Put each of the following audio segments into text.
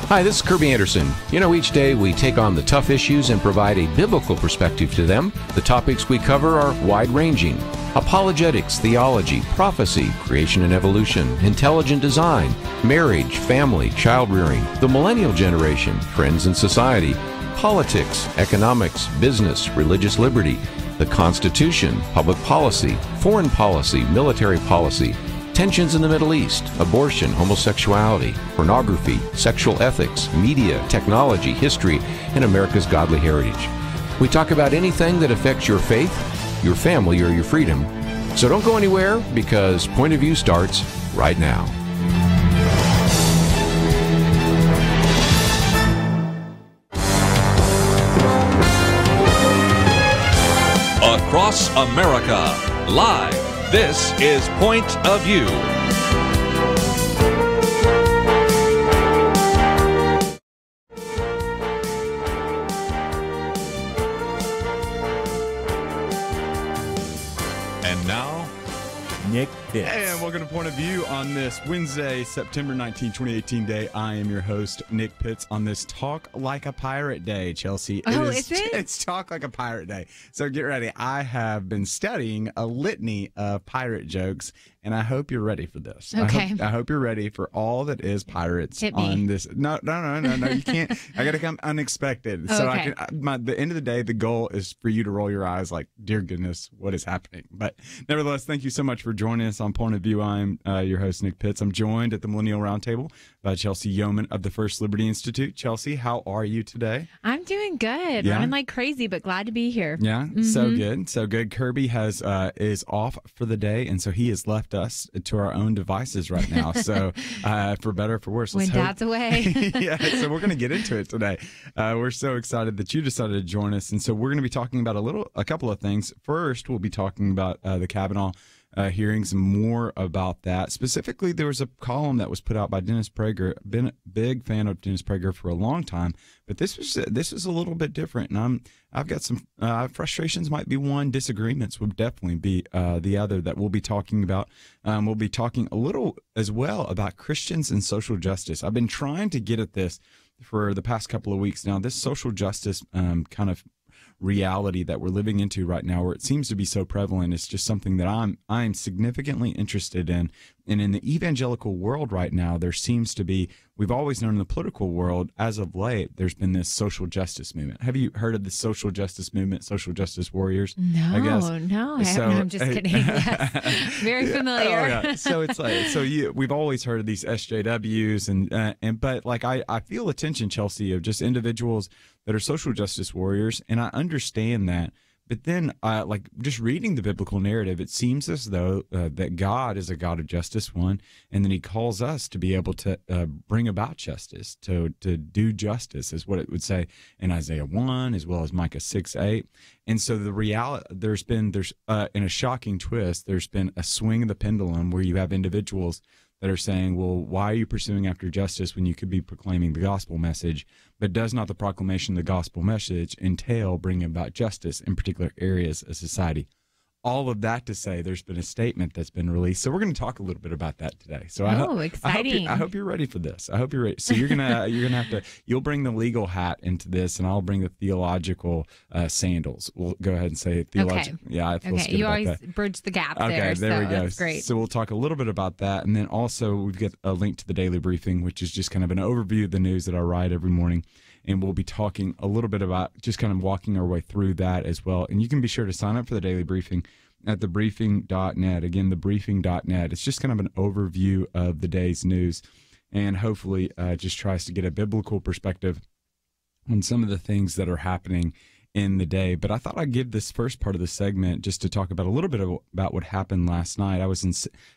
Hi, this is Kirby Anderson. You know, each day we take on the tough issues and provide a biblical perspective to them. The topics we cover are wide-ranging: apologetics, theology, prophecy, creation and evolution, intelligent design, marriage, family, child-rearing, the millennial generation, trends in society, politics, economics, business, religious liberty, the Constitution, public policy, foreign policy, military policy, tensions in the Middle East, abortion, homosexuality, pornography, sexual ethics, media, technology, history, and America's godly heritage. We talk about anything that affects your faith, your family, or your freedom. So don't go anywhere, because Point of View starts right now. Across America, live. This is Point of View. And now, Nick Pitts. And welcome to Point of View on this Wednesday, September 19, 2018 day. I am your host, Nick Pitts, on this Talk Like a Pirate Day, Chelsey. Is it? It's Talk Like a Pirate Day. So get ready. I have been studying a litany of pirate jokes, and I hope you're ready for this. Okay. I hope you're ready for all that is pirates Hit me. on this. No, you can't. I got to come unexpected. So Okay. the end of the day, the goal is for you to roll your eyes like, dear goodness, what is happening? But nevertheless, thank you so much for joining us on Point of View. I'm your host, Nick Pitts. I'm joined at the Millennial Roundtable by Chelsey Youman of the First Liberty Institute. Chelsey, how are you today? I'm doing good. Yeah? Running like crazy, but glad to be here. Yeah, so good. So good. Kirby is off for the day, and so he has left us to our own devices right now. So for better or for worse. When Dad's away. Yeah, so we're going to get into it today. We're so excited that you decided to join us, and so we're going to be talking about a couple of things. First, we'll be talking about the Kavanaugh hearings and more about that. Specifically, there was a column that was put out by Dennis Prager. Been a big fan of Dennis Prager for a long time, but this was a little bit different, and I've got some frustrations. Might be one, disagreements would definitely be the other that we'll be talking about. We'll be talking a little as well about Christians and social justice. I've been trying to get at this for the past couple of weeks now. This social justice kind of reality that we're living into right now, where it seems to be so prevalent, is just something that I'm significantly interested in. And in the evangelical world right now, there seems to be, we've always known in the political world, as of late, there's been this social justice movement. Have you heard of the social justice movement, social justice warriors? No, I guess. No, So, I'm just kidding. Yes. Very familiar. Oh, yeah. So it's like, we've always heard of these SJWs, but like I feel a tension, Chelsey, of just individuals that are social justice warriors, and I understand that. But then, like just reading the biblical narrative, it seems as though that God is a God of justice, one, and then He calls us to be able to bring about justice, to do justice, is what it would say in Isaiah 1 as well as Micah 6:8. And so the reality, there's in a shocking twist, there's been a swing of the pendulum where you have individuals that are saying, well, why are you pursuing after justice when you could be proclaiming the gospel message? But does not the proclamation of the gospel message entail bringing about justice in particular areas of society? All of that to say, there's been a statement that's been released. So we're going to talk a little bit about that today. So Exciting. I hope you're ready for this. I hope you're ready. So you're gonna have to, you'll bring the legal hat into this, and I'll bring the theological sandals. We'll go ahead and say theological. Okay. Yeah, I feel good You about always that. bridge the gap Okay, there. there we so go. That's great. So we'll talk a little bit about that, and then also we've got a link to the daily briefing, which is just kind of an overview of the news that I write every morning. And we'll be talking a little bit about just kind of walking our way through that as well. And you can be sure to sign up for the daily briefing at thebriefing.net. Again, thebriefing.net. It's just kind of an overview of the day's news, and hopefully just tries to get a biblical perspective on some of the things that are happening in the day. But I thought I'd give this first part of the segment just to talk about a little bit about what happened last night. I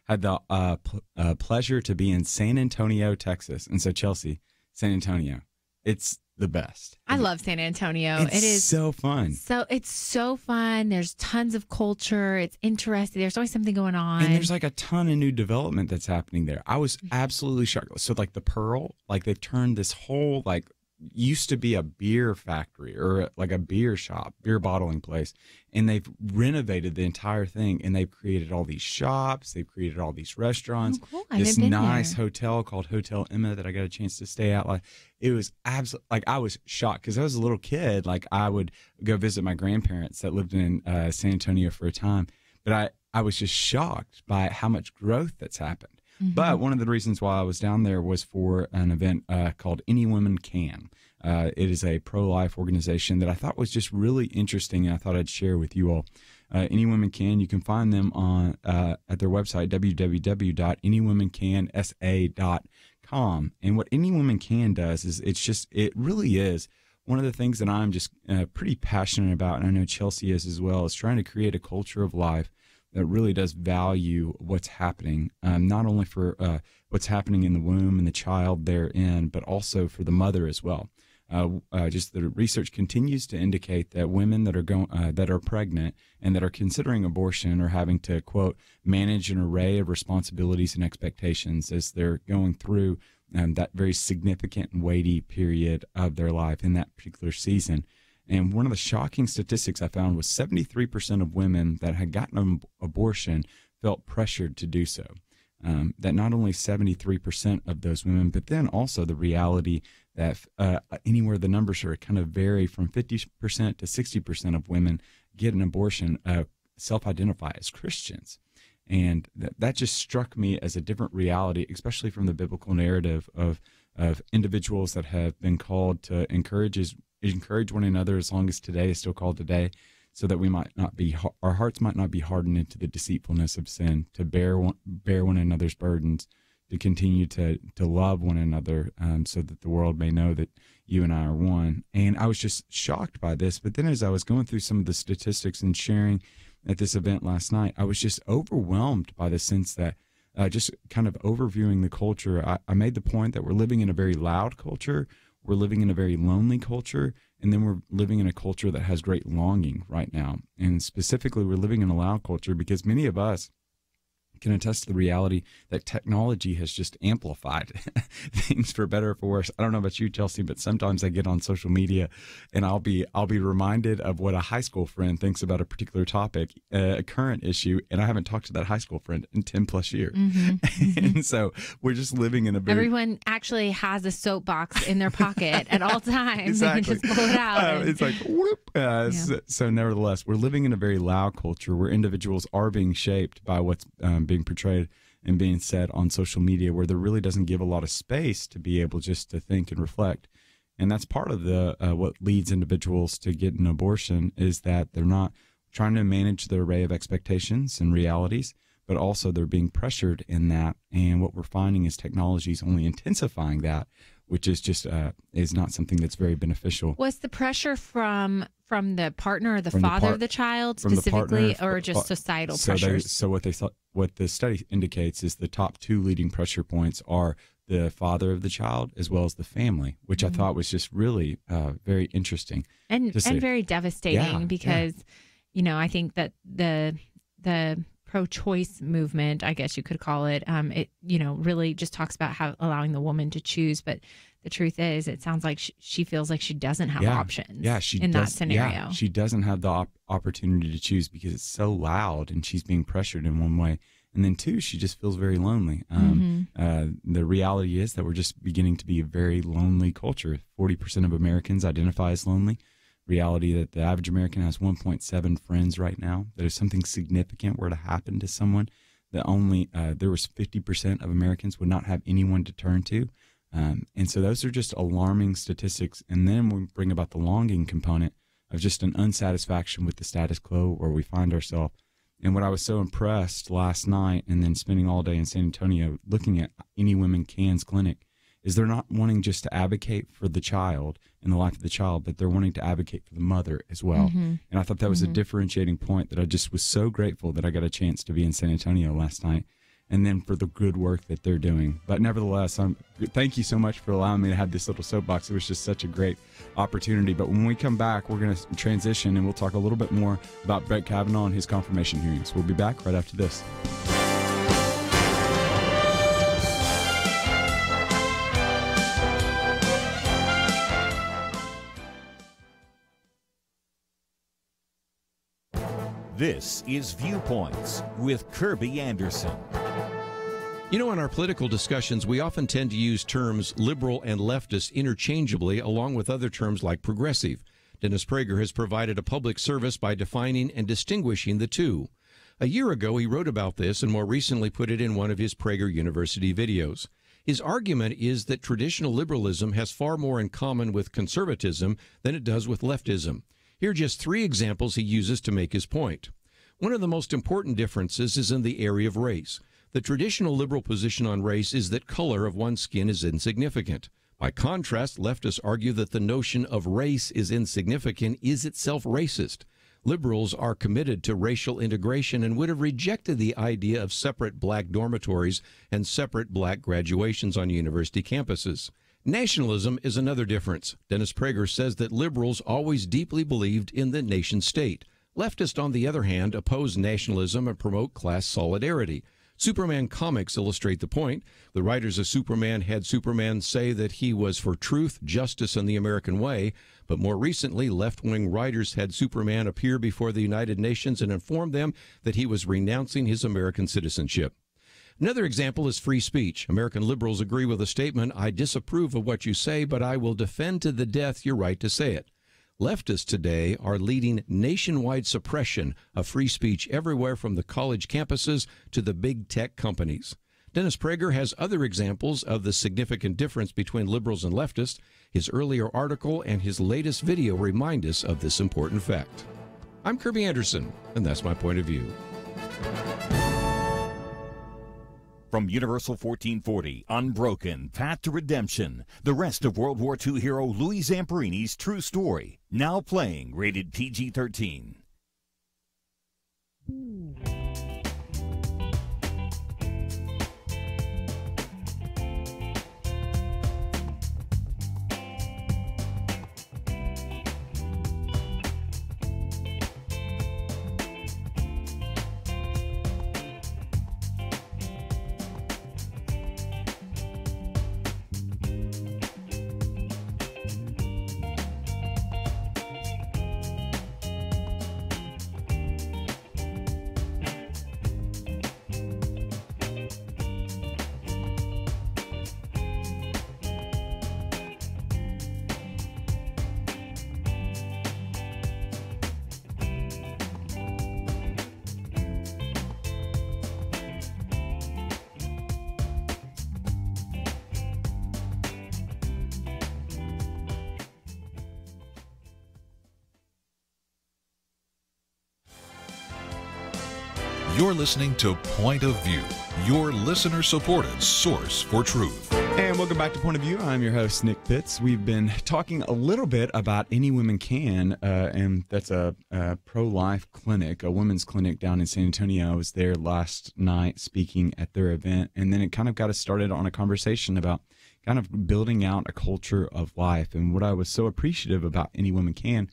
had the pleasure to be in San Antonio, Texas. And so, Chelsey, San Antonio, it's the best. I love San Antonio. It is so fun. It's so fun. There's tons of culture. It's interesting. There's always something going on. And there's like a ton of new development that's happening there. I was absolutely shocked. So like the Pearl, like they've turned this whole like used to be a beer factory or like a beer shop, beer bottling place. And they've renovated the entire thing, and they've created all these shops. They've created all these restaurants. Oh, cool. This nice hotel called Hotel Emma that I got a chance to stay at. Like, it was absolutely, like, I was shocked because I was a little kid. Like, I would go visit my grandparents that lived in San Antonio for a time. But I was just shocked by how much growth that's happened. Mm-hmm. But one of the reasons why I was down there was for an event called Any Woman Can. It is a pro-life organization that I thought was just really interesting, and I thought I'd share with you all. Any Woman Can, you can find them on at their website, www.anywomancansa.com. And what Any Woman Can does is it really is one of the things that I'm just pretty passionate about, and I know Chelsey is as well, is trying to create a culture of life that really does value what's happening, not only for what's happening in the womb and the child therein, but also for the mother as well. Just the research continues to indicate that women that are pregnant and that are considering abortion are having to, quote, manage an array of responsibilities and expectations as they're going through that very significant and weighty period of their life in that particular season. And one of the shocking statistics I found was 73% of women that had gotten an abortion felt pressured to do so. That not only 73% of those women, but then also the reality that anywhere the numbers are kind of vary from 50% to 60% of women get an abortion self-identify as Christians. And that just struck me as a different reality, especially from the biblical narrative of individuals that have been called to encourage one another, as long as today is still called today, so that our hearts might not be hardened into the deceitfulness of sin, to bear one another's burdens, to continue to love one another, so that the world may know that you and I are one. And I was just shocked by this. But then as I was going through some of the statistics and sharing at this event last night, I was just overwhelmed by the sense that just kind of overviewing the culture, I made the point that we're living in a very loud culture. We're living in a very lonely culture, and then we're living in a culture that has great longing right now. And specifically, we're living in a loud culture because many of us can attest to the reality that technology has just amplified things for better or for worse. I don't know about you, Chelsey, but sometimes I get on social media and I'll be reminded of what a high school friend thinks about a particular topic, a current issue, and I haven't talked to that high school friend in 10 plus years. Mm-hmm. And so we're just living in a very... Everyone actually has a soapbox in their pocket at all times. Exactly. They can just pull it out. It's like, whoop. So nevertheless, we're living in a very loud culture where individuals are being shaped by what's being portrayed and being said on social media, where there really doesn't give a lot of space to be able just to think and reflect. And that's part of the what leads individuals to get an abortion, is that they're not trying to manage the array of expectations and realities, but also they're being pressured in that. And what we're finding is technology is only intensifying that, which is just is not something that's very beneficial. Was the pressure from the partner or the father of the child specifically, or just societal pressures? So what the study indicates is the top two leading pressure points are the father of the child as well as the family, which I thought was just really very interesting and very devastating because I think that the pro-choice movement, I guess you could call it, it really just talks about how allowing the woman to choose, but the truth is, it sounds like she feels like she doesn't have options. Yeah, she in does, that scenario. Yeah, she doesn't have the opportunity to choose because it's so loud and she's being pressured in one way. And then two, she just feels very lonely. The reality is that we're just beginning to be a very lonely culture. 40% of Americans identify as lonely. Reality that the average American has 1.7 friends right now. That if something significant were to happen to someone, that only there was 50% of Americans would not have anyone to turn to. And so those are just alarming statistics. And then we bring about the longing component of just an unsatisfaction with the status quo where we find ourselves. And what I was so impressed last night and then spending all day in San Antonio looking at Any Woman Can's clinic is they're not wanting just to advocate for the child and the life of the child, but they're wanting to advocate for the mother as well. Mm-hmm. And I thought that was a differentiating point that I just was so grateful that I got a chance to be in San Antonio last night, and then for the good work that they're doing. But nevertheless, thank you so much for allowing me to have this little soapbox. It was just such a great opportunity. But when we come back, we're going to transition and we'll talk a little bit more about Brett Kavanaugh and his confirmation hearings. We'll be back right after this. This is Viewpoints with Kirby Anderson. You know, in our political discussions, we often tend to use terms liberal and leftist interchangeably, along with other terms like progressive. Dennis Prager has provided a public service by defining and distinguishing the two. A year ago, he wrote about this and more recently put it in one of his Prager University videos. His argument is that traditional liberalism has far more in common with conservatism than it does with leftism. Here are just 3 examples he uses to make his point. One of the most important differences is in the area of race. The traditional liberal position on race is that color of one's skin is insignificant. By contrast, leftists argue that the notion of race is insignificant is itself racist. Liberals are committed to racial integration and would have rejected the idea of separate black dormitories and separate black graduations on university campuses. Nationalism is another difference. Dennis Prager says that liberals always deeply believed in the nation state. Leftists, on the other hand, oppose nationalism and promote class solidarity. Superman comics illustrate the point. The writers of Superman had Superman say that he was for truth, justice, and the American way. But more recently, left-wing writers had Superman appear before the United Nations and inform them that he was renouncing his American citizenship. Another example is free speech. American liberals agree with the statement, "I disapprove of what you say, but I will defend to the death your right to say it." Leftists today are leading nationwide suppression of free speech everywhere from the college campuses to the big tech companies. Dennis Prager has other examples of the significant difference between liberals and leftists. His earlier article and his latest video remind us of this important fact. I'm Kirby Anderson, and that's my point of view. From Universal 1440, Unbroken, Path to Redemption, the rest of World War II hero Louis Zamperini's true story, now playing, rated PG-13. You're listening to Point of View, your listener-supported source for truth. And welcome back to Point of View. I'm your host, Nick Pitts. We've been talking a little bit about Any Women Can, and that's a pro-life clinic, a women's clinic down in San Antonio. I was there last night speaking at their event, and then it kind of got us started on a conversation about kind of building out a culture of life. And what I was so appreciative about Any Women Can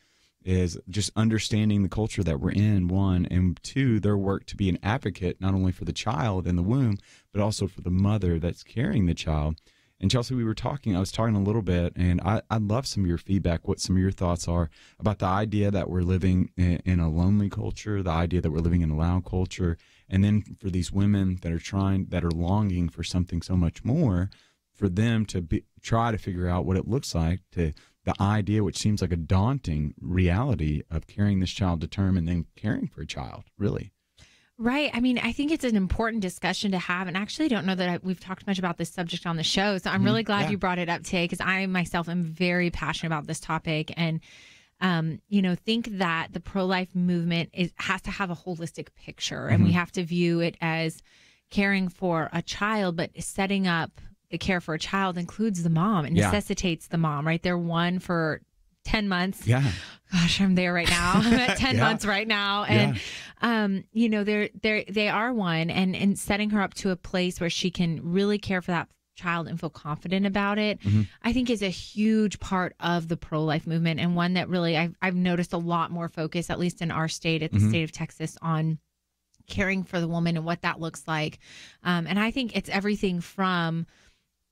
is just understanding the culture that we're in, 1, and 2, their work to be an advocate, not only for the child in the womb, but also for the mother that's carrying the child. And Chelsey, I was talking a little bit, and I'd love some of your feedback, what some of your thoughts are about the idea that we're living in a lonely culture, the idea that we're living in a loud culture, and then for these women that are longing for something so much more, for them to try to figure out what it looks like to the idea, which seems like a daunting reality, of carrying this child to term and then caring for a child, really. Right. I mean, I think it's an important discussion to have. And actually, I don't know that we've talked much about this subject on the show. So I'm really glad you brought it up today, because I myself am very passionate about this topic. And, think that the pro-life movement has to have a holistic picture. And we have to view it as caring for a child, but setting up the care for a child includes the mom and necessitates the mom, right? They're one for 10 months. Yeah. Gosh, I'm there right now. I'm at 10 months right now. And, they are one, and setting her up to a place where she can really care for that child and feel confident about it, I think is a huge part of the pro-life movement, and one that really I've noticed a lot more focus, at least in our state, at the state of Texas, on caring for the woman and what that looks like. And I think it's everything from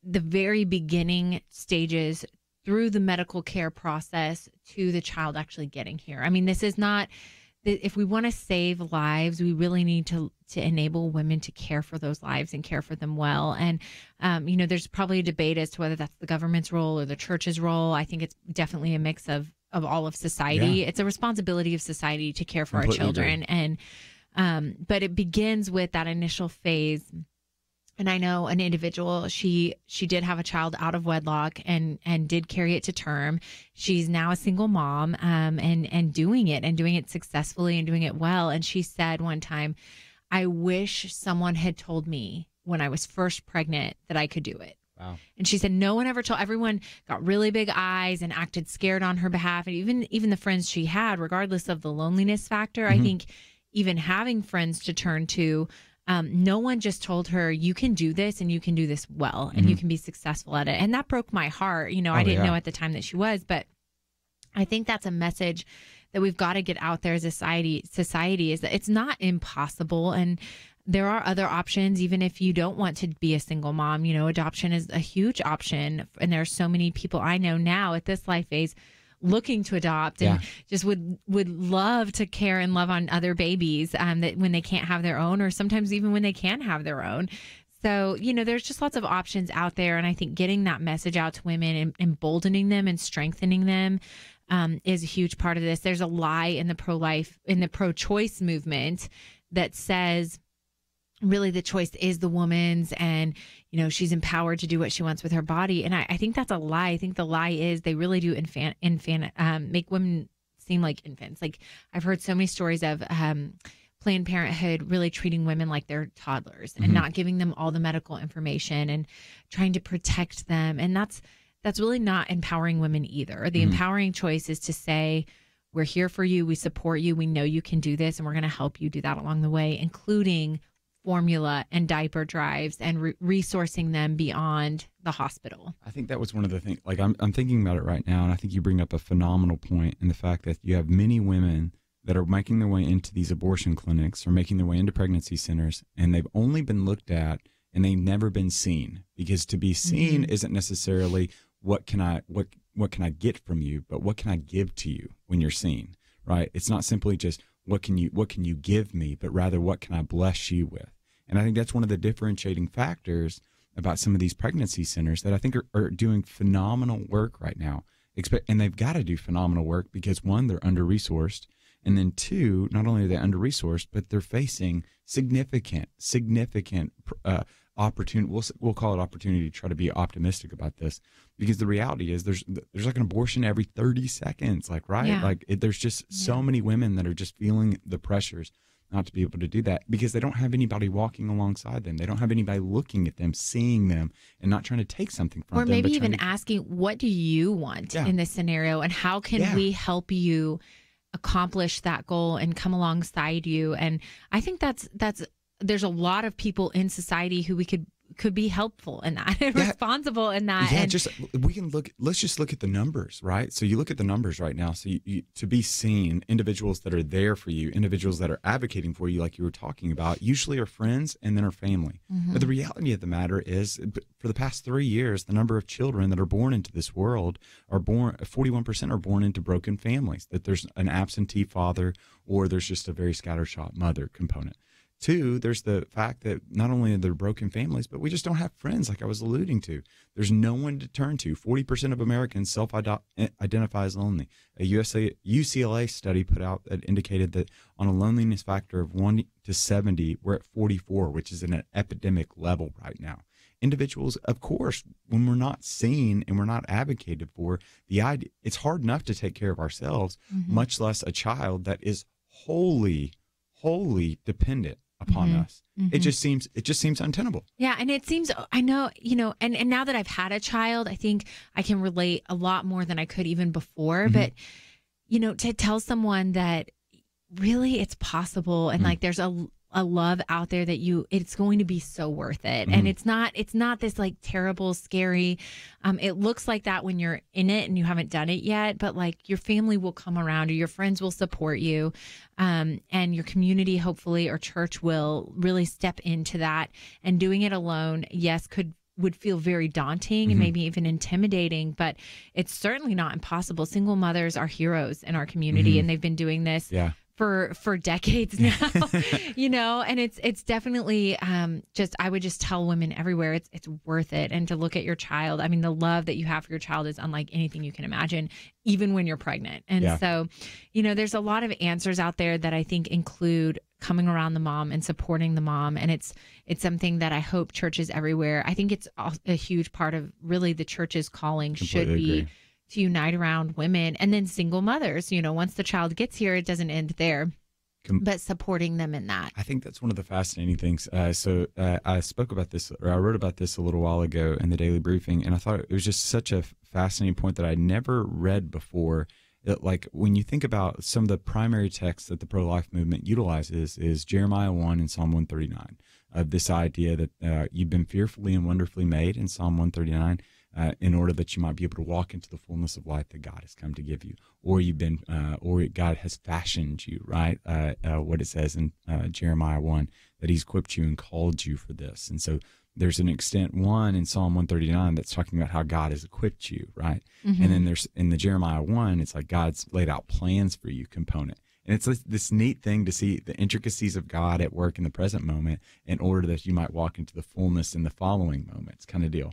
the very beginning stages through the medical care process to the child actually getting here. I mean, this is not if we want to save lives, we really need to enable women to care for those lives and care for them well. And, there's probably a debate as to whether that's the government's role or the church's role. I think it's definitely a mix of all of society. Yeah. It's a responsibility of society to care for our children. Agree. And, but it begins with that initial phase. And I know an individual, she did have a child out of wedlock and did carry it to term. She's now a single mom, and doing it successfully and doing it well. And she said one time, I wish someone had told me when I was first pregnant that I could do it. Wow. And she said no one ever told. Everyone got really big eyes and acted scared on her behalf. And even the friends she had, regardless of the loneliness factor, I think even having friends to turn to, no one just told her, you can do this and you can do this well and you can be successful at it. And that broke my heart. I didn't know at the time that she was, but I think that's a message that we've got to get out there as a society is that it's not impossible. And there are other options, even if you don't want to be a single mom. Adoption is a huge option. And there are so many people I know now at this life phase looking to adopt and just would love to care and love on other babies that when they can't have their own, or sometimes even when they can have their own. So, there's just lots of options out there. And I think getting that message out to women and emboldening them and strengthening them is a huge part of this. There's a lie in the pro-choice movement that says really the choice is the woman's, and she's empowered to do what she wants with her body. And I think that's a lie. I think the lie is they really do make women seem like infants. Like I've heard so many stories of Planned Parenthood really treating women like they're toddlers and not giving them all the medical information and trying to protect them. And that's really not empowering women either. The empowering choice is to say, we're here for you, we support you, we know you can do this, and we're going to help you do that along the way, including formula and diaper drives and resourcing them beyond the hospital. I think that was one of the things, like I'm thinking about it right now, and I think you bring up a phenomenal point in the fact that you have many women that are making their way into these abortion clinics or making their way into pregnancy centers, and they've only been looked at and they've never been seen, because to be seen isn't necessarily what can I get from you, but what can I give to you when you're seen, right? It's not simply just what can you give me, but rather what can I bless you with? And I think that's one of the differentiating factors about some of these pregnancy centers that I think are doing phenomenal work right now. And they've got to do phenomenal work because, one, they're under-resourced, and then two, not only are they under-resourced, but they're facing significant opportunity. We'll call it opportunity to try to be optimistic about this, because the reality is there's like an abortion every 30 seconds, like, right? Yeah. Like there's just so many women that are just feeling the pressures not to be able to do that because they don't have anybody walking alongside them. They don't have anybody looking at them, seeing them, and not trying to take something from them. Or maybe even asking, what do you want in this scenario, and how can we help you accomplish that goal and come alongside you? And I think there's a lot of people in society who we could be helpful in that and responsible in that. Yeah, and let's just look at the numbers, right? So you look at the numbers right now. So you to be seen, individuals that are there for you, individuals that are advocating for you, like you were talking about, usually are friends and then are family. But the reality of the matter is, for the past 3 years, the number of children that are born into this world 41% are born into broken families, that there's an absentee father or there's just a very scattershot mother component. Two, there's the fact that not only are there broken families, but we just don't have friends, like I was alluding to. There's no one to turn to. 40% of Americans self-identify as lonely. A UCLA study put out that indicated that on a loneliness factor of 1 to 70, we're at 44, which is at an epidemic level right now. Individuals, of course, when we're not seen and we're not advocated for, it's hard enough to take care of ourselves, much less a child that is wholly dependent upon us. It just seems untenable. Yeah, and it seems, I know, and now that I've had a child, I think I can relate a lot more than I could even before. But to tell someone that really it's possible, and like there's a love out there that it's going to be so worth it. And it's not this like terrible, scary, it looks like that when you're in it and you haven't done it yet, but like your family will come around, or your friends will support you. And your community, hopefully, or church will really step into that. And doing it alone, yes, would feel very daunting and maybe even intimidating, but it's certainly not impossible. Single mothers are heroes in our community, and they've been doing this for decades now, and it's definitely I would just tell women everywhere it's worth it. And to look at your child, I mean, the love that you have for your child is unlike anything you can imagine, even when you're pregnant. And so, there's a lot of answers out there that I think include coming around the mom and supporting the mom. And it's something that I hope churches everywhere, I think it's a huge part of really the church's calling should be to unite around women, and then single mothers. Once the child gets here, it doesn't end there, but supporting them in that. I think that's one of the fascinating things. So I spoke about this, or I wrote about this a little while ago in the Daily Briefing, and I thought it was just such a fascinating point that I never read before. Like when you think about some of the primary texts that the pro-life movement utilizes is Jeremiah 1 and Psalm 139, of this idea that you've been fearfully and wonderfully made in Psalm 139, in order that you might be able to walk into the fullness of life that God has come to give you, or or God has fashioned you, right? What it says in Jeremiah 1, that he's equipped you and called you for this. And so there's an extent one in Psalm 139 that's talking about how God has equipped you, right? Mm-hmm. And then there's in the Jeremiah 1, it's like God's laid out plans for you component. And it's this neat thing to see the intricacies of God at work in the present moment in order that you might walk into the fullness in the following moments, kind of deal.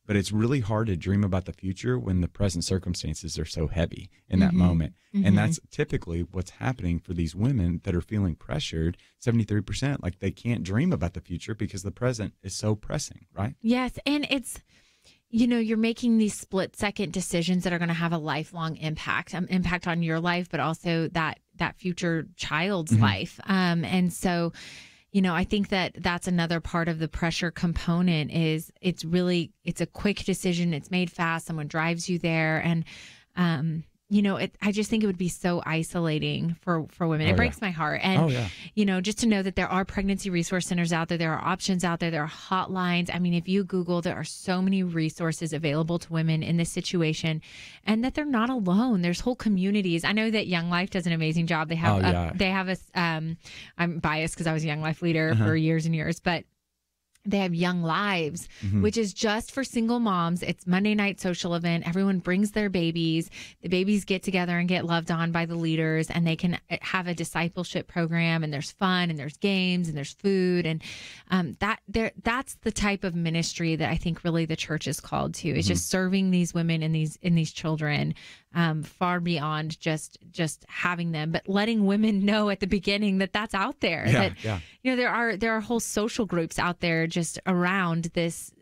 But it's really hard to dream about the future when the present circumstances are so heavy in that moment. Mm-hmm. And that's typically what's happening for these women that are feeling pressured, 73%, like they can't dream about the future because the present is so pressing, right? Yes. And it's, you're making these split-second decisions that are going to have a lifelong impact on your life, but also that future child's mm-hmm. life. And so, I think that that's another part of the pressure component is it's a quick decision. It's made fast. Someone drives you there. And, I just think it would be so isolating for women. It breaks my heart. And, just to know that there are pregnancy resource centers out there. There are options out there. There are hotlines. I mean, if you Google, there are so many resources available to women in this situation, and that they're not alone. There's whole communities. I know that Young Life does an amazing job. They have I'm biased because I was a Young Life leader for years and years, but they have Young Lives, mm-hmm. which is just for single moms. It's Monday night social event. Everyone brings their babies. The babies get together and get loved on by the leaders, and they can have a discipleship program, and there's fun, and there's games, and there's food. And that's the type of ministry that I think really the church is called to. It's mm-hmm. just serving these women and these children far beyond just having them, but letting women know at the beginning that that's out there. There are whole social groups out there just around this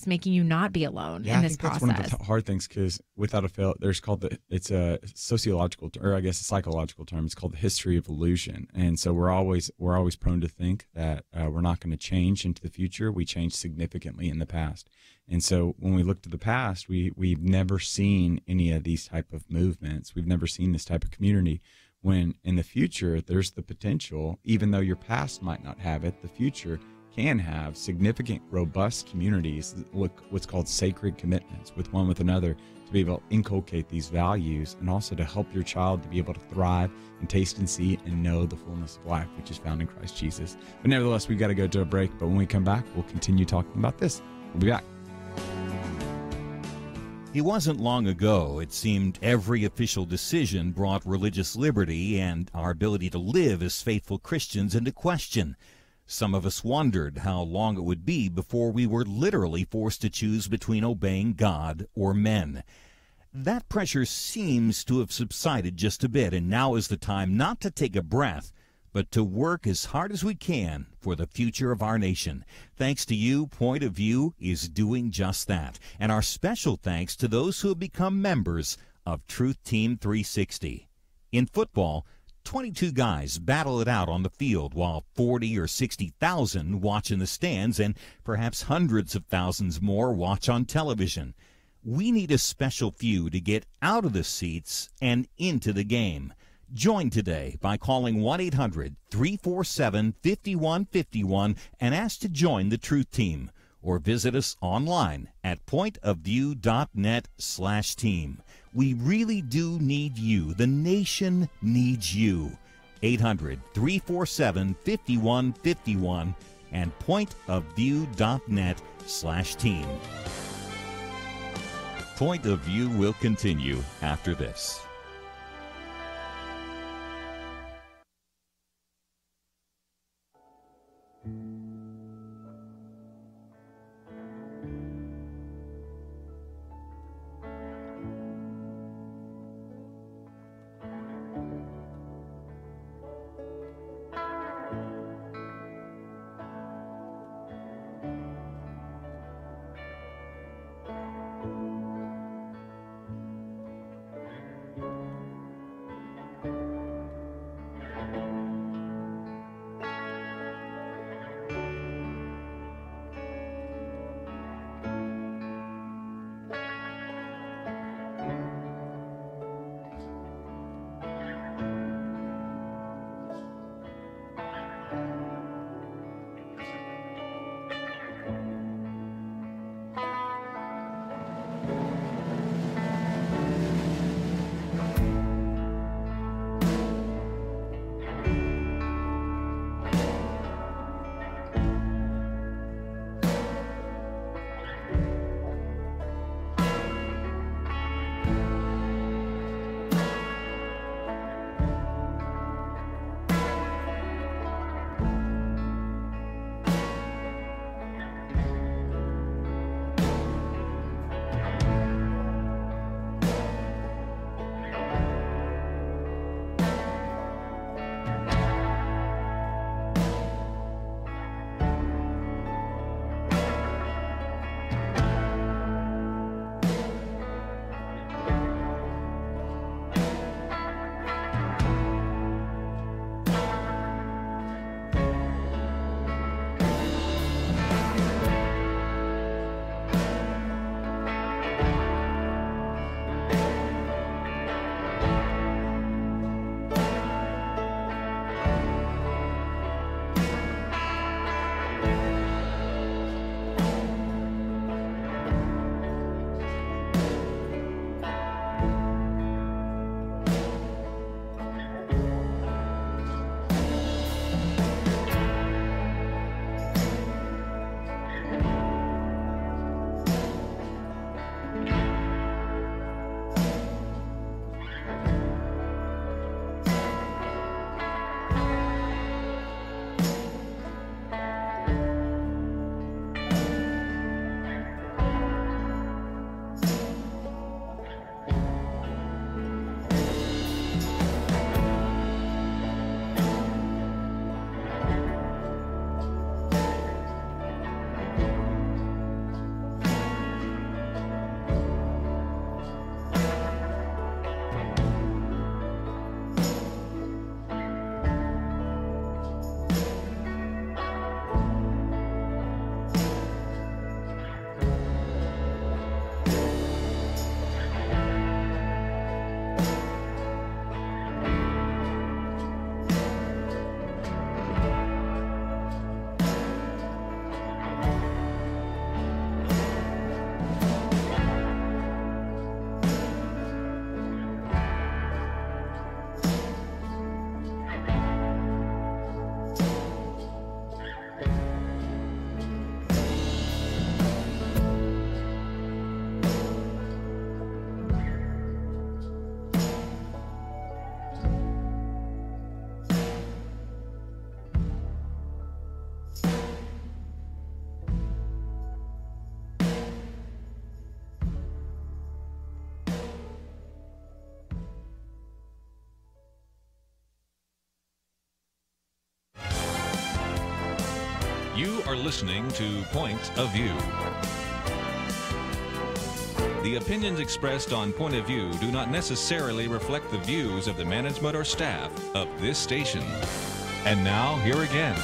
making you not be alone in this process. That's one of the hard things, because without a fail, it's a sociological, or I guess a psychological term. It's called the history of illusion. And so we're always prone to think that we're not going to change into the future. We change significantly in the past. And so when we look to the past, we've never seen any of these type of movements. We've never seen this type of community. When in the future, there's the potential, even though your past might not have it, the future can have significant, robust communities, what's called sacred commitments with one with another, to be able to inculcate these values, and also to help your child to be able to thrive and taste and see and know the fullness of life, which is found in Christ Jesus. But nevertheless, we've got to go to a break. But when we come back, we'll continue talking about this. We'll be back. It wasn't long ago, it seemed, every official decision brought religious liberty and our ability to live as faithful Christians into question. Some of us wondered how long it would be before we were literally forced to choose between obeying God or men. That pressure seems to have subsided just a bit, and now is the time not to take a breath, but to work as hard as we can for the future of our nation. Thanks to you, Point of View is doing just that. And our special thanks to those who have become members of Truth Team 360. In football, 22 guys battle it out on the field while 40 or 60,000 watch in the stands, and perhaps hundreds of thousands more watch on television. We need a special few to get out of the seats and into the game. Join today by calling 1-800-347-5151 and ask to join the Truth Team, or visit us online at pointofview.net/team. We really do need you. The nation needs you. 800-347-5151 and pointofview.net/team. Point of View will continue after this. You are listening to Point of View. The opinions expressed on Point of View do not necessarily reflect the views of the management or staff of this station. And now, here again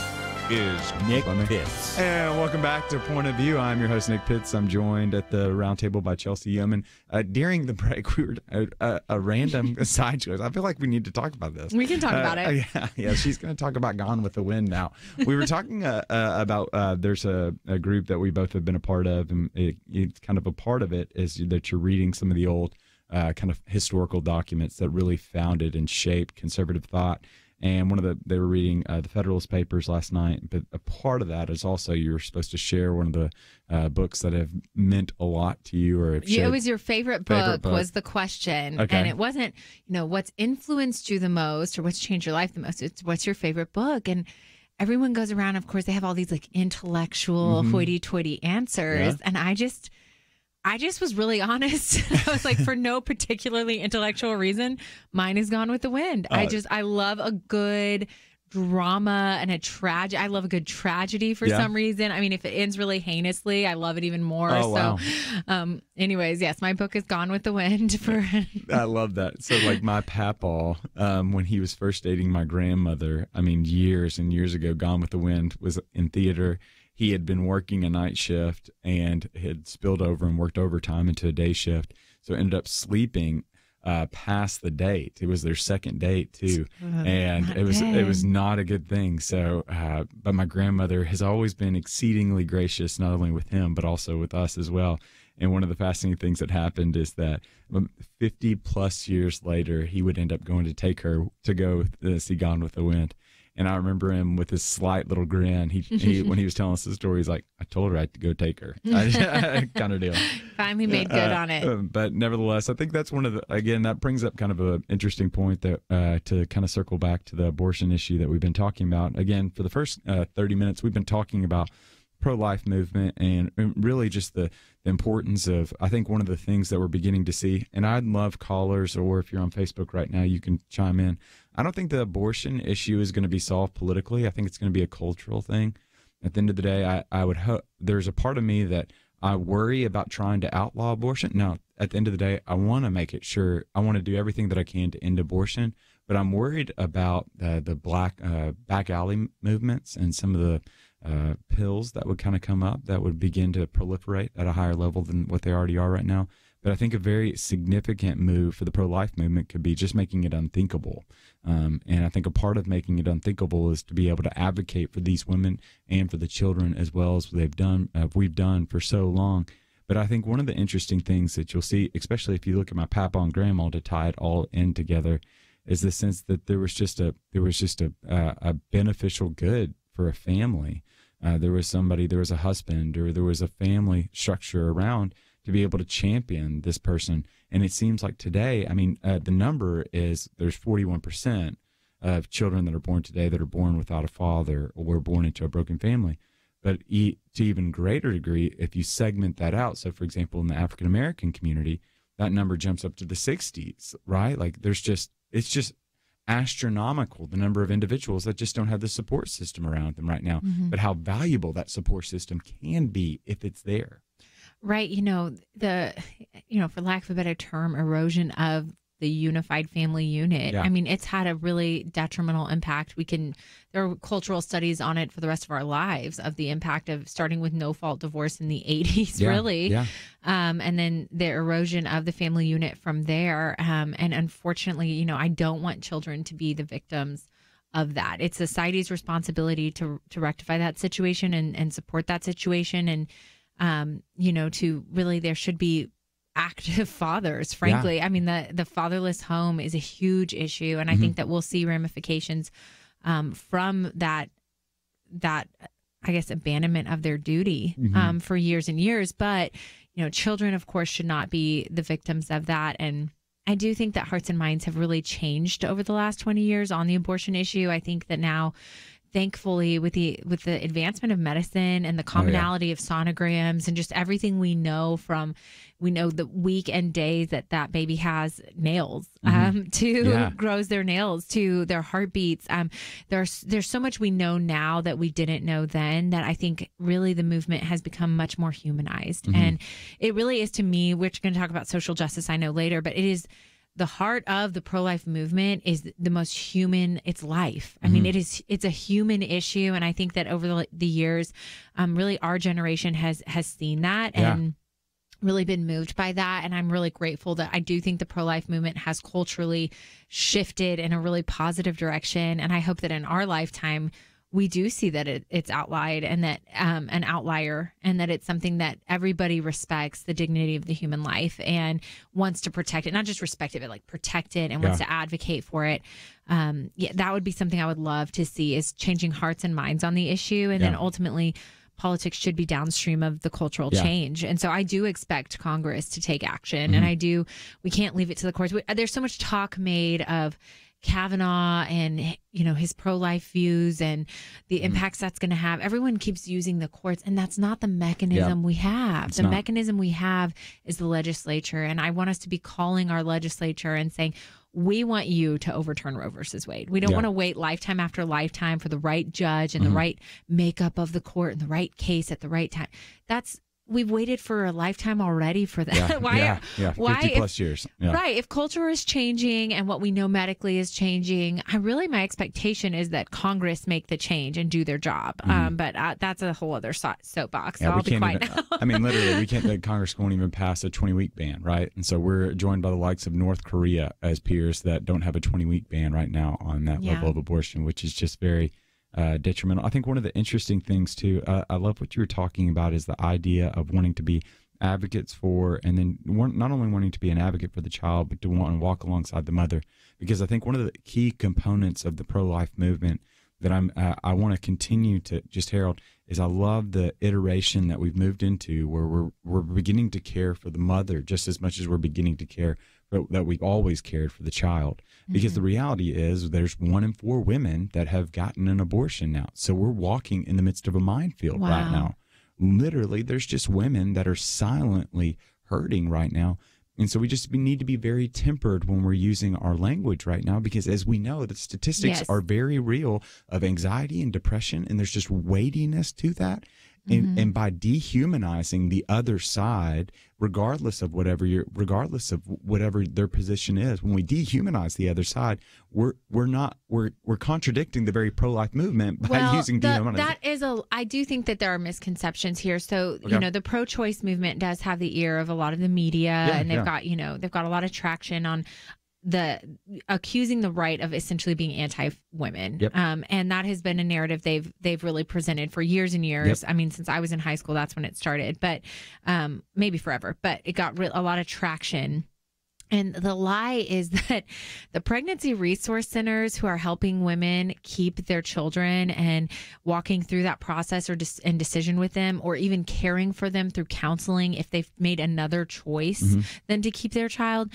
is Nick Pitts. And welcome back to Point of View. I'm your host, Nick Pitts. I'm joined at the roundtable by Chelsey Youman. During the break, we were a random side choice. I feel like we need to talk about this. We can talk about it. Yeah, she's going to talk about Gone with the Wind now. We were talking about there's a group that we both have been a part of, and it's kind of a part of it is that you're reading some of the old kind of historical documents that really founded and shaped conservative thought. And they were reading the Federalist Papers last night, but a part of that is also you're supposed to share one of the books that have meant a lot to you. It was your favorite book was the question. Okay. And it wasn't, what's influenced you the most or what's changed your life the most. It's what's your favorite book. And everyone goes around, of course, they have all these like intellectual hoity-toity answers. And I just was really honest. I was like, for no particularly intellectual reason, mine is Gone with the Wind. I love a good drama and a tragedy. I love a good tragedy for some reason. I mean, if it ends really heinously, I love it even more. Anyways, yes, my book is Gone with the Wind. I love that. So like my papaw, when he was first dating my grandmother, I mean, years and years ago, Gone with the Wind was in theater. He had been working a night shift and had spilled over and worked overtime into a day shift. So ended up sleeping past the date. It was their second date too. And it was not a good thing. So, but my grandmother has always been exceedingly gracious, not only with him, but also with us as well. And one of the fascinating things that happened is that 50 plus years later, he would end up going to take her to go see Gone with the Wind. And I remember him with his slight little grin. He when he was telling us the story, he's like, I told her I had to go take her. Kind of deal. Finally made good on it. But nevertheless, I think that's one of the, again, that brings up kind of an interesting point that to kind of circle back to the abortion issue that we've been talking about. Again, for the first 30 minutes, we've been talking about pro-life movement and really just the importance of, I think one of the things that we're beginning to see, and I'd love callers, or if you're on Facebook right now, you can chime in. I don't think the abortion issue is going to be solved politically. I think it's going to be a cultural thing. At the end of the day, I would hope, there's a part of me that I worry about trying to outlaw abortion. Now, at the end of the day, I want to make it sure, I want to do everything that I can to end abortion, but I'm worried about the black back alley movements and some of the pills that would kind of come up that would begin to proliferate at a higher level than what they already are right now. But I think a very significant move for the pro-life movement could be just making it unthinkable. And I think a part of making it unthinkable is to be able to advocate for these women and for the children as well as we've done for so long. But I think one of the interesting things that you'll see, especially if you look at my papa and grandma to tie it all in together, is the sense that there was just a beneficial good for a family. There was a husband, or there was a family structure around to be able to champion this person. And it seems like today, I mean, the number is there's 41% of children that are born today that are born without a father or were born into a broken family. But to even greater degree, if you segment that out, so for example, in the African-American community, that number jumps up to the 60s, right? Like it's just astronomical, the number of individuals that just don't have the support system around them right now, but how valuable that support system can be if it's there. Right. For lack of a better term, erosion of the unified family unit. Yeah. I mean, it's had a really detrimental impact. There are cultural studies on it for the rest of our lives of the impact of starting with no-fault divorce in the 80s, really. Yeah. And then the erosion of the family unit from there. And unfortunately, I don't want children to be the victims of that. It's society's responsibility to rectify that situation and support that situation. And, to really, there should be active fathers, frankly. Yeah. I mean, the fatherless home is a huge issue. And I think that we'll see ramifications from that, I guess, abandonment of their duty for years and years. But, children, of course, should not be the victims of that. And I do think that hearts and minds have really changed over the last 20 years on the abortion issue. I think that now, thankfully, with the advancement of medicine and the commonality of sonograms and just everything we know the week and days that baby has nails grows their nails to their heartbeats. There's so much we know now that we didn't know then, that I think really the movement has become much more humanized. And it really is, to me, we're going to talk about social justice, I know, later, but it is the heart of the pro-life movement is the most human. It's life. I mean, it's a human issue. And I think that over the years, really our generation has seen that and really been moved by that. And I'm really grateful that I do think the pro-life movement has culturally shifted in a really positive direction. And I hope that in our lifetime, we do see that it's outlawed and that an outlier, and that it's something that everybody respects the dignity of the human life and wants to protect it, not just respect it, but like protect it and wants to advocate for it. That would be something I would love to see, is changing hearts and minds on the issue. And then ultimately politics should be downstream of the cultural change. And so I do expect Congress to take action. And we can't leave it to the courts. There's so much talk made of Kavanaugh and, his pro-life views and the impacts that's going to have. Everyone keeps using the courts, and that's not the mechanism we have. The mechanism we have is the legislature, and I want us to be calling our legislature and saying, we want you to overturn Roe versus Wade. We don't want to wait lifetime after lifetime for the right judge and the right makeup of the court and the right case at the right time. We've waited for a lifetime already for that. Why? 50 plus years. Yeah. Right. If culture is changing and what we know medically is changing, my expectation is that Congress make the change and do their job. But that's a whole other soapbox. So I'll be quiet now. Literally, the Congress won't even pass a 20-week ban, right? And so we're joined by the likes of North Korea as peers that don't have a 20-week ban right now on that level of abortion, which is just very detrimental. I think one of the interesting things too, I love what you were talking about, is the idea of wanting to be advocates for, and then not only wanting to be an advocate for the child, but to want to walk alongside the mother. Because I think one of the key components of the pro-life movement that I want to continue to just herald is I love the iteration that we've moved into, where we're beginning to care for the mother just as much as we're beginning to care that we've always cared for the child. Because the reality is there's 1 in 4 women that have gotten an abortion now. So we're walking in the midst of a minefield right now. Literally, there's just women that are silently hurting right now. And so we need to be very tempered when we're using our language right now, because as we know, the statistics are very real of anxiety and depression, and there's just weightiness to that. And by dehumanizing the other side, regardless of whatever their position is, when we dehumanize the other side, we're contradicting the very pro-life movement by using dehumanizing. I do think that there are misconceptions here. So the pro-choice movement does have the ear of a lot of the media, and they've got a lot of traction on accusing the right of essentially being anti-women. And that has been a narrative they've really presented for years and years. Since I was in high school, that's when it started, but maybe forever, but it got a lot of traction. And the lie is that the pregnancy resource centers who are helping women keep their children and walking through that process and decision with them, or even caring for them through counseling if they've made another choice than to keep their child,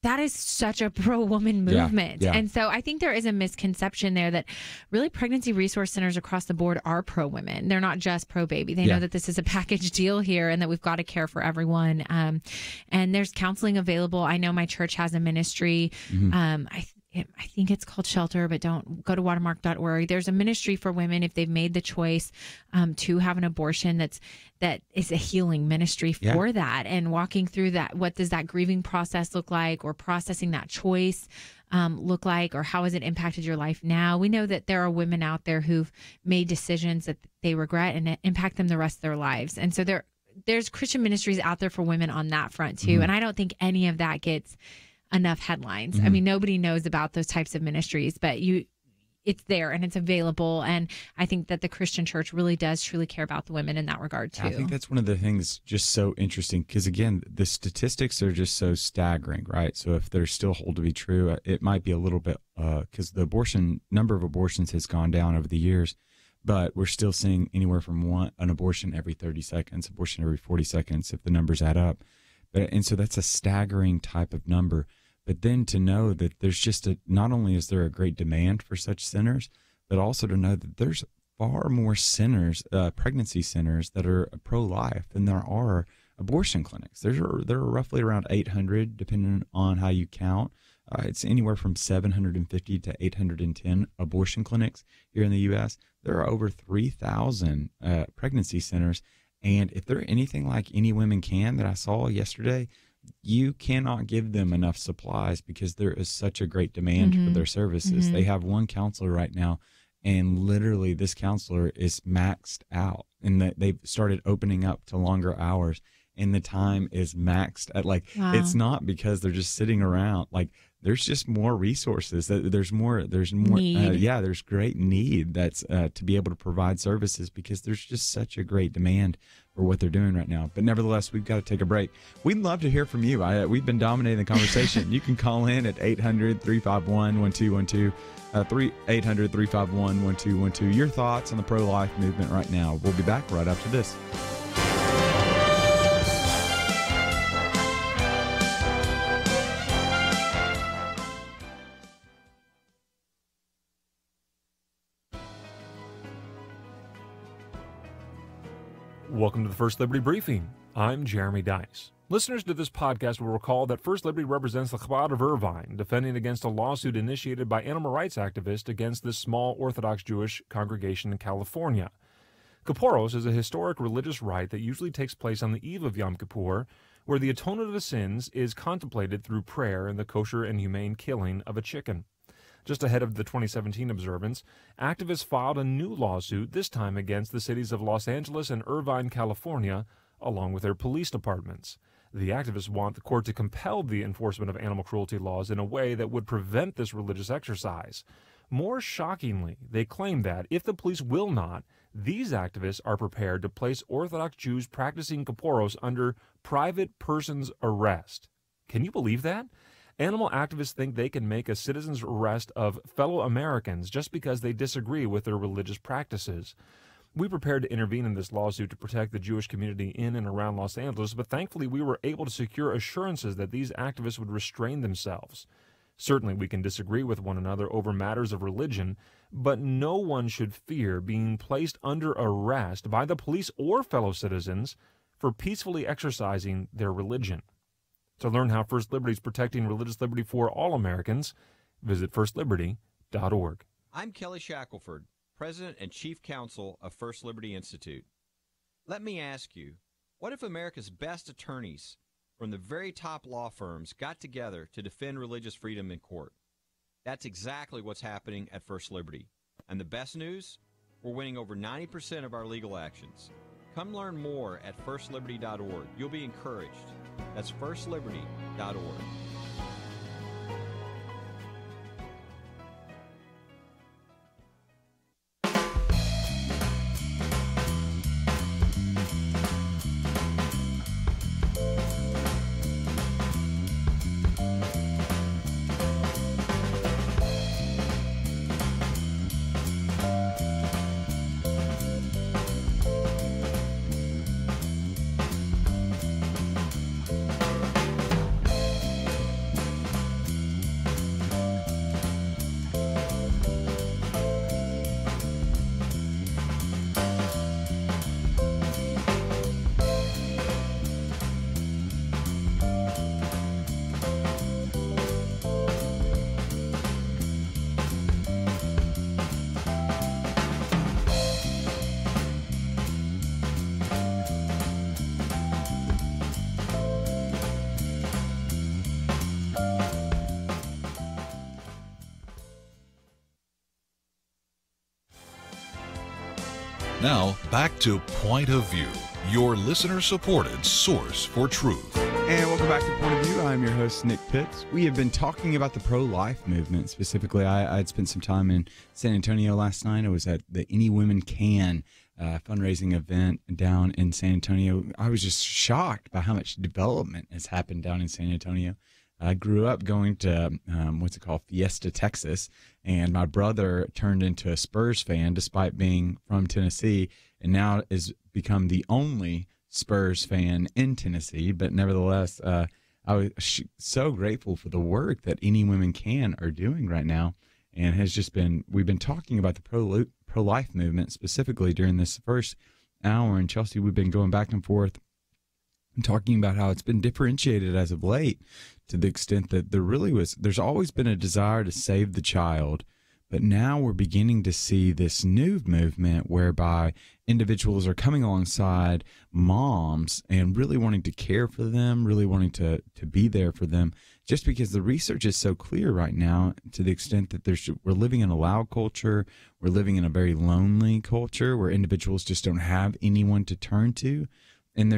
that is such a pro-woman movement. And so I think there is a misconception there that really pregnancy resource centers across the board are pro-women. They're not just pro-baby. They know that this is a package deal here and that we've got to care for everyone. And there's counseling available. I know my church has a ministry. I think it's called Shelter, but don't go to watermark.org. There's a ministry for women if they've made the choice to have an abortion that is a healing ministry for that, and walking through that. What does that grieving process look like, or processing that choice look like, or how has it impacted your life now? We know that there are women out there who've made decisions that they regret and impact them the rest of their lives. And so there's Christian ministries out there for women on that front too. And I don't think any of that gets enough headlines. Nobody knows about those types of ministries, but it's there and it's available. And I think that the Christian church really does truly care about the women in that regard too. I think that's one of the things just so interesting, because again, the statistics are just so staggering, right? So if they're still hold to be true, it might be a little bit, because the number of abortions has gone down over the years, but we're still seeing anywhere from an abortion every 30 seconds, abortion every 40 seconds, if the numbers add up. And so that's a staggering type of number. But then to know that there's not only is there a great demand for such centers, but also to know that there's far more centers, pregnancy centers that are pro-life than there are abortion clinics. There are roughly around 800, depending on how you count. It's anywhere from 750 to 810 abortion clinics here in the U.S. There are over 3,000 pregnancy centers. And if they're anything like Any Women Can that I saw yesterday, you cannot give them enough supplies because there is such a great demand for their services. They have one counselor right now, and literally this counselor is maxed out, and that they've started opening up to longer hours, and the time is maxed at it's not because they're just sitting around. There's just more resources. There's more. There's great need that's to be able to provide services, because there's just such a great demand for what they're doing right now. But nevertheless, we've got to take a break. We'd love to hear from you. We've been dominating the conversation. You can call in at 800-351-1212, 800-351-1212. Your thoughts on the pro-life movement right now. We'll be back right after this. Welcome to the First Liberty Briefing. I'm Jeremy Dice. Listeners to this podcast will recall that First Liberty represents the Chabad of Irvine, defending against a lawsuit initiated by animal rights activists against this small Orthodox Jewish congregation in California. Kippuros is a historic religious rite that usually takes place on the eve of Yom Kippur, where the atonement of sins is contemplated through prayer and the kosher and humane killing of a chicken. Just ahead of the 2017 observance, activists filed a new lawsuit, this time against the cities of Los Angeles and Irvine, California, along with their police departments. The activists want the court to compel the enforcement of animal cruelty laws in a way that would prevent this religious exercise. More shockingly, they claim that, if the police will not, these activists are prepared to place Orthodox Jews practicing Kippuros under private person's arrest. Can you believe that? Animal activists think they can make a citizen's arrest of fellow Americans just because they disagree with their religious practices. We prepared to intervene in this lawsuit to protect the Jewish community in and around Los Angeles, but thankfully we were able to secure assurances that these activists would restrain themselves. Certainly we can disagree with one another over matters of religion, but no one should fear being placed under arrest by the police or fellow citizens for peacefully exercising their religion. To learn how First Liberty is protecting religious liberty for all Americans, visit firstliberty.org. I'm Kelly Shackelford, President and Chief Counsel of First Liberty Institute. Let me ask you, what if America's best attorneys from the very top law firms got together to defend religious freedom in court? That's exactly what's happening at First Liberty. And the best news? We're winning over 90% of our legal actions. Come learn more at firstliberty.org. You'll be encouraged. That's firstliberty.org. Now, back to Point of View, your listener-supported source for truth. And welcome back to Point of View. I'm your host, Nick Pitts. We have been talking about the pro-life movement. Specifically, I had spent some time in San Antonio last night. I was at the Any Women Can fundraising event down in San Antonio. I was just shocked by how much development has happened down in San Antonio. I grew up going to, Fiesta, Texas, and my brother turned into a Spurs fan despite being from Tennessee, and now has become the only Spurs fan in Tennessee. But nevertheless, I was so grateful for the work that Any Women Can are doing right now, and we've been talking about the pro-life movement specifically during this first hour. And Chelsey, we've been going back and forth and talking about how it's been differentiated as of late, to the extent that there's always been a desire to save the child, but now we're beginning to see this new movement whereby individuals are coming alongside moms and really wanting to care for them, really wanting to be there for them, just because the research is so clear right now, to the extent that we're living in a loud culture, we're living in a very lonely culture where individuals just don't have anyone to turn to. And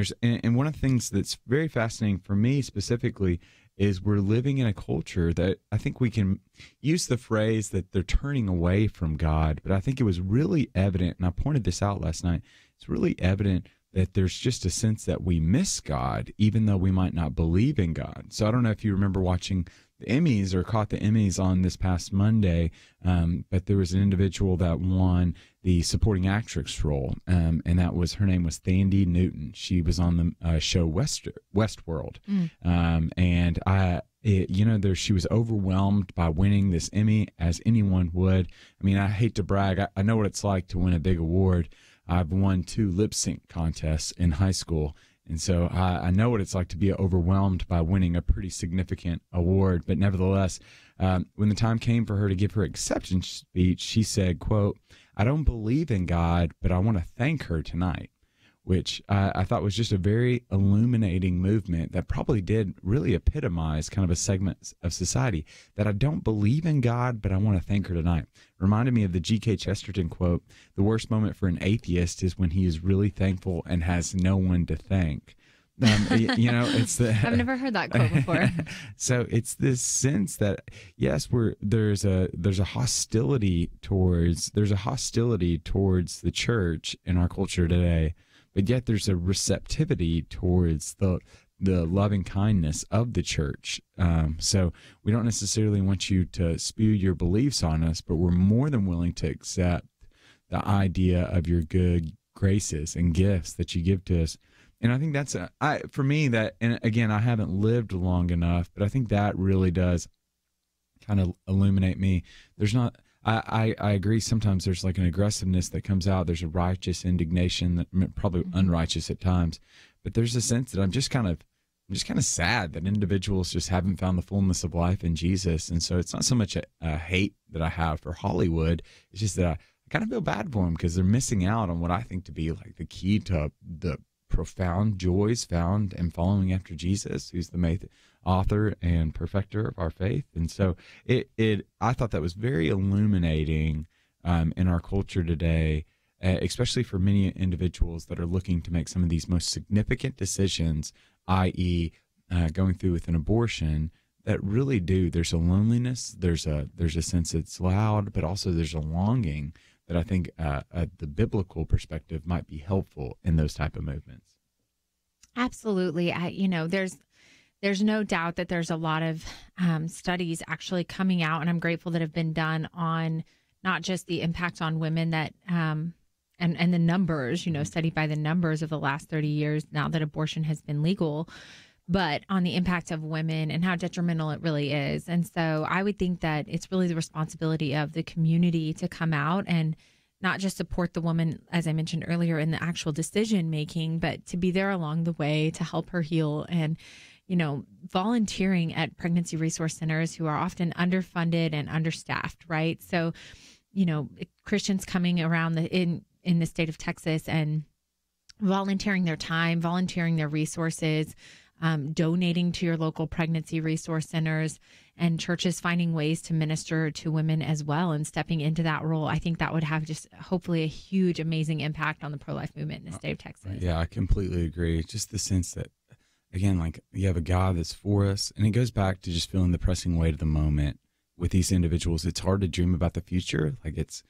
one of the things that's very fascinating for me specifically is we're living in a culture that I think we can use the phrase that they're turning away from God, but I think it was really evident, and I pointed this out last night, it's really evident that there's just a sense that we miss God, even though we might not believe in God. So I don't know if you remember watching the Emmys or caught the Emmys on this past Monday, but there was an individual that won the supporting actress role, and her name was Thandie Newton. She was on the show Westworld, and she was overwhelmed by winning this Emmy, as anyone would. I mean, I hate to brag. I know what it's like to win a big award, I've won 2 lip sync contests in high school. And so I know what it's like to be overwhelmed by winning a pretty significant award. But nevertheless, when the time came for her to give her acceptance speech, she said, quote, "I don't believe in God, but I want to thank her tonight," which I thought was just a very illuminating movement that probably did really epitomize kind of a segment of society, that I don't believe in God, but I want to thank her tonight. Reminded me of the G.K. Chesterton quote, "The worst moment for an atheist is when he is really thankful and has no one to thank." It's the I've never heard that quote before. So it's this sense that yes, there's a hostility towards the church in our culture today, but yet there's a receptivity towards the loving kindness of the church. So we don't necessarily want you to spew your beliefs on us, but we're more than willing to accept the idea of your good graces and gifts that you give to us. And I think that's for me that, and again, I haven't lived long enough, but I think that really does kind of illuminate me. There's not, I agree. Sometimes there's like an aggressiveness that comes out. There's a righteous indignation that probably unrighteous at times, but there's a sense that I'm just kind of sad that individuals just haven't found the fullness of life in Jesus. And so it's not so much a hate that I have for Hollywood. It's just that I kind of feel bad for them because they're missing out on what I think to be like the key to the profound joys found in following after Jesus, who's the author and perfecter of our faith. And so I thought that was very illuminating in our culture today, especially for many individuals that are looking to make some of these most significant decisions, i.e. Going through with an abortion, that really do. There's a loneliness, there's a sense it's loud, but also there's a longing that I think the biblical perspective might be helpful in those type of movements. Absolutely. There's no doubt that there's a lot of studies actually coming out, and I'm grateful that have been done on not just the impact on women that and the numbers, studied by the numbers of the last 30 years now that abortion has been legal, but on the impact of women and how detrimental it really is. And so I would think that it's really the responsibility of the community to come out and not just support the woman, as I mentioned earlier, in the actual decision making, but to be there along the way to help her heal, and, volunteering at pregnancy resource centers who are often underfunded and understaffed, right? So, Christians coming around in the state of Texas and volunteering their time, volunteering their resources, donating to your local pregnancy resource centers, and churches finding ways to minister to women as well and stepping into that role. I think that would have just hopefully a huge, amazing impact on the pro-life movement in the state of Texas. Yeah, I completely agree. Just the sense that, again, like you have a God that's for us, and it goes back to just feeling the pressing weight of the moment with these individuals. It's hard to dream about the future. Like it's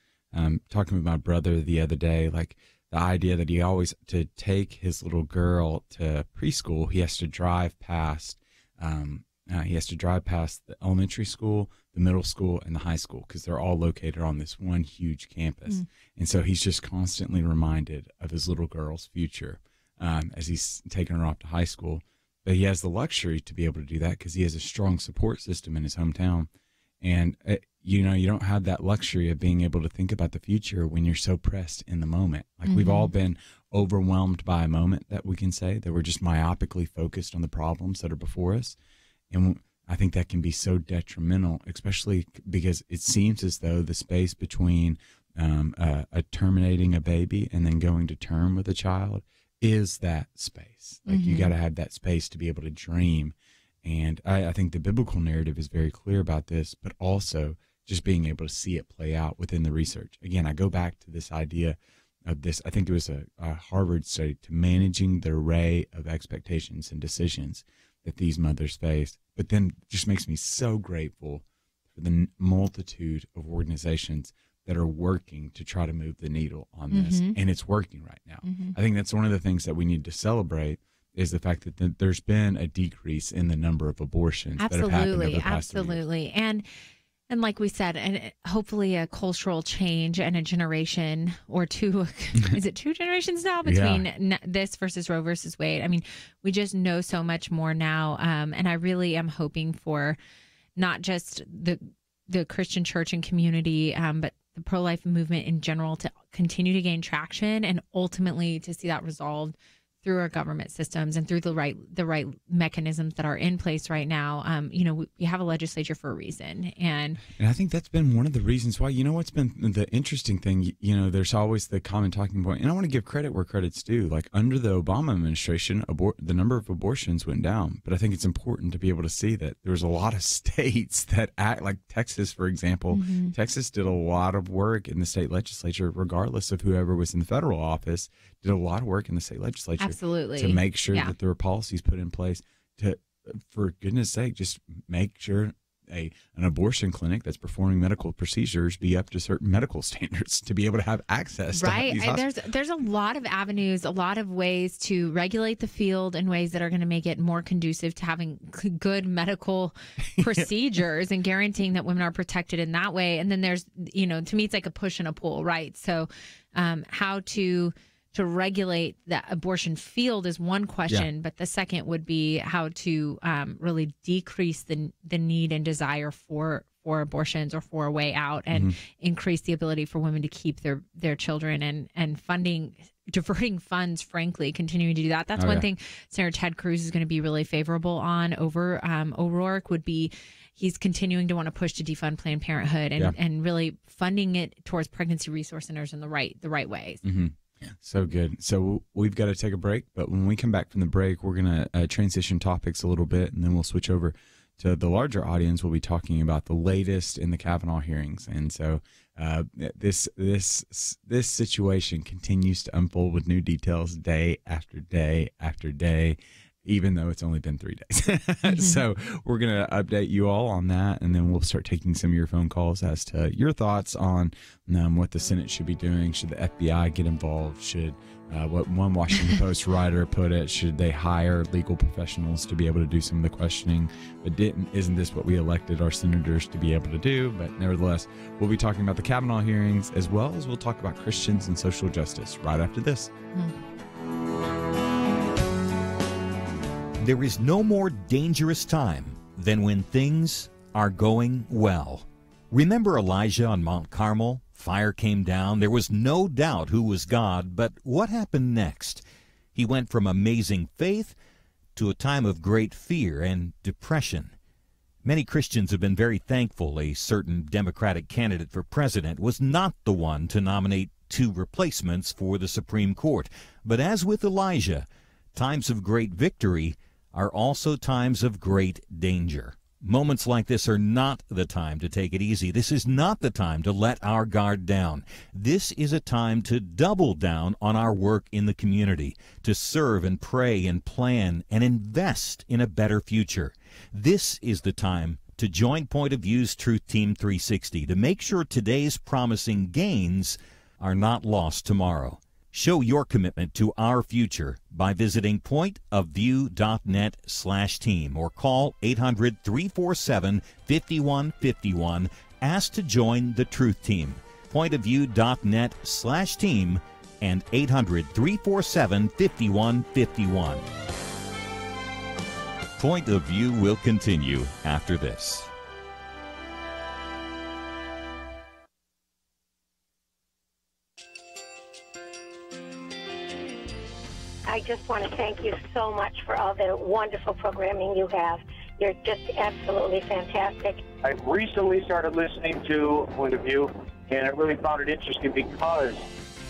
talking with my brother the other day, like the idea that he always, to take his little girl to preschool, he has to drive past the elementary school, the middle school, and the high school, because they're all located on this one huge campus. And so he's just constantly reminded of his little girl's future as he's taking her off to high school. But he has the luxury to be able to do that because he has a strong support system in his hometown. And, you don't have that luxury of being able to think about the future when you're so pressed in the moment. Like we've all been overwhelmed by a moment, that we can say, that we're just myopically focused on the problems that are before us. And I think that can be so detrimental, especially because it seems as though the space between terminating a baby and then going to term with a child is that space. Like you got to have that space to be able to dream. And I think the biblical narrative is very clear about this, but also just being able to see it play out within the research. Again, I go back to this idea of this, I think it was a Harvard study, to managing the array of expectations and decisions that these mothers face. But then just makes me so grateful for the multitude of organizations that are working to try to move the needle on this. And it's working right now. I think that's one of the things that we need to celebrate, is the fact that there's been a decrease in the number of abortions that have happened over the past 3 years. Absolutely. And like we said, and hopefully a cultural change and a generation or two, is it 2 generations now between this versus Roe versus Wade? I mean, we just know so much more now. And I really am hoping for not just the Christian church and community, but the pro-life movement in general to continue to gain traction and ultimately to see that resolved through our government systems and through the right mechanisms that are in place right now. We have a legislature for a reason. And I think that's been one of the reasons why, what's been the interesting thing, there's always the common talking point, and I want to give credit where credit's due. Like under the Obama administration, the number of abortions went down. But I think it's important to be able to see that there's a lot of states that act like Texas, for example. Mm-hmm. Texas did a lot of work in the state legislature, regardless of whoever was in the federal office, did a lot of work in the state legislature. Absolutely. To make sure that there were policies put in place to, for goodness sake, just make sure an abortion clinic that's performing medical procedures be up to certain medical standards to be able to have access. Right. There's a lot of avenues, a lot of ways to regulate the field in ways that are going to make it more conducive to having good medical procedures and guaranteeing that women are protected in that way. And then there's, to me, it's like a push and a pull, right? So how to regulate the abortion field is one question, but the second would be how to really decrease the need and desire for abortions or for a way out, and increase the ability for women to keep their children, and diverting funds, frankly, continuing to do that. That's one thing Senator Ted Cruz is going to be really favorable on over O'Rourke would be he's continuing to want to push to defund Planned Parenthood and really funding it towards pregnancy resource centers in the right ways. Mm-hmm. So good. So we've got to take a break, but when we come back from the break, we're going to transition topics a little bit, and then we'll switch over to the larger audience. We'll be talking about the latest in the Kavanaugh hearings. And so this situation continues to unfold with new details day after day after day, even though it's only been 3 days. So we're going to update you all on that, and then we'll start taking some of your phone calls as to your thoughts on what the Senate should be doing. Should the FBI get involved? Should, what one Washington Post writer put it, should they hire legal professionals to be able to do some of the questioning? But isn't this what we elected our senators to be able to do? But nevertheless, we'll be talking about the Kavanaugh hearings, as well as we'll talk about Christians and social justice right after this. There is no more dangerous time than when things are going well. Remember Elijah on Mount Carmel? Fire came down. There was no doubt who was God, but what happened next? He went from amazing faith to a time of great fear and depression. Many Christians have been very thankful a certain Democratic candidate for president was not the one to nominate 2 replacements for the Supreme Court. But as with Elijah, times of great victory are also times of great danger. Moments like this are not the time to take it easy. This is not the time to let our guard down. This is a time to double down on our work in the community, to serve and pray and plan and invest in a better future. This is the time to join Point of View's Truth Team 360 to make sure today's promising gains are not lost tomorrow. Show your commitment to our future by visiting pointofview.net/team or call 800-347-5151. Ask to join the Truth Team. Pointofview.net/team and 800-347-5151. Point of View will continue after this. I just want to thank you so much for all the wonderful programming you have. You're just absolutely fantastic. I recently started listening to Point of View, and I really found it interesting because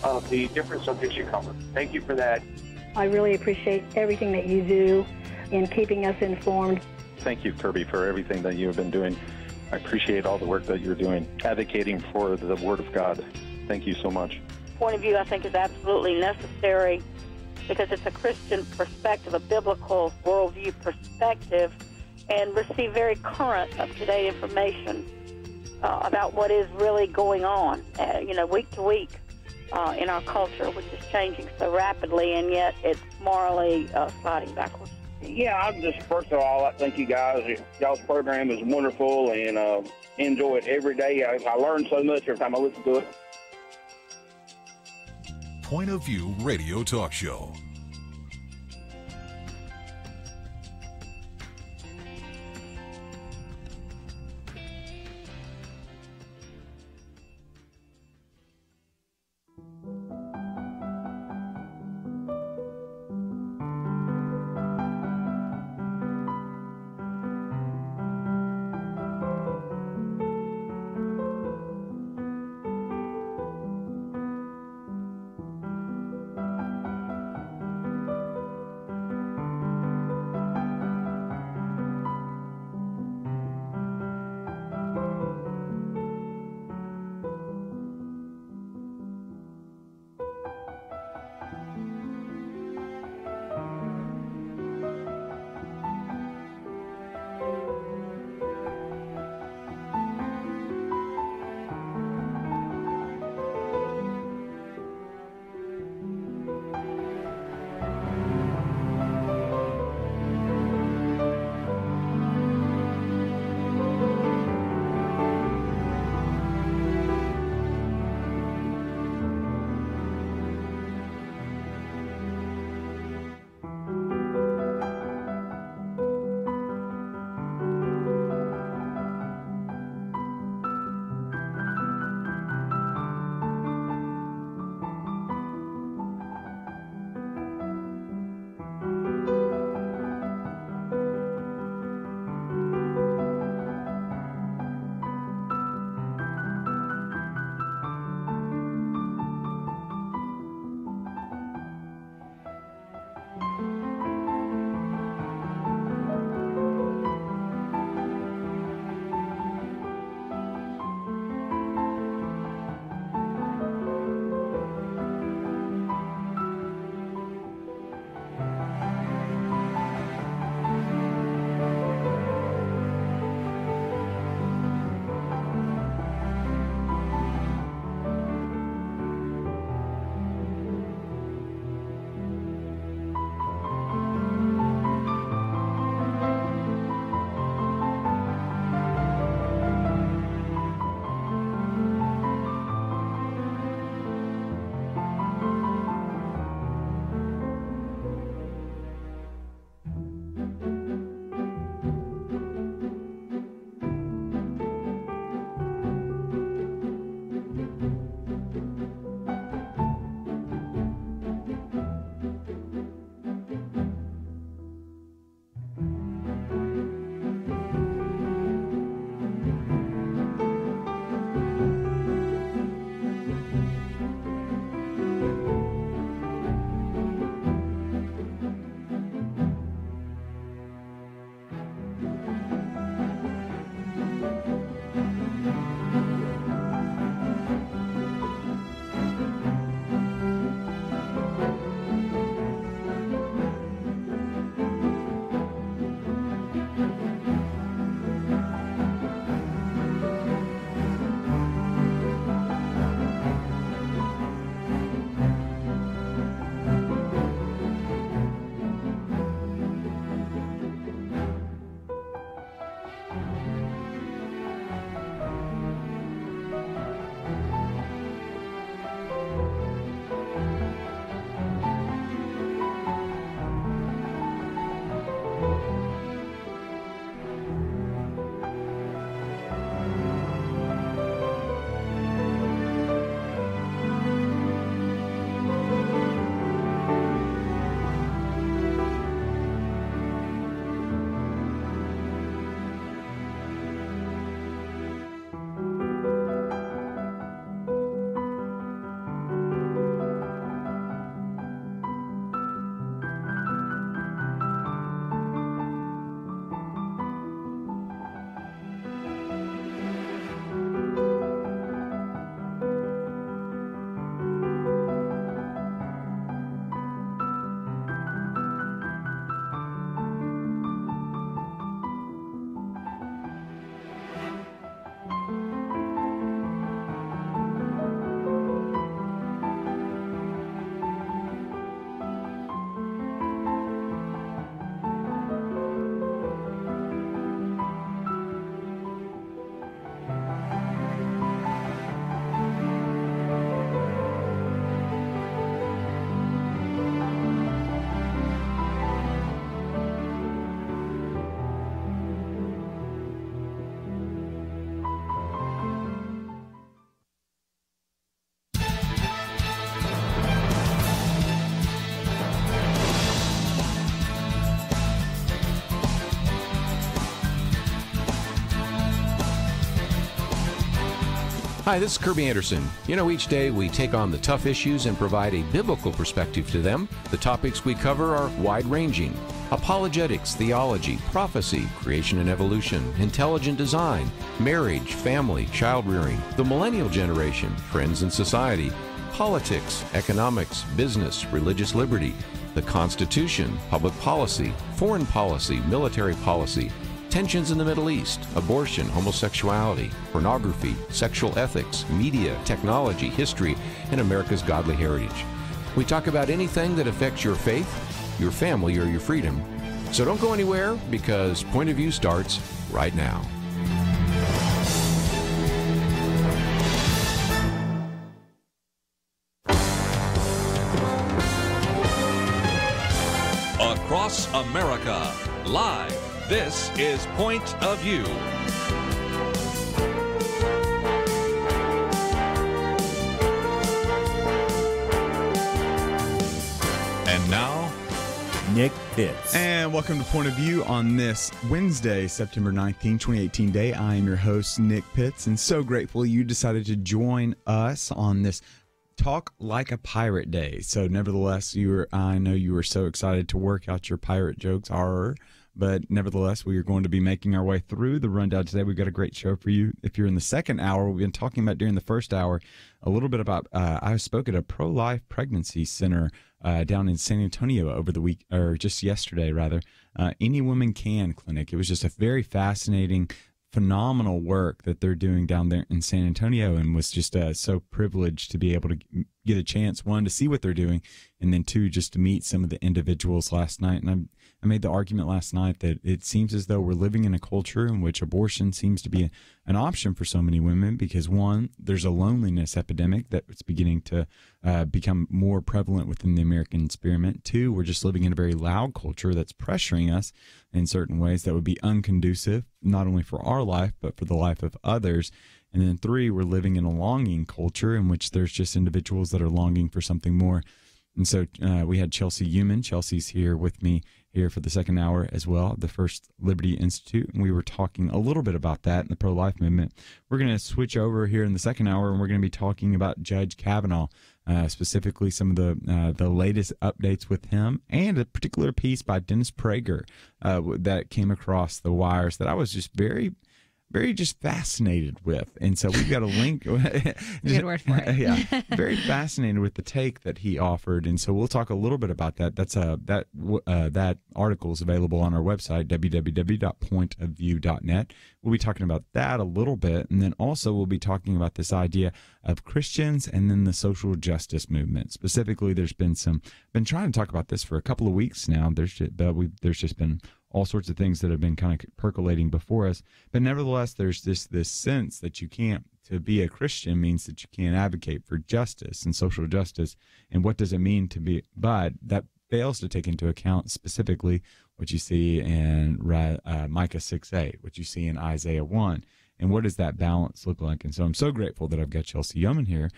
of the different subjects you cover. Thank you for that. I really appreciate everything that you do in keeping us informed. Thank you, Kirby, for everything that you have been doing. I appreciate all the work that you're doing, advocating for the Word of God. Thank you so much. Point of View, I think, is absolutely necessary because it's a Christian perspective, a biblical worldview perspective, and receive very current, up-to-date information about what is really going on, week to week in our culture, which is changing so rapidly, and yet it's morally sliding backwards. Yeah, I'm just, first of all, I thank you guys. Y'all's program is wonderful, and enjoy it every day. I learn so much every time I listen to it. Point of View Radio Talk Show. Hi, this is Kirby Anderson. Each day we take on the tough issues and provide a biblical perspective to them. The topics we cover are wide-ranging. Apologetics, theology, prophecy, creation and evolution, intelligent design, marriage, family, child-rearing, the millennial generation, trends in society, politics, economics, business, religious liberty, the Constitution, public policy, foreign policy, military policy, tensions in the Middle East, abortion, homosexuality, pornography, sexual ethics, media, technology, history, and America's godly heritage. We talk about anything that affects your faith, your family, or your freedom. So don't go anywhere, because Point of View starts right now. Across America, live. This is Point of View. And now, Nick Pitts. And welcome to Point of View on this Wednesday, September 19, 2018 day. I am your host, Nick Pitts, and so grateful you decided to join us on this Talk Like a Pirate Day. So nevertheless, I know you were so excited to work out your pirate jokes, but nevertheless, we are going to be making our way through the rundown today. We've got a great show for you. If you're in the second hour, we've been talking about during the first hour a little bit about, I spoke at a pro-life pregnancy center down in San Antonio over the week, or just yesterday rather, Any Woman Can clinic. It was just a very fascinating, phenomenal work that they're doing down there in San Antonio, and was just so privileged to be able to get a chance, one, to see what they're doing, and then two, just to meet some of the individuals last night. And I made the argument last night that it seems as though we're living in a culture in which abortion seems to be an option for so many women because, one, there's a loneliness epidemic that's beginning to become more prevalent within the American experiment. Two, we're just living in a very loud culture that's pressuring us in certain ways that would be unconducive, not only for our life, but for the life of others. And then three, we're living in a longing culture in which there's just individuals that are longing for something more. And so we had Chelsey Youman. Chelsey's here with me here for the second hour as well, the First Liberty Institute. And we were talking a little bit about that in the pro-life movement. We're going to switch over here in the second hour, and we're going to be talking about Judge Kavanaugh, specifically some of the latest updates with him, and a particular piece by Dennis Prager that came across the wires that I was just very just fascinated with. And so we've got a link. Good word for it. Yeah, very fascinated with the take that he offered. And so we'll talk a little bit about that. That's that article is available on our website, www.pointofview.net. We'll be talking about that a little bit. And then also we'll be talking about this idea of Christians and then the social justice movement. Specifically, there's been been trying to talk about this for a couple of weeks now. There's just been all sorts of things that have been kind of percolating before us. But nevertheless, there's this sense that to be a Christian means that you can't advocate for justice and social justice. And what does it mean to be? But that fails to take into account specifically what you see in Micah 6:8, what you see in Isaiah 1. And what does that balance look like? And so I'm so grateful that I've got Chelsey Youman here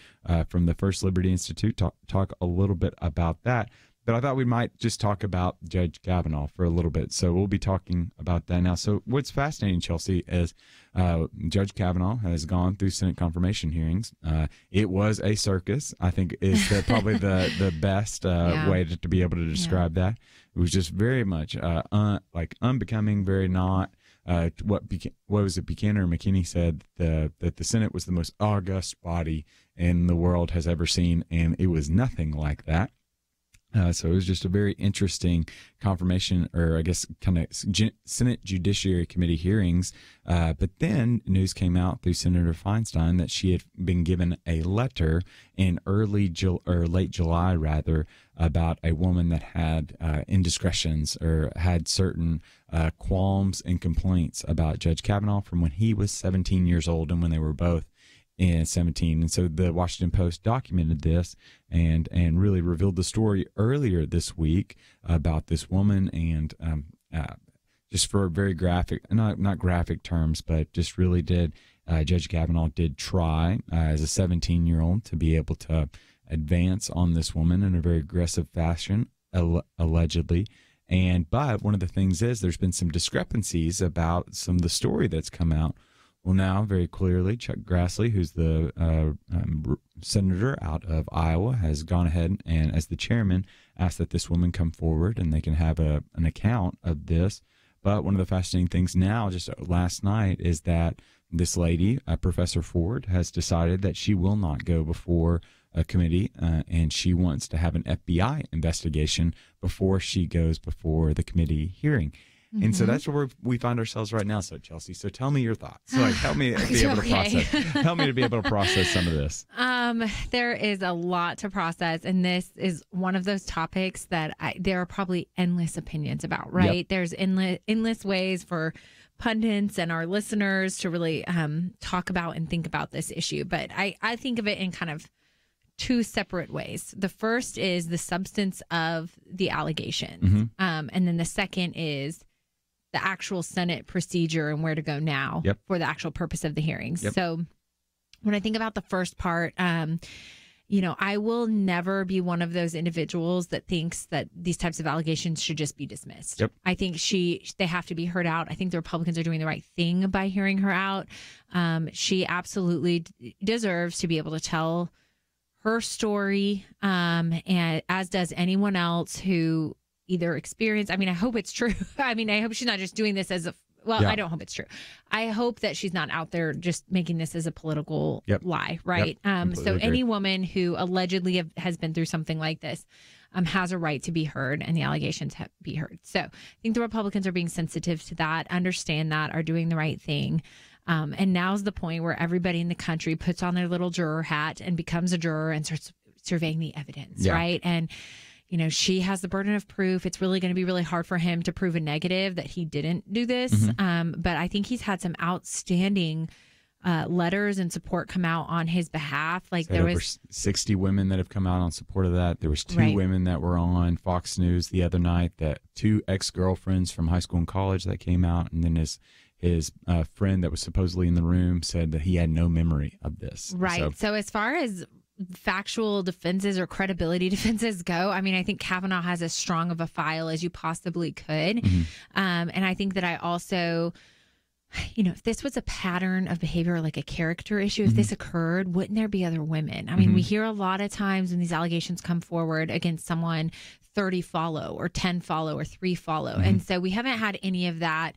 from the First Liberty Institute to talk a little bit about that. But I thought we might just talk about Judge Kavanaugh for a little bit. So we'll be talking about that now. So what's fascinating, Chelsey, is Judge Kavanaugh has gone through Senate confirmation hearings. It was a circus, I think, is probably the best way to be able to describe that. It was just very much unbecoming, very not. What was it? Buchanan or McKinney said that the Senate was the most august body in the world has ever seen, and it was nothing like that. So it was just a very interesting confirmation, or I guess kind of Senate Judiciary Committee hearings. But then news came out through Senator Feinstein that she had been given a letter in late July, rather, about a woman that had indiscretions or had certain qualms and complaints about Judge Kavanaugh from when he was 17 years old and when they were both in 17. And so the Washington Post documented this and really revealed the story earlier this week about this woman, and just for very graphic, not graphic terms, but just really Judge Kavanaugh did try as a 17-year-old to be able to advance on this woman in a very aggressive fashion, allegedly. But one of the things is there's been some discrepancies about some of the story that's come out Well, now, very clearly, Chuck Grassley, who's the senator out of Iowa, has gone ahead and, as the chairman, asked that this woman come forward and they can have an account of this. But one of the fascinating things now, just last night, is that this lady, Professor Ford, has decided that she will not go before a committee, and she wants to have an FBI investigation before she goes before the committee hearing. And so that's where we find ourselves right now. So, Chelsey, so tell me your thoughts. So, help me be able to process. Help me to be able to process some of this. There is a lot to process, and this is one of those topics that there are probably endless opinions about. Right? Yep. There's endless ways for pundits and our listeners to really talk about and think about this issue. But I think of it in kind of two separate ways. The first is the substance of the allegations, and then the second is the actual Senate procedure and where to go now for the actual purpose of the hearings. So when I think about the first part, I will never be one of those individuals that thinks that these types of allegations should just be dismissed. I think they have to be heard out. I think the Republicans are doing the right thing by hearing her out. She absolutely deserves to be able to tell her story, and as does anyone else who either experience. I mean, I hope it's true. I mean, I hope she's not just doing this as I don't hope it's true. I hope that she's not out there just making this as a political lie, right? So any woman who allegedly has been through something like this has a right to be heard, and the allegations be heard. So I think the Republicans are being sensitive to that, understand that, are doing the right thing. And now's the point where everybody in the country puts on their little juror hat and becomes a juror and starts surveying the evidence, right? And she has the burden of proof. It's really going to be really hard for him to prove a negative that he didn't do this. But I think he's had some outstanding letters and support come out on his behalf. Like there was over 60 women that have come out on support of that. There was two women that were on Fox News the other night, that two ex-girlfriends from high school and college that came out, and then his friend that was supposedly in the room said that he had no memory of this. Right. So as far as factual defenses or credibility defenses go, I mean, I think Kavanaugh has as strong of a file as you possibly could. And I think that I also, if this was a pattern of behavior, like a character issue, if this occurred, wouldn't there be other women? I mean, we hear a lot of times when these allegations come forward against someone, 30 follow or 10 follow or 3 follow. And so we haven't had any of that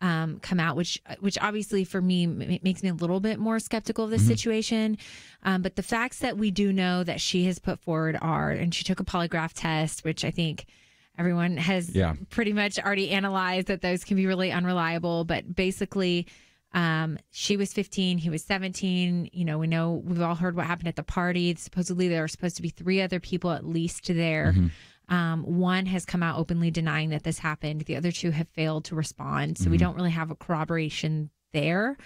come out, which obviously for me makes me a little bit more skeptical of this situation. But the facts that we do know that she has put forward are, and she took a polygraph test, which I think everyone has pretty much already analyzed that those can be really unreliable. But basically, she was 15, he was 17. We've all heard what happened at the party. Supposedly there were supposed to be 3 other people at least there. One has come out openly denying that this happened. The other 2 have failed to respond. So we don't really have a corroboration there.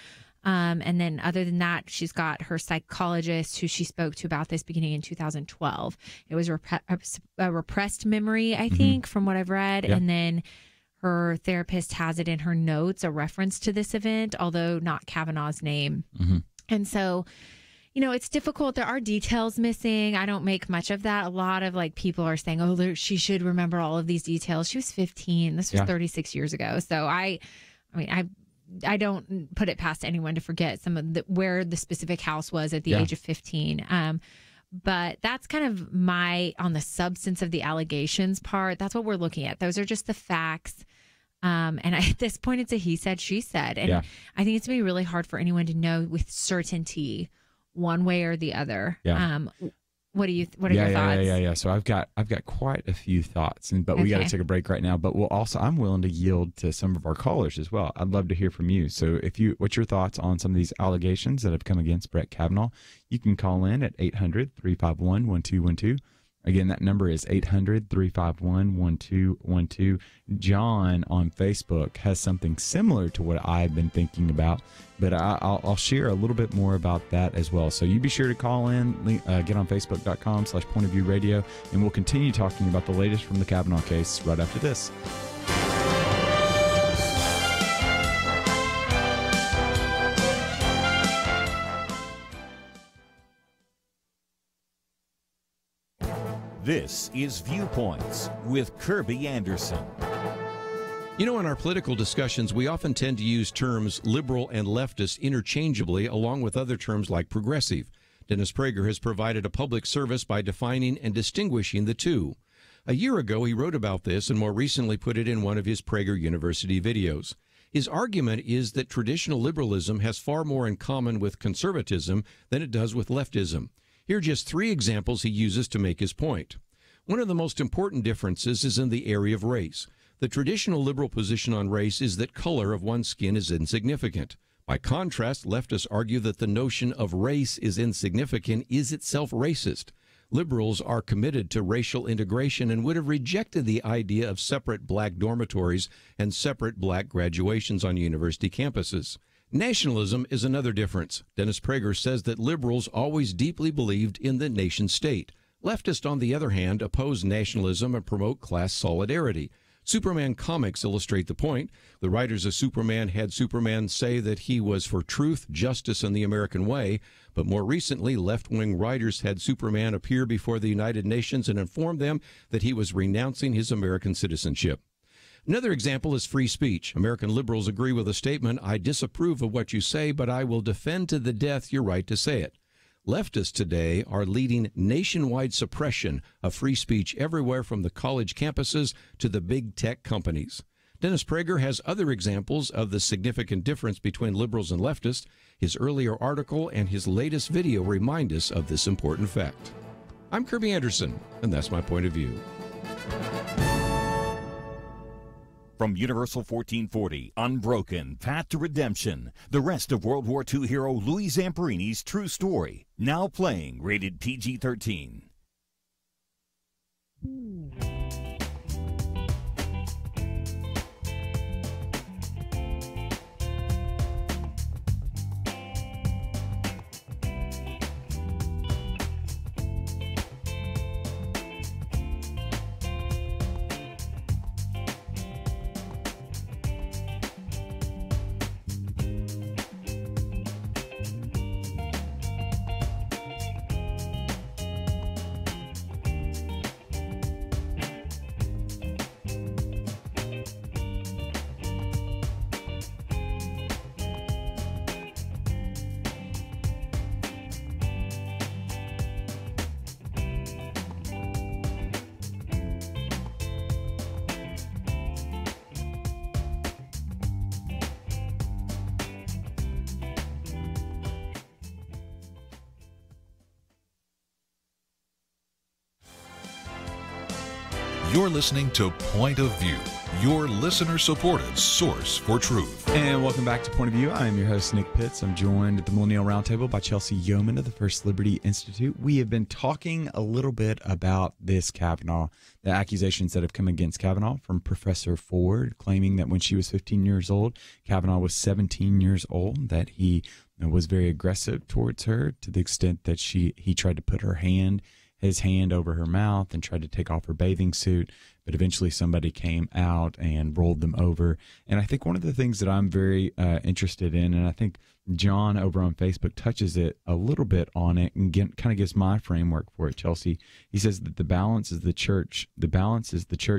And then other than that, she's got her psychologist who she spoke to about this beginning in 2012. It was a repressed memory, I think, from what I've read. And then her therapist has it in her notes, a reference to this event, although not Kavanaugh's name. And so, it's difficult. There are details missing. I don't make much of that. A lot of people are saying, she should remember all of these details. She was 15. This was 36 years ago. So I don't put it past anyone to forget some of where the specific house was at the age of 15. But that's kind of on the substance of the allegations part. That's what we're looking at. Those are just the facts. And at this point, it's a he said, she said. And I think it's going to be really hard for anyone to know with certainty one way or the other. What are your thoughts? So I've got quite a few thoughts, but we got to take a break right now. But I'm willing to yield to some of our callers as well. I'd love to hear from you. So what's your thoughts on some of these allegations that have come against Brett Kavanaugh? You can call in at 800-351-1212. Again, that number is 800-351-1212. John on Facebook has something similar to what I've been thinking about, but I'll share a little bit more about that as well. So you be sure to call in, get on facebook.com/pointofviewradio, and we'll continue talking about the latest from the Kavanaugh case right after this. This is Viewpoints with Kirby Anderson. You know, in our political discussions, we often tend to use terms liberal and leftist interchangeably, along with other terms like progressive. Dennis Prager has provided a public service by defining and distinguishing the two. A year ago, he wrote about this and more recently put it in one of his Prager University videos. His argument is that traditional liberalism has far more in common with conservatism than it does with leftism. Here are just 3 examples he uses to make his point. One of the most important differences is in the area of race. The traditional liberal position on race is that color of one's skin is insignificant. By contrast, leftists argue that the notion of race is insignificant is itself racist. Liberals are committed to racial integration and would have rejected the idea of separate black dormitories and separate black graduations on university campuses. Nationalism is another difference. Dennis Prager says that liberals always deeply believed in the nation state. Leftists, on the other hand, oppose nationalism and promote class solidarity. Superman comics illustrate the point. The writers of Superman had Superman say that he was for truth, justice, and the American way. But more recently, left-wing writers had Superman appear before the United Nations and inform them that he was renouncing his American citizenship. Another example is free speech. American liberals agree with the statement, "I disapprove of what you say, but I will defend to the death your right to say it." Leftists today are leading nationwide suppression of free speech everywhere from the college campuses to the big tech companies. Dennis Prager has other examples of the significant difference between liberals and leftists. His earlier article and his latest video remind us of this important fact. I'm Kirby Anderson, and that's my point of view. From Universal 1440, Unbroken, Path to Redemption, the rest of World War II hero Louis Zamperini's true story, now playing, rated PG-13. You're listening to Point of View, your listener-supported source for truth. And welcome back to Point of View. I am your host, Nick Pitts. I'm joined at the Millennial Roundtable by Chelsey Youman of the First Liberty Institute. We have been talking a little bit about this Kavanaugh, the accusations that have come against Kavanaugh from Professor Ford, claiming that when she was 15 years old, Kavanaugh was 17 years old, that he was very aggressive towards her to the extent that he tried to put his hand over her mouth and tried to take off her bathing suit, but eventually somebody came out and rolled them over. And I think one of the things that I'm very interested in, and I think John over on Facebook touches it a little bit on it and kind of gives my framework for it, Chelsey. He says that the balance is the church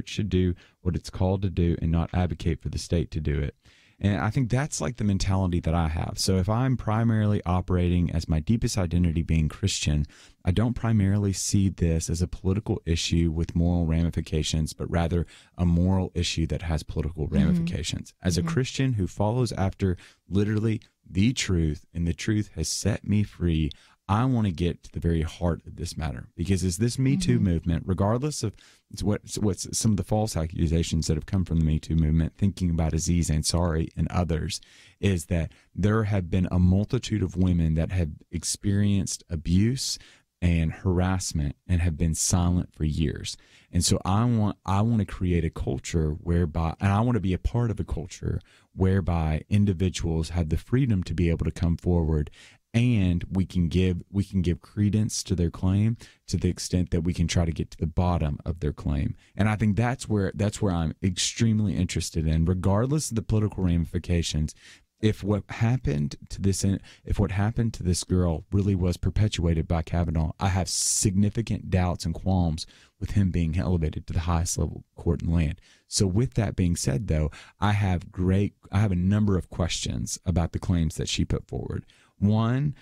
should do what it's called to do and not advocate for the state to do it. And I think that's like the mentality that I have. So if I'm primarily operating as my deepest identity being Christian, I don't primarily see this as a political issue with moral ramifications, but rather a moral issue that has political ramifications. As a Christian who follows after literally the truth, and the truth has set me free, I want to get to the very heart of this matter, because as this Me Too movement, regardless of what's some of the false accusations that have come from the Me Too movement, thinking about Aziz Ansari and others, is that there have been a multitude of women that have experienced abuse and harassment and have been silent for years. And so I want to create a culture whereby, and I want to be a part of a culture whereby individuals have the freedom to be able to come forward, and we can give credence to their claim to the extent that we can try to get to the bottom of their claim. And I think that's where I'm extremely interested in, regardless of the political ramifications. if what happened to this girl really was perpetuated by Kavanaugh, I have significant doubts and qualms with him being elevated to the highest level court in the land. So with that being said, though, I have a number of questions about the claims that she put forward. One,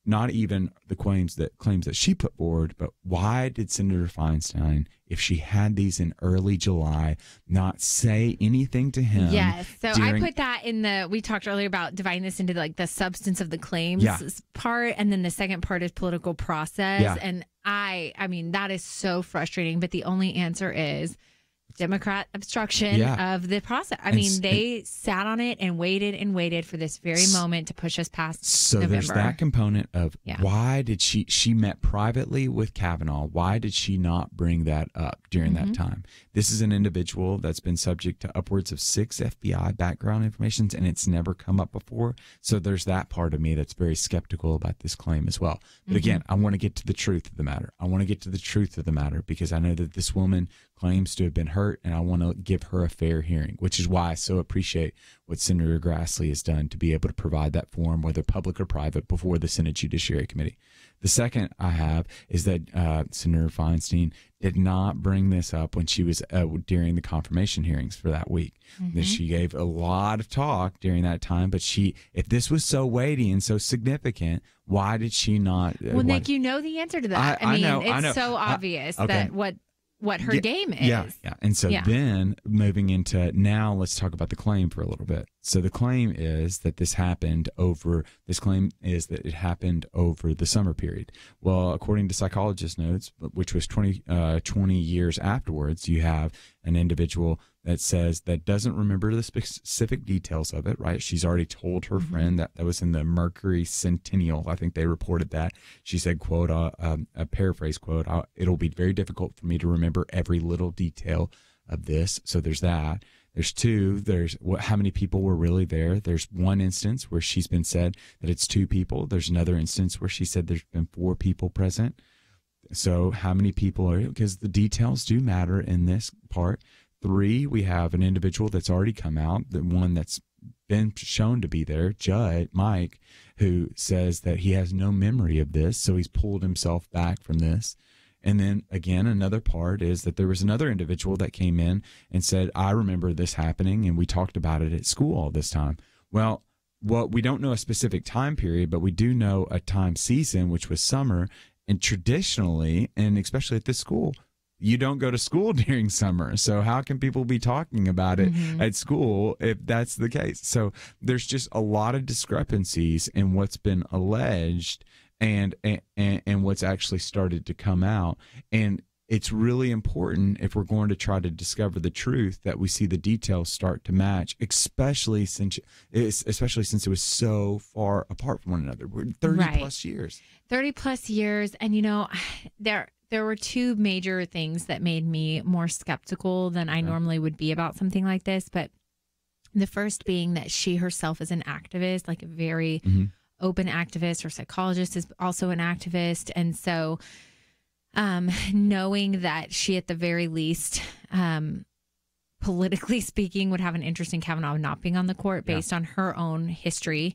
not even the claims that she put forward, but why did Senator Feinstein, if she had these in early July, not say anything to him? Yes. So I put that we talked earlier about dividing this into like the substance of the claims part, and then the second part is political process. Yeah. And I mean, that is so frustrating, but the only answer is Democrat obstruction of the process. I mean, they sat on it and waited for this very moment to push us past November. There's that component of why did she met privately with Kavanaugh. Why did she not bring that up during that time? This is an individual that's been subject to upwards of 6 FBI background informations, and it's never come up before. So there's that part of me that's very skeptical about this claim as well. But again, I want to get to the truth of the matter. Because I know that this woman claims to have been hurt, and I want to give her a fair hearing, which is why I so appreciate what Senator Grassley has done to be able to provide that forum, whether public or private, before the Senate Judiciary Committee. The second I have is that Senator Feinstein did not bring this up when she was during the confirmation hearings for that week. That she gave a lot of talk during that time, but if this was so weighty and so significant, why did she not? Well, Nick, you know the answer to that. I know. It's so obvious that what her game is. Yeah. And so then moving into now, let's talk about the claim for a little bit. So the claim is that it happened over the summer period. Well, according to psychologist notes, which was 20 years afterwards, you have an individual that says that doesn't remember the specific details of it, right? She's already told her friend that was in the Mercury Centennial. I think they reported that. She said, quote, a paraphrase quote, it'll be very difficult for me to remember every little detail of this. So there's that. There's two, how many people were really there? There's one instance where she's been said that it's 2 people. There's another instance where she said there's been 4 people present. So how many people are, because the details do matter in this part. 3, we have an individual that's already come out, the one that's been shown to be there, Judd, Mike, who says that he has no memory of this, so he's pulled himself back from this. And then again, another part is that there was another individual that came in and said, I remember this happening, and we talked about it at school all this time. Well, we don't know a specific time period, but we do know a time season, which was summer. And traditionally, and especially at this school, you don't go to school during summer. So how can people be talking about it at school if that's the case? So there's just a lot of discrepancies in what's been alleged and what's actually started to come out. And it's really important, if we're going to try to discover the truth, that we see the details start to match, especially since it was so far apart from one another. We're 30 plus years. 30 plus years. And, you know, there were 2 major things that made me more skeptical than I normally would be about something like this. But the first being that she herself is an activist, like a very open activist. Her psychologist is also an activist. And so knowing that she, at the very least, politically speaking, would have an interest in Kavanaugh not being on the court based on her own history.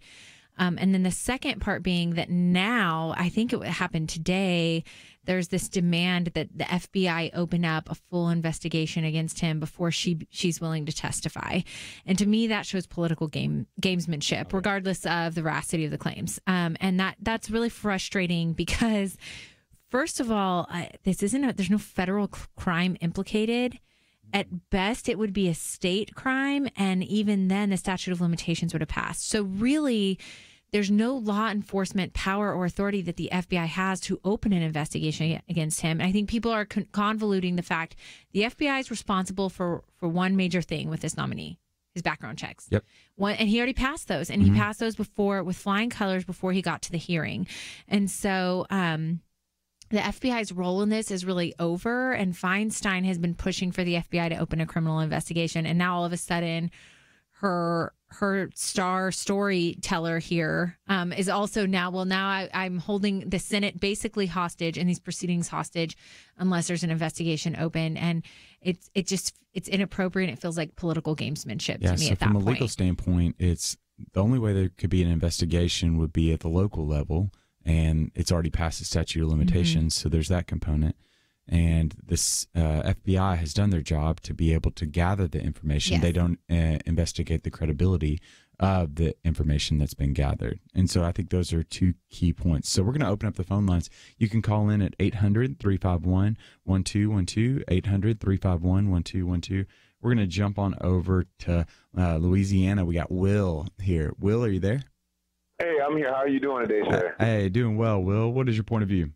And then the second part being that now, I think it happened today, there's this demand that the FBI open up a full investigation against him before she's willing to testify. And to me, that shows political gamesmanship, regardless of the veracity of the claims. And that's really frustrating because, first of all, there's no federal crime implicated. At best, it would be a state crime, and even then, the statute of limitations would have passed. So really, there's no law enforcement power or authority that the FBI has to open an investigation against him. And I think people are convoluting the fact the FBI is responsible for one major thing with this nominee, his background checks. Yep. And he already passed those, and he passed those before with flying colors before he got to the hearing. And so the FBI's role in this is really over, and Feinstein has been pushing for the FBI to open a criminal investigation. And now all of a sudden, her star storyteller here is also now I'm holding the Senate basically hostage and these proceedings hostage unless there's an investigation open. And it's inappropriate. It feels like political gamesmanship to me at that point. From a legal standpoint, the only way there could be an investigation would be at the local level, and it's already past the statute of limitations, so there's that component. And this FBI has done their job to be able to gather the information. Yes. They don't investigate the credibility of the information that's been gathered. And so I think those are two key points. So we're going to open up the phone lines. You can call in at 800-351-1212, 800-351-1212. We're going to jump on over to Louisiana. We got Will here. Will, are you there? Hey, I'm here. How are you doing today, sir? Hey, doing well, Will. What is your point of view?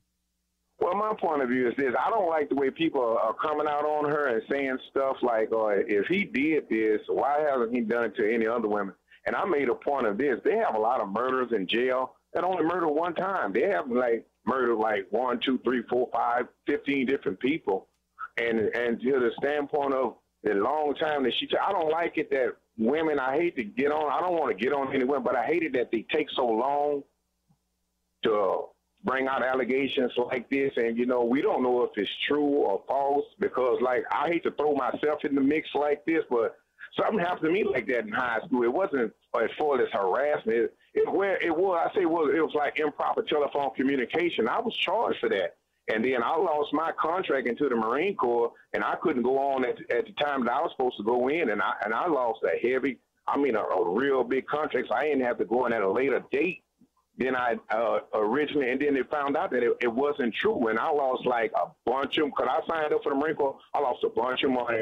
Well, my point of view is this. I don't like the way people are coming out on her and saying stuff like, if he did this, why hasn't he done it to any other women? And I made a point of this. They have a lot of murderers in jail that only murder one time. They have, murdered 1, 2, 3, 4, 5, 15 different people. And to the standpoint of the long time that I don't like it that women, I hate to get on. I don't want to get on anyone, but I hate it that they take so long to bring out allegations like this. And, we don't know if it's true or false because, I hate to throw myself in the mix like this, but something happened to me like that in high school. It wasn't as far as harassment. It was like improper telephone communication. I was charged for that. And then I lost my contract into the Marine Corps, and I couldn't go on at the time that I was supposed to go in, and I lost a real big contract, so I didn't have to go in at a later date than I originally, and then they found out that it wasn't true, and I lost a bunch of them, because I signed up for the Marine Corps. I lost a bunch of money.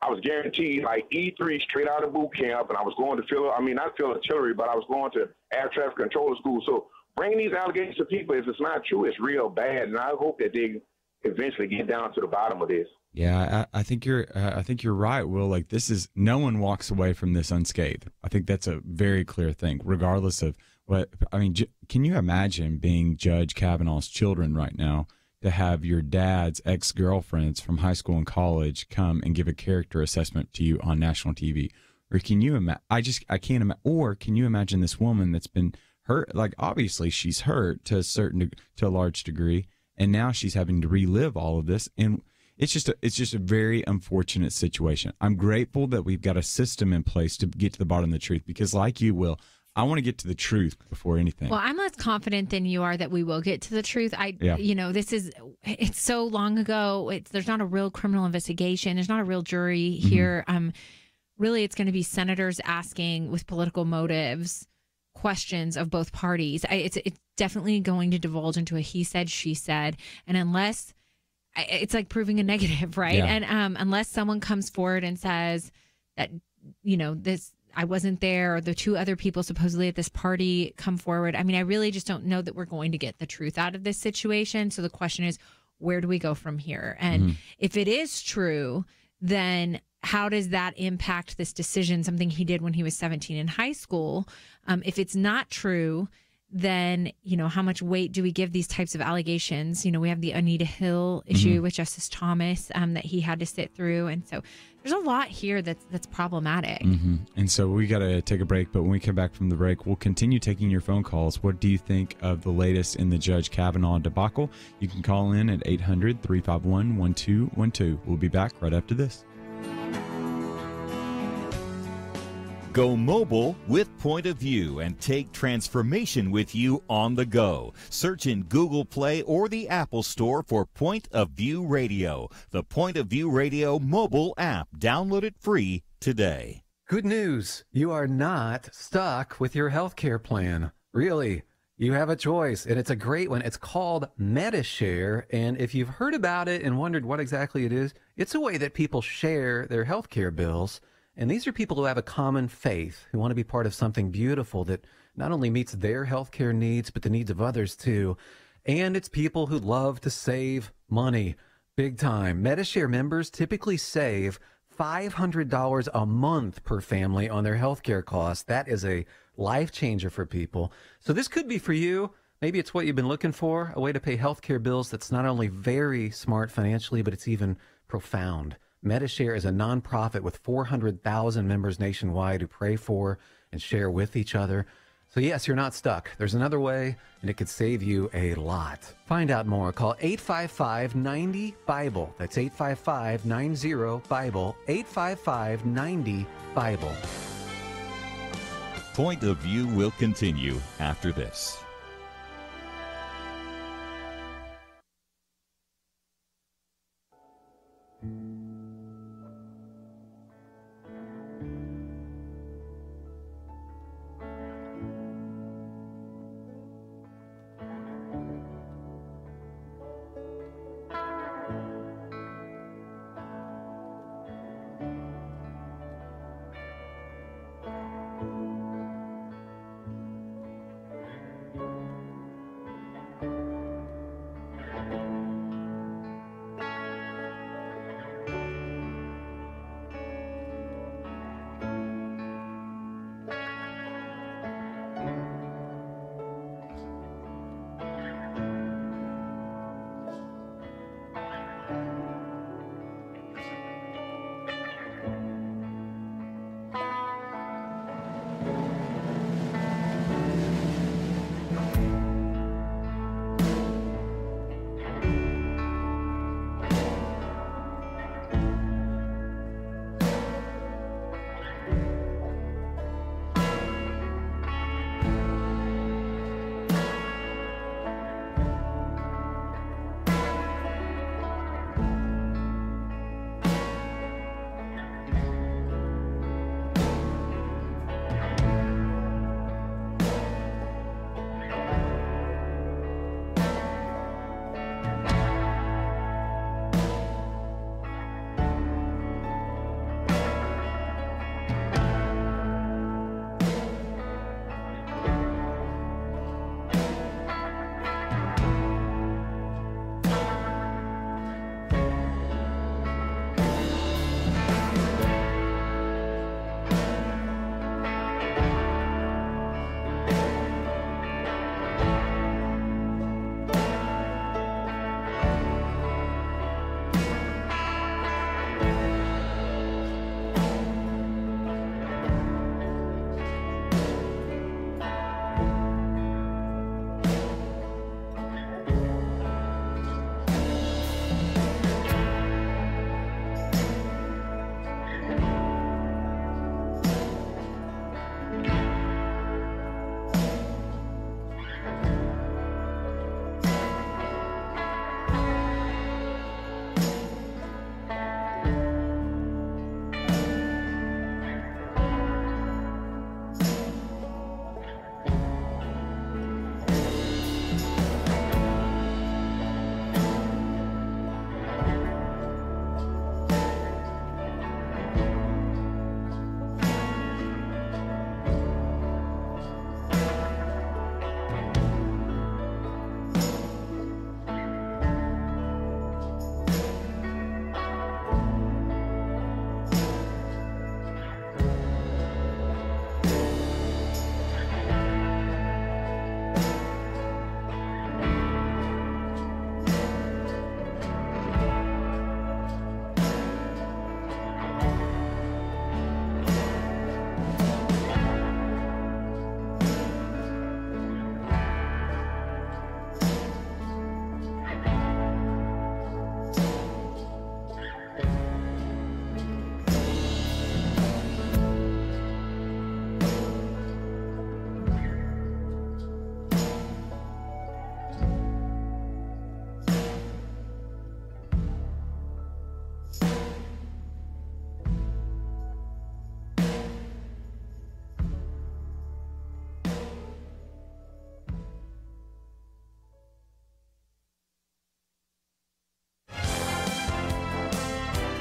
I was guaranteed E3 straight out of boot camp, and I was going to not field artillery, but I was going to air traffic controller school. So bringing these allegations to people, if it's not true, it's real bad, and I hope that they eventually get down to the bottom of this. Yeah, I think you're right, Will. No one walks away from this unscathed. I think that's a very clear thing, regardless of what. Can you imagine being Judge Kavanaugh's children right now, to have your dad's ex-girlfriends from high school and college come and give a character assessment to you on national TV? Or can you imagine? I can't imagine. Or can you imagine this woman that's been hurt? Obviously she's hurt to a large degree, and now she's having to relive all of this. And it's just a very unfortunate situation. I'm grateful that we've got a system in place to get to the bottom of the truth, because like you, Will, I want to get to the truth before anything. Well, I'm less confident than you are that we will get to the truth. It's so long ago. There's not a real criminal investigation. There's not a real jury here. Really, it's going to be senators asking with political motives questions of both parties. It's definitely going to divulge into a he said, she said. And unless it's like proving a negative, right? Yeah. And unless someone comes forward and says that, this, I wasn't there, or the two other people supposedly at this party come forward. I really just don't know that we're going to get the truth out of this situation. So the question is, where do we go from here? And if it is true, then how does that impact this decision, something he did when he was 17 in high school? If it's not true, then, how much weight do we give these types of allegations? We have the Anita Hill issue with Justice Thomas that he had to sit through. And so there's a lot here that's problematic. And so we got to take a break. But when we come back from the break, we'll continue taking your phone calls. What do you think of the latest in the Judge Kavanaugh debacle? You can call in at 800-351-1212. We'll be back right after this. Go mobile with Point of View and take transformation with you on the go. Search in Google Play or the Apple Store for Point of View Radio, the Point of View Radio mobile app. Download it free today. Good news. You are not stuck with your healthcare plan. Really. You have a choice, and it's a great one. It's called MediShare, and if you've heard about it and wondered what exactly it is, it's a way that people share their healthcare bills. And these are people who have a common faith, who want to be part of something beautiful that not only meets their healthcare needs, but the needs of others too. And it's people who love to save money, big time. MediShare members typically save $500 a month per family on their healthcare costs. That is a life changer for people. So this could be for you. Maybe it's what you've been looking for, a way to pay healthcare bills that's not only very smart financially, but it's even profound. MediShare is a nonprofit with 400,000 members nationwide who pray for and share with each other. So yes, you're not stuck. There's another way, and it could save you a lot. Find out more. Call 855-90-BIBLE. That's 855-90-BIBLE. 855-90-BIBLE. Point of View will continue after this.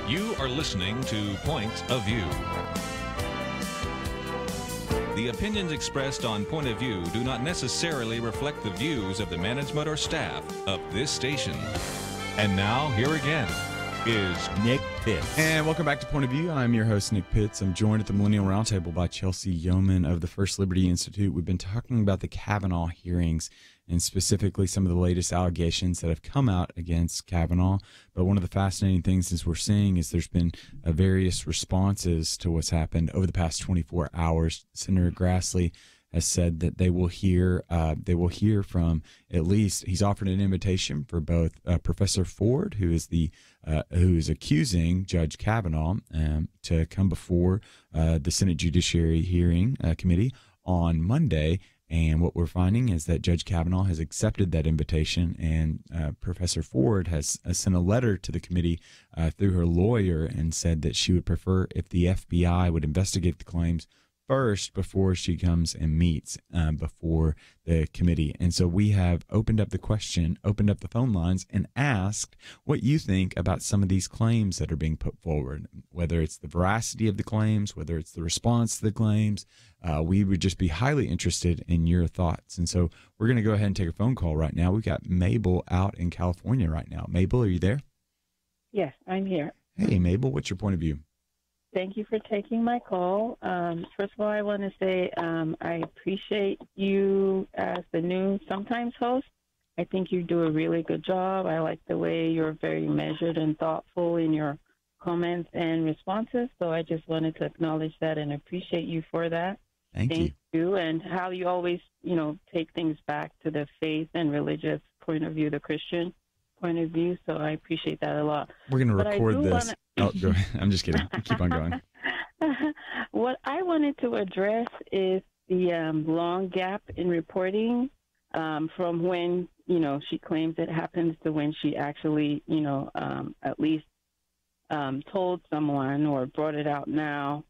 You are listening to Point of View. The opinions expressed on Point of View do not necessarily reflect the views of the management or staff of this station. And now, here again is Nick Pitts. And welcome back to Point of View. I'm your host, Nick Pitts. I'm joined at the Millennial Roundtable by Chelsey Youman of the First Liberty Institute. We've been talking about the Kavanaugh hearings and specifically some of the latest allegations that have come out against Kavanaugh. But one of the fascinating things is we're seeing is there's been various responses to what's happened over the past 24 hours. Senator Grassley has said that they will hear from at least, he's offered an invitation for both Professor Ford, who is accusing Judge Kavanaugh, to come before the Senate Judiciary Hearing Committee on Monday. And what we're finding is that Judge Kavanaugh has accepted that invitation, and Professor Ford has sent a letter to the committee through her lawyer and said that she would prefer if the FBI would investigate the claims first before she comes and meets before the committee. And so we have opened up the phone lines and asked what you think about some of these claims that are being put forward, whether it's the veracity of the claims, whether it's the response to the claims. We would just be highly interested in your thoughts. And so we're going to go ahead and take a phone call right now. We've got Mabel out in California right now. Mabel, are you there? Yes, I'm here. Hey, Mabel, what's your point of view? Thank you for taking my call. First of all, I want to say I appreciate you as the new Sometimes host. I think you do a really good job. I like the way you're very measured and thoughtful in your comments and responses. So I just wanted to acknowledge that and appreciate you for that. Thank you. And how you always, take things back to the faith and religious point of view, the Christian point of view. So I appreciate that a lot. We're going to record this. Oh, go ahead. I'm just kidding. Keep on going. What I wanted to address is the long gap in reporting from when, she claims it happens to when she actually, at least told someone or brought it out now.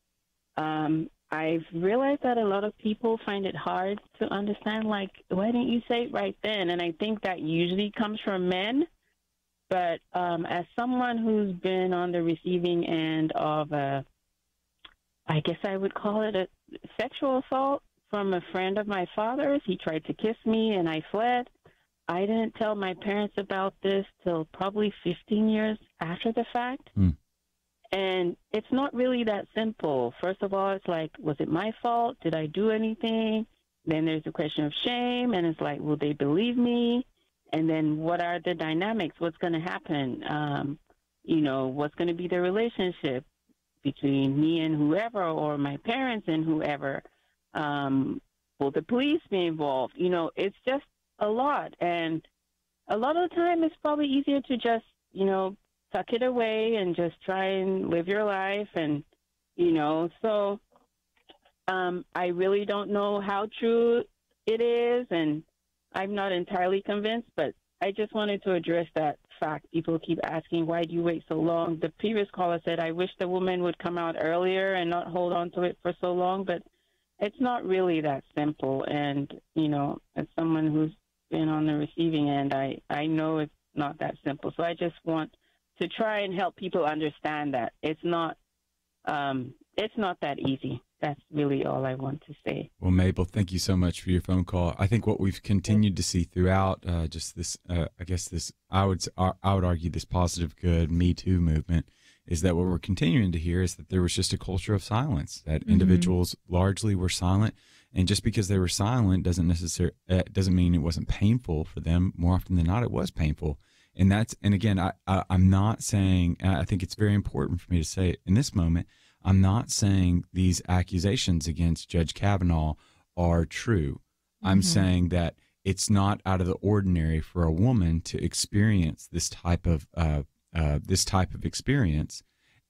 I've realized that a lot of people find it hard to understand, like, why didn't you say it right then? And I think that usually comes from men. But as someone who's been on the receiving end of, I guess I would call it a sexual assault from a friend of my father's, he tried to kiss me and I fled. I didn't tell my parents about this till probably 15 years after the fact. And it's not really that simple. First of all, it's like, was it my fault? Did I do anything? Then there's a question of shame, and it's like, will they believe me? And then what are the dynamics? What's going to happen? What's going to be the relationship between me and whoever, or my parents and whoever? Will the police be involved? It's just a lot. And a lot of the time it's probably easier to just, tuck it away and just try and live your life. And, so I really don't know how true it is. And I'm not entirely convinced, but I just wanted to address that fact. People keep asking, why do you wait so long? The previous caller said, I wish the woman would come out earlier and not hold on to it for so long, but it's not really that simple. And, as someone who's been on the receiving end, I know it's not that simple. So I just want to try and help people understand that it's not that easy. That's really all I want to say. Well, Mabel, thank you so much for your phone call. I think what we've continued to see throughout just this, I would argue this positive, good Me Too movement is that what we're continuing to hear is that there was just a culture of silence, that individuals largely were silent. And just because they were silent doesn't mean it wasn't painful for them. More often than not, it was painful. And again, I'm not saying, I think it's very important for me to say in this moment, I'm not saying these accusations against Judge Kavanaugh are true. I'm saying that it's not out of the ordinary for a woman to experience this type of experience,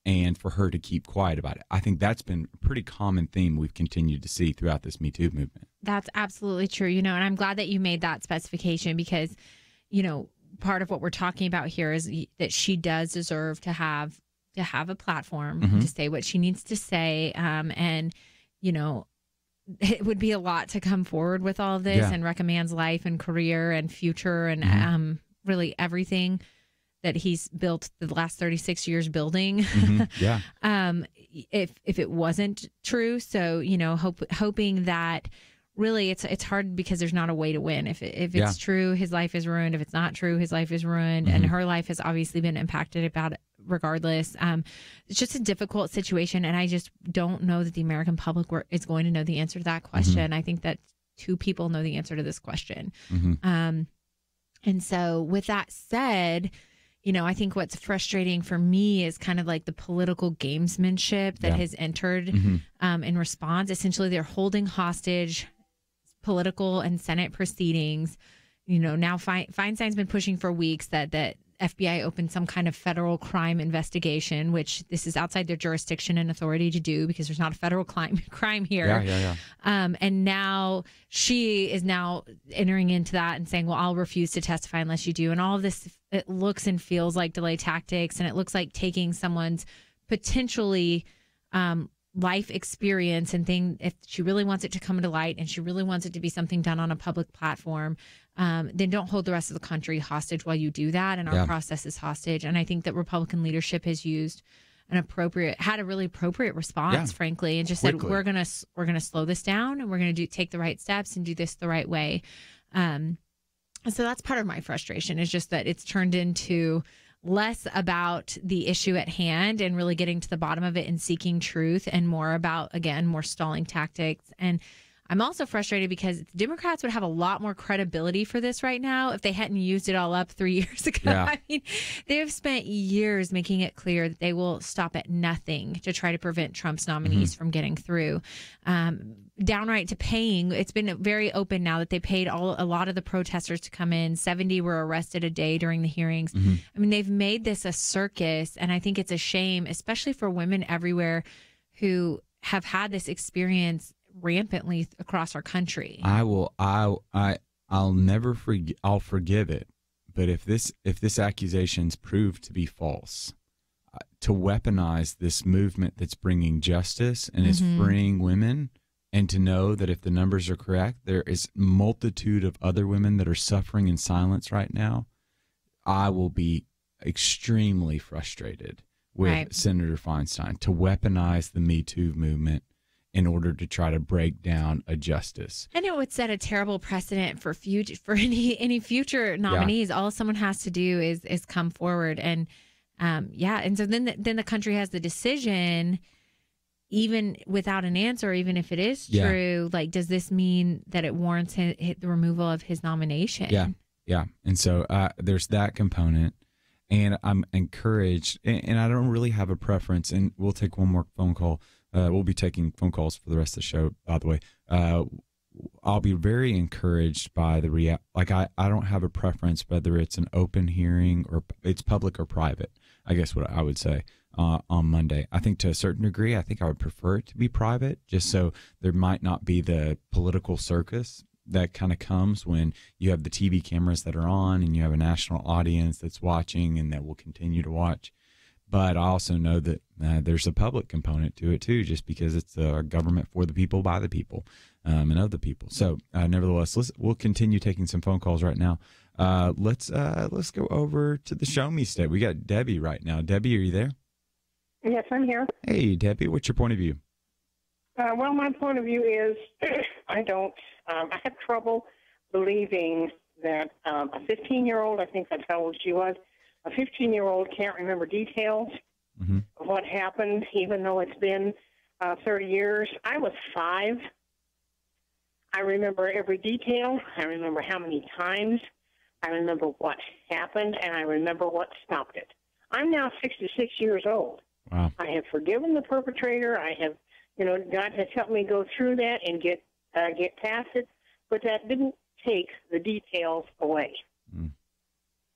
and for her to keep quiet about it. I think that's been a pretty common theme we've continued to see throughout this Me Too movement. That's absolutely true. And I'm glad that you made that specification because, part of what we're talking about here is that she does deserve to have a platform to say what she needs to say. And, it would be a lot to come forward with all of this and wreck a man's life and career and future and really everything that he's built the last 36 years building. If it wasn't true. So, hoping that really it's hard because there's not a way to win. If it's true, his life is ruined. If it's not true, his life is ruined. And her life has obviously been impacted about it regardless. It's just a difficult situation. And I just don't know that the American public is going to know the answer to that question. I think that two people know the answer to this question. And so with that said, I think what's frustrating for me is kind of like the political gamesmanship that has entered in response. Essentially, they're holding hostage political and Senate proceedings. Now Feinstein's been pushing for weeks that FBI opened some kind of federal crime investigation, which this is outside their jurisdiction and authority to do because there's not a federal crime here. Yeah. And now she is now entering into that and saying, well, I'll refuse to testify unless you do. And all of this, it looks and feels like delay tactics, and it looks like taking someone's potentially life experience and if she really wants it to come to light and she really wants it to be something done on a public platform, then don't hold the rest of the country hostage while you do that. And our process is hostage. And I think that Republican leadership has used had a really appropriate response, frankly, and just said, we're gonna slow this down and we're gonna take the right steps and do this the right way. So that's part of my frustration, is just that it's turned into less about the issue at hand and really getting to the bottom of it and seeking truth, and more about, again, more stalling tactics. And I'm also frustrated because Democrats would have a lot more credibility for this right now if they hadn't used it all up 3 years ago. Yeah. I mean, they've spent years making it clear that they will stop at nothing to try to prevent Trump's nominees from getting through. Downright to paying. It's been very open now that they paid a lot of the protesters to come in. 70 were arrested a day during the hearings. I mean, they've made this a circus, and I think it's a shame, especially for women everywhere who have had this experience rampantly across our country. I'll never forgive. I'll forgive it, but if this accusation's proved to be false, to weaponize this movement that's bringing justice and is freeing women, and to know that if the numbers are correct, there is a multitude of other women that are suffering in silence right now, I will be extremely frustrated with Senator Feinstein to weaponize the Me Too movement in order to try to break down a justice. And it would set a terrible precedent for any future nominees. All someone has to do is come forward, and and so then the country has the decision, even without an answer, even if it is true. Like, does this mean that it warrants the removal of his nomination? Yeah. And so there's that component, and I'm encouraged, and I don't really have a preference, and we'll take one more phone call. We'll be taking phone calls for the rest of the show, by the way. I'll be very encouraged by the I don't have a preference whether it's an open hearing or it's public or private, I guess what I would say, on Monday. I think to a certain degree, I think I would prefer it to be private, just so there might not be the political circus that kind of comes when you have the TV cameras that are on and you have a national audience that's watching and that will continue to watch. But I also know that there's a public component to it too, just because it's a government for the people, by the people, and of the people. So, nevertheless, we'll continue taking some phone calls right now. Let's go over to the Show Me State. We got Debbie right now. Debbie, are you there? Yes, I'm here. Hey, Debbie, what's your point of view? Well, my point of view is I have trouble believing that a 15-year-old, I think that's how old she was, a 15-year-old can't remember details of what happened, even though it's been 30 years. I was 5. I remember every detail. I remember how many times. I remember what happened, and I remember what stopped it. I'm now 66 years old. Wow. I have forgiven the perpetrator. I have, God has helped me go through that and get past it, but that didn't take the details away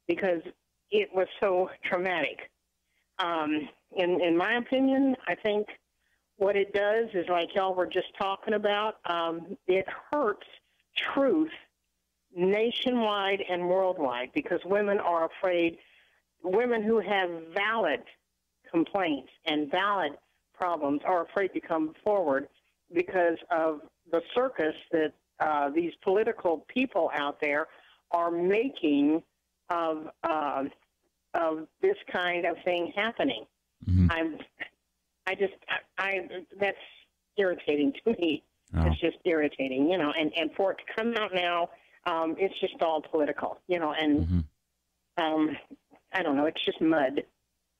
because it was so traumatic. In my opinion, I think what it does is, like y'all were just talking about, it hurts truth nationwide and worldwide because women are afraid. Women who have valid complaints and valid problems are afraid to come forward because of the circus that these political people out there are making of this kind of thing happening. That's irritating to me. Oh. It's just irritating, and for it to come out now, it's just all political, and I don't know, it's just mud.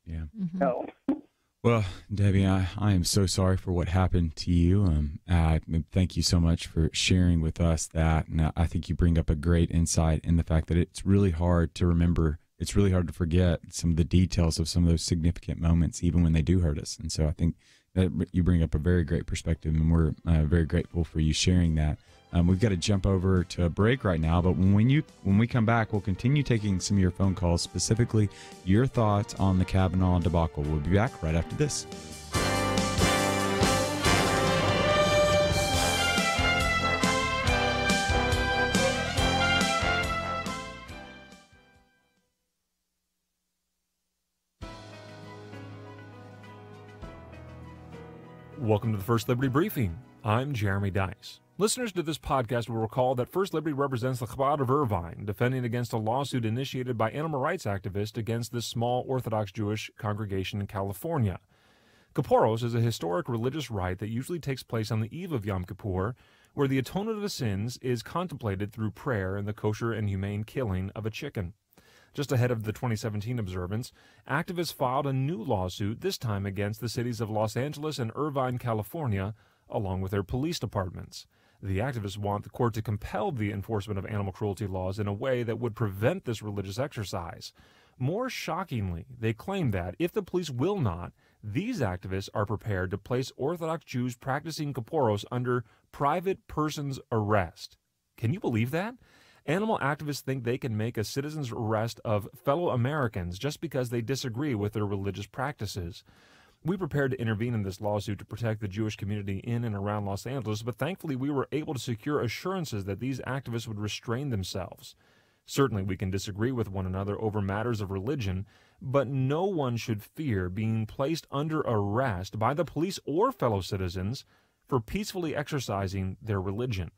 Yeah. So. Well, Debbie, I am so sorry for what happened to you. Thank you so much for sharing with us that. And I think you bring up a great insight in the fact that it's really hard to remember. It's really hard to forget some of the details of some of those significant moments, even when they do hurt us. And so I think you bring up a very great perspective, and we're very grateful for you sharing that. We've got to jump over to a break right now, but when we come back, we'll continue taking some of your phone calls, specifically your thoughts on the Kavanaugh debacle. We'll be back right after this. Welcome to the First Liberty Briefing. I'm Jeremy Dice. Listeners to this podcast will recall that First Liberty represents the Chabad of Irvine, defending against a lawsuit initiated by animal rights activists against this small Orthodox Jewish congregation in California. Kippuros is a historic religious rite that usually takes place on the eve of Yom Kippur, where the atonement of the sins is contemplated through prayer and the kosher and humane killing of a chicken. Just ahead of the 2017 observance, activists filed a new lawsuit, this time against the cities of Los Angeles and Irvine, California, along with their police departments. The activists want the court to compel the enforcement of animal cruelty laws in a way that would prevent this religious exercise. More shockingly, they claim that, if the police will not, these activists are prepared to place Orthodox Jews practicing Kippuros under private person's arrest. Can you believe that? Animal activists think they can make a citizen's arrest of fellow Americans just because they disagree with their religious practices. We prepared to intervene in this lawsuit to protect the Jewish community in and around Los Angeles, but thankfully we were able to secure assurances that these activists would restrain themselves. Certainly we can disagree with one another over matters of religion, but no one should fear being placed under arrest by the police or fellow citizens for peacefully exercising their religion.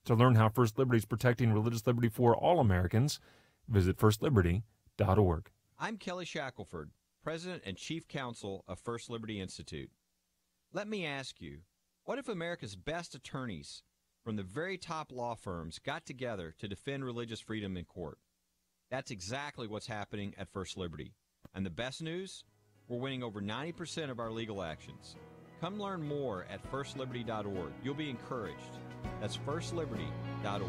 To learn how First Liberty is protecting religious liberty for all Americans, visit firstliberty.org. I'm Kelly Shackelford, President and Chief Counsel of First Liberty Institute. Let me ask you, what if America's best attorneys from the very top law firms got together to defend religious freedom in court? That's exactly what's happening at First Liberty. And the best news? We're winning over 90% of our legal actions. Come learn more at firstliberty.org. You'll be encouraged. That's firstliberty.org.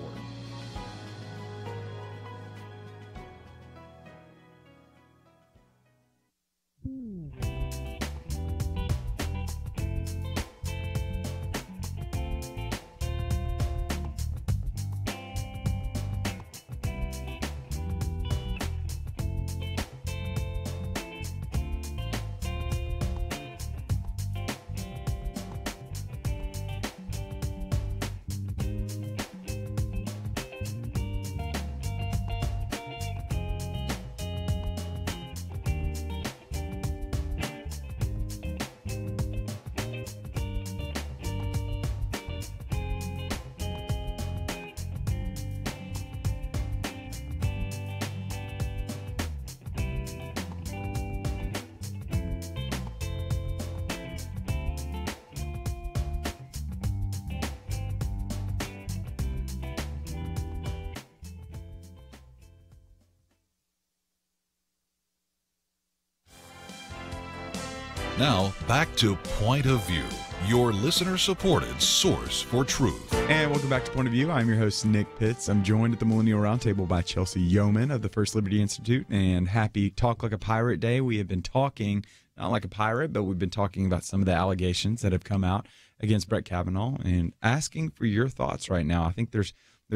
Now, back to Point of View, your listener-supported source for truth. And welcome back to Point of View. I'm your host, Nick Pitts. I'm joined at the Millennial Roundtable by Chelsey Youman of the First Liberty Institute. And happy Talk Like a Pirate Day. We have been talking, not like a pirate, but we've been talking about some of the allegations that have come out against Brett Kavanaugh and asking for your thoughts right now. I think there's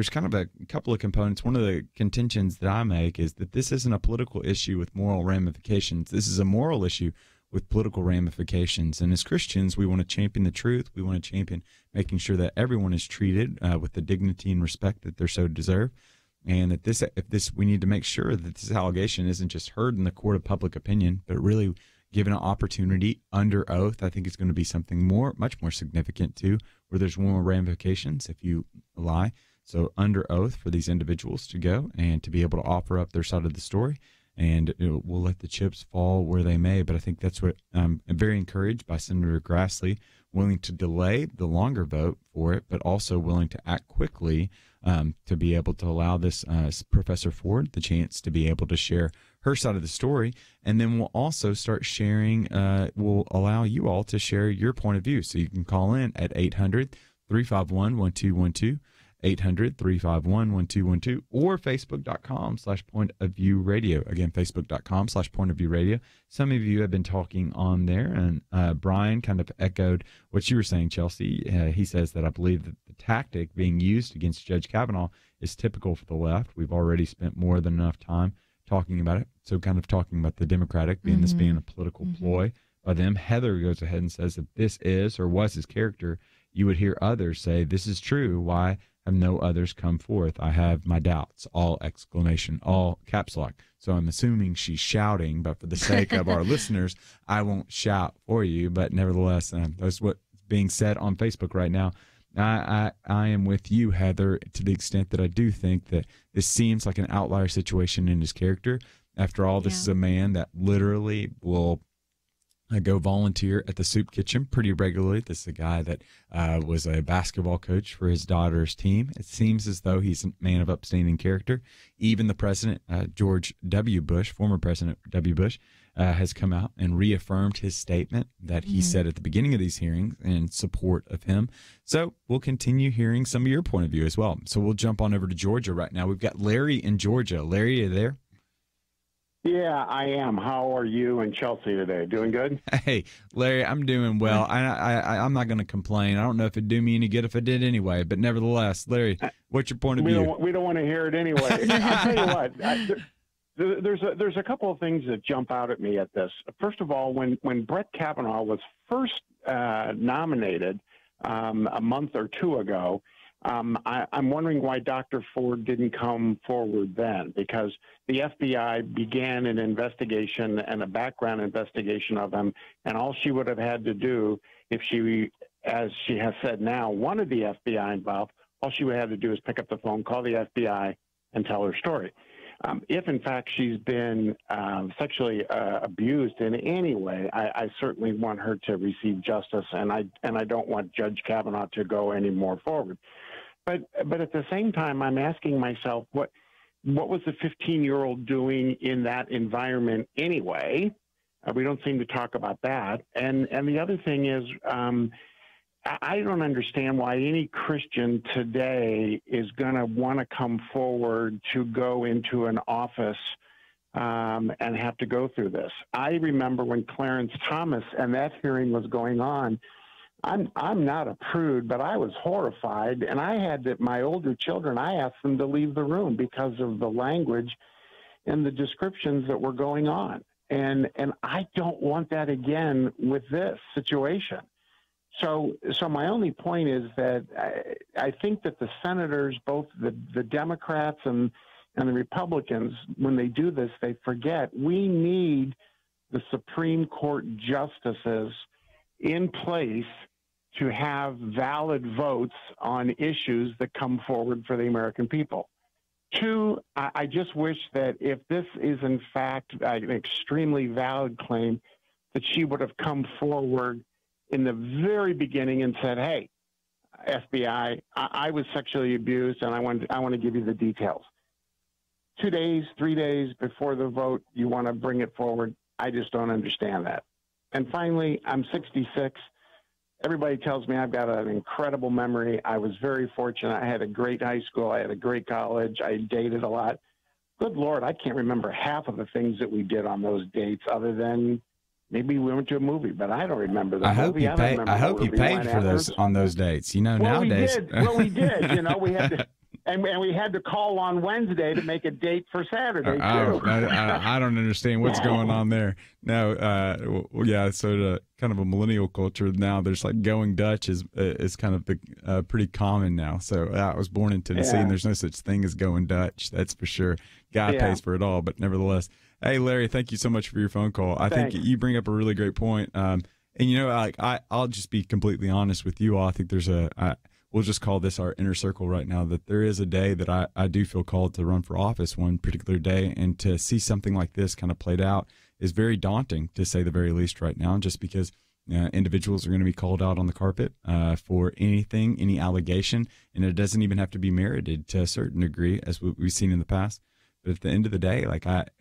kind of a couple of components. One of the contentions that I make is that this isn't a political issue with moral ramifications. This is a moral issue with political ramifications. And as Christians, we want to champion the truth. We want to champion making sure that everyone is treated with the dignity and respect that they're so deserve. And that we need to make sure that this allegation isn't just heard in the court of public opinion, but really given an opportunity under oath. I think it's going to be something much more significant too, where there's more ramifications if you lie. So under oath for these individuals to go and to be able to offer up their side of the story. And we'll let the chips fall where they may. But I think that's what I'm very encouraged by Senator Grassley, willing to delay the longer vote for it, but also willing to act quickly to be able to allow this Professor Ford the chance to be able to share her side of the story. And then we'll also start sharing, we'll allow you all to share your point of view. So you can call in at 800-351-1212. 800-351-1212, or facebook.com/pointofviewradio. Again, facebook.com/pointofviewradio. Some of you have been talking on there, and Brian kind of echoed what you were saying, Chelsey. He says that I believe that the tactic being used against Judge Kavanaugh is typical for the left. We've already spent more than enough time talking about it. So kind of talking about the Democratic being this being a political ploy by them. Heather goes ahead and says that this is or was his character. You would hear others say, this is true. Why have no others come forth? I have my doubts. All exclamation, all caps lock. So I'm assuming she's shouting, but for the sake of our listeners, I won't shout for you. But nevertheless, that's what's being said on Facebook right now. I am with you, Heather, to the extent that I do think that this seems like an outlier situation in his character. After all, this is a man that literally will go volunteer at the soup kitchen pretty regularly. This is a guy that was a basketball coach for his daughter's team. It seems as though he's a man of upstanding character. Even the president, George W. Bush, former President W. Bush, has come out and reaffirmed his statement that he said at the beginning of these hearings in support of him. So we'll continue hearing some of your point of view as well. So we'll jump on over to Georgia right now. We've got Larry in Georgia. Larry, are you there? Yeah, I am. How are you and Chelsey today? Doing good? Hey, Larry, I'm doing well. I'm not going to complain. I don't know if it'd do me any good if I did anyway, but nevertheless, Larry, what's your point of view? We don't want to hear it anyway. I'll tell you what. There's a couple of things that jump out at me at this. First of all, when Brett Kavanaugh was first nominated a month or two ago, I'm wondering why Dr. Ford didn't come forward then, because the FBI began an investigation and a background investigation of him, and all she would have had to do if she, as she has said now, wanted the FBI involved, all she would have to do is pick up the phone, call the FBI, and tell her story. If, in fact, she's been sexually abused in any way, I certainly want her to receive justice, and I don't want Judge Kavanaugh to go any more forward. But at the same time, I'm asking myself, what was the 15-year-old doing in that environment anyway? We don't seem to talk about that. And the other thing is, I don't understand why any Christian today is going to want to come forward to go into an office and have to go through this. I remember when Clarence Thomas and that hearing was going on. I'm not a prude, but I was horrified, and I had my older children, I asked them to leave the room because of the language and the descriptions that were going on. And I don't want that again with this situation. So my only point is that I think that the senators, both the Democrats and the Republicans, when they do this, they forget we need the Supreme Court justices in place to have valid votes on issues that come forward for the American people. Two, I just wish that if this is in fact an extremely valid claim, that she would have come forward in the very beginning and said, hey, FBI, I was sexually abused and I want to give you the details. 2 days, 3 days before the vote, you want to bring it forward. I just don't understand that. And finally, I'm 66. Everybody tells me I've got an incredible memory. I was very fortunate. I had a great high school. I had a great college. I dated a lot. Good Lord, I can't remember half of the things that we did on those dates other than maybe we went to a movie, but I don't remember the movie. I hope you paid for those on those dates. You know, nowadays. We did. You know, we had to. And we had to call on Wednesday to make a date for Saturday, too. I don't understand what's going on there. No, yeah, so kind of a millennial culture now, there's like going Dutch is kind of pretty common now. So I was born in Tennessee, and there's no such thing as going Dutch. That's for sure. God pays for it all, but nevertheless. Hey, Larry, thank you so much for your phone call. I think you bring up a really great point. And, you know, like I'll just be completely honest with you all. I think there's we'll just call this our inner circle right now, that there is a day that I do feel called to run for office one particular day, and to see something like this kind of played out is very daunting, to say the very least right now, just because individuals are going to be called out on the carpet for anything, any allegation, and it doesn't even have to be merited to a certain degree, as we've seen in the past. But at the end of the day,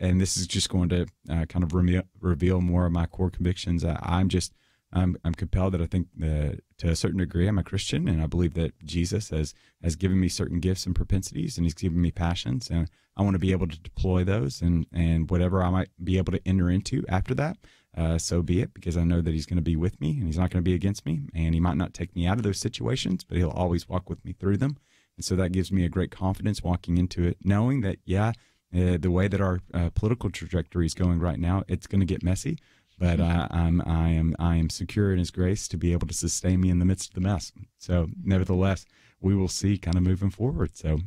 and this is just going to kind of reveal more of my core convictions, I'm just I'm compelled that I think to a certain degree I'm a Christian, and I believe that Jesus has given me certain gifts and propensities, and he's given me passions, and I want to be able to deploy those, and whatever I might be able to enter into after that, so be it, because I know that he's going to be with me, and he's not going to be against me, and he might not take me out of those situations, but he'll always walk with me through them. And so that gives me a great confidence walking into it, knowing that, the way that our political trajectory is going right now, it's going to get messy, but I am secure in his grace to be able to sustain me in the midst of the mess. So nevertheless, we will see kind of moving forward. So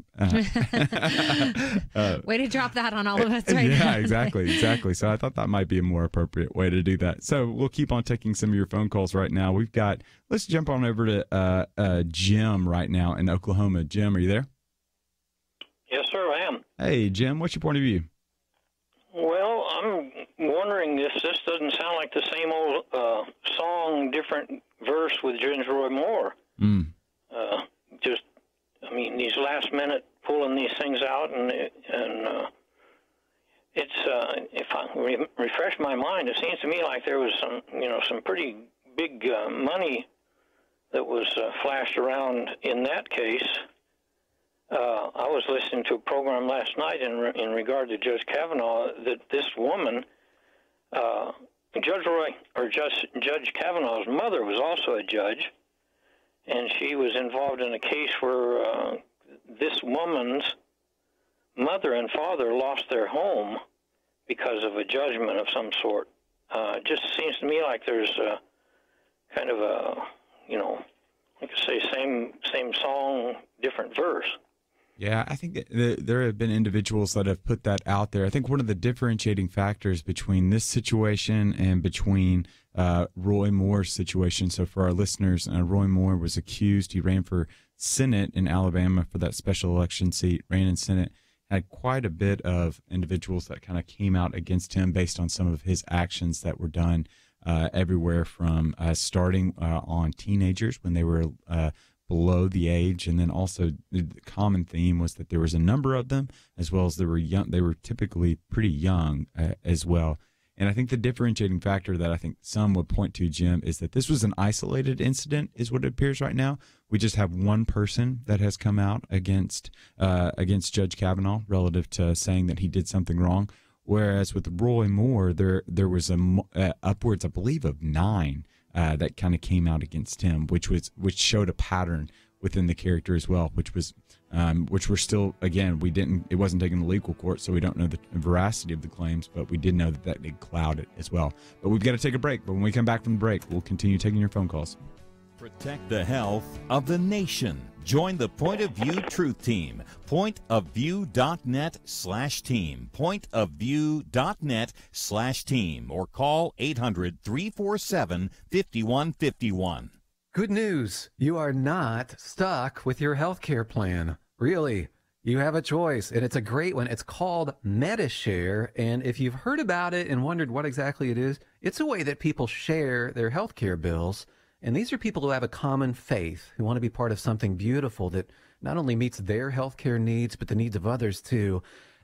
way to drop that on all of us right now. Yeah, exactly. So I thought that might be a more appropriate way to do that. So we'll keep on taking some of your phone calls right now. Let's jump on over to Jim right now in Oklahoma. Jim, are you there? Yes, sir, I am. Hey, Jim, what's your point of view? Well, I'm wondering if this doesn't sound like the same old song, different verse with Judge Roy Moore. These last minute pulling these things out, and it's if I refresh my mind, it seems to me like there was some pretty big money that was flashed around in that case. I was listening to a program last night in regard to Judge Kavanaugh, that this woman, Judge Kavanaugh's mother was also a judge, and she was involved in a case where this woman's mother and father lost their home because of a judgment of some sort. It just seems to me like there's kind of a, like I say, same song, different verse. Yeah, I think that there have been individuals that have put that out there. I think one of the differentiating factors between this situation and between Roy Moore's situation. So for our listeners, Roy Moore was accused. He ran for Senate in Alabama for that special election seat, ran in Senate, had quite a bit of individuals that kind of came out against him based on some of his actions that were done everywhere from starting on teenagers when they were below the age, and then also the common theme was that there was a number of them, as well as they were young. They were typically pretty young as well. And I think the differentiating factor that I think some would point to, Jim, is that this was an isolated incident, is what it appears right now. We just have one person that has come out against Judge Kavanaugh relative to saying that he did something wrong. Whereas with Roy Moore, there was upwards, I believe, of 9 that kind of came out against him, which showed a pattern within the character as well, which we're still, again, it wasn't taken to legal court, so we don't know the veracity of the claims, but we did know that did cloud it as well. But we've got to take a break. But when we come back from the break, we'll continue taking your phone calls. Protect the health of the nation. Join the Point of View Truth Team. Pointofview.net/team. Pointofview.net/team. Or call 800-347-5151. Good news. You are not stuck with your health care plan. Really. You have a choice, and it's a great one. It's called MediShare, and if you've heard about it and wondered what exactly it is, it's a way that people share their health care bills. And these are people who have a common faith, who want to be part of something beautiful that not only meets their healthcare needs, but the needs of others too.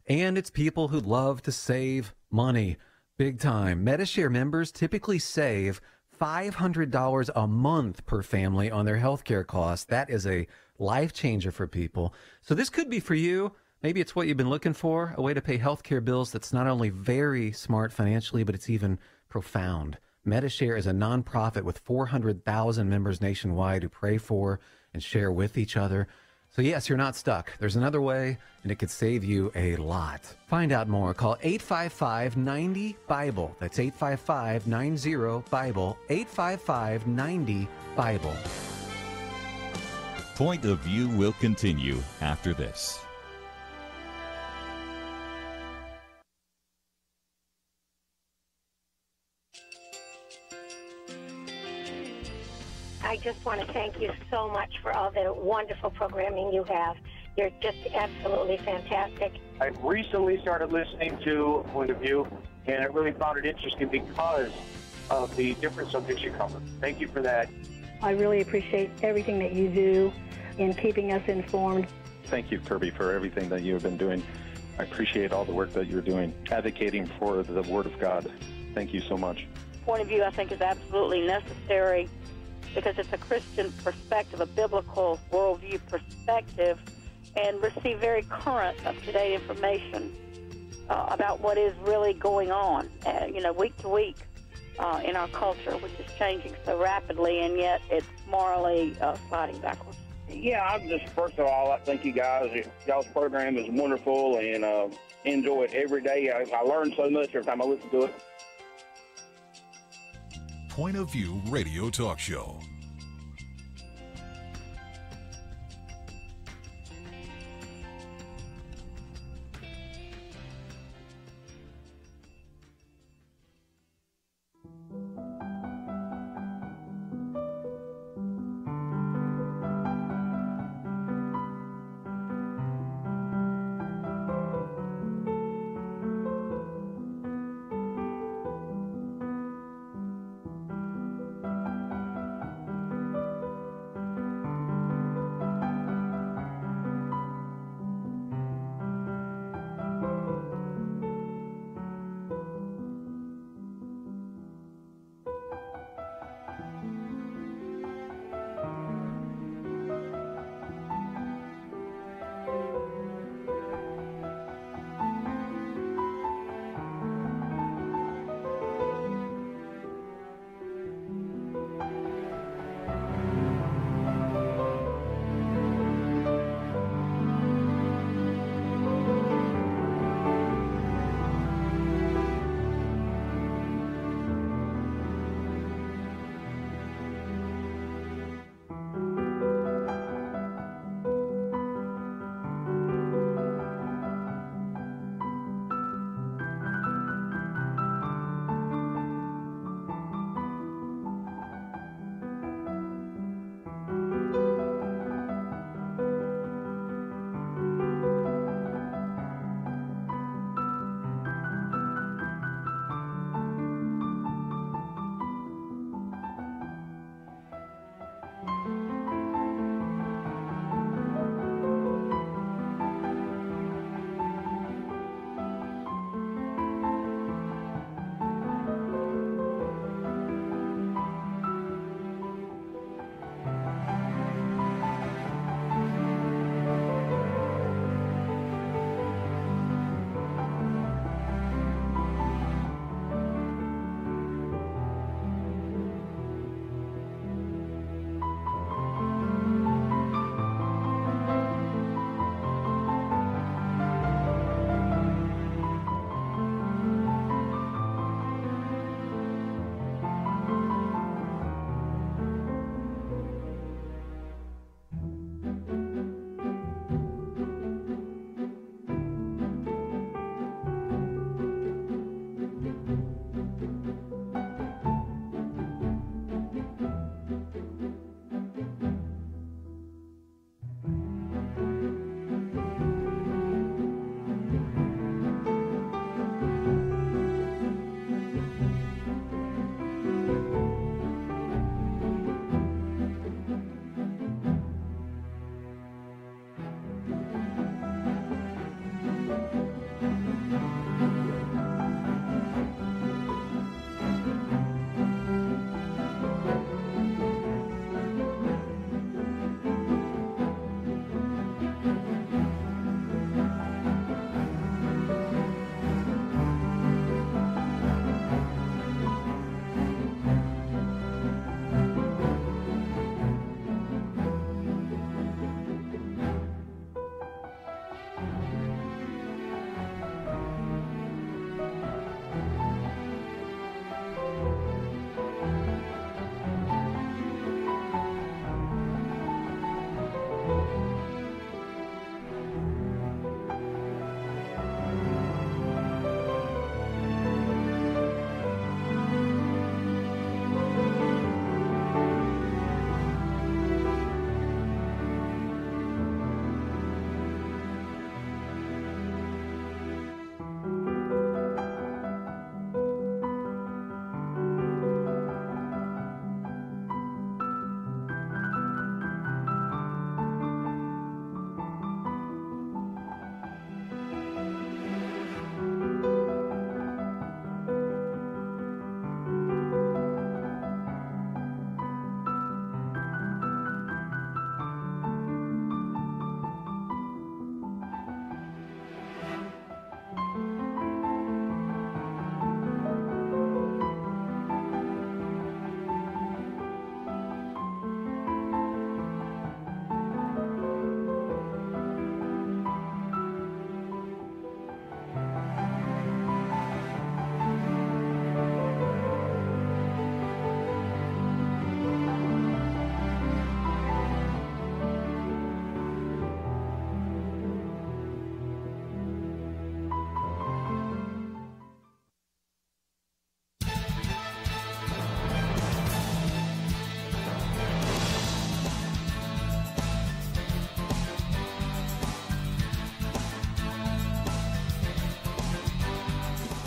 And it's people who love to save money, big time. MediShare members typically save $500 a month per family on their healthcare costs. That is a life changer for people. So this could be for you. Maybe it's what you've been looking for, a way to pay healthcare bills that's not only very smart financially, but it's even profound. MediShare is a nonprofit with 400,000 members nationwide who pray for and share with each other. So yes, you're not stuck. There's another way, and it could save you a lot. Find out more. Call 855-90-BIBLE. That's 855-90-BIBLE. 855-90-BIBLE. Point of View will continue after this. I just want to thank you so much for all the wonderful programming you have. You're just absolutely fantastic. I recently started listening to Point of View, and I really found it interesting because of the different subjects you cover. Thank you for that. I really appreciate everything that you do in keeping us informed. Thank you, Kirby, for everything that you have been doing. I appreciate all the work that you're doing, advocating for the Word of God. Thank you so much. point of view I think is absolutely necessary because it's a Christian perspective, a biblical worldview perspective, and receive very current, up-to-date information about what is really going on, week to week in our culture, which is changing so rapidly, and yet it's morally sliding backwards. Yeah, first of all, I thank you guys. Y'all's program is wonderful, and enjoy it every day. I learn so much every time I listen to it. Point of View Radio Talk Show.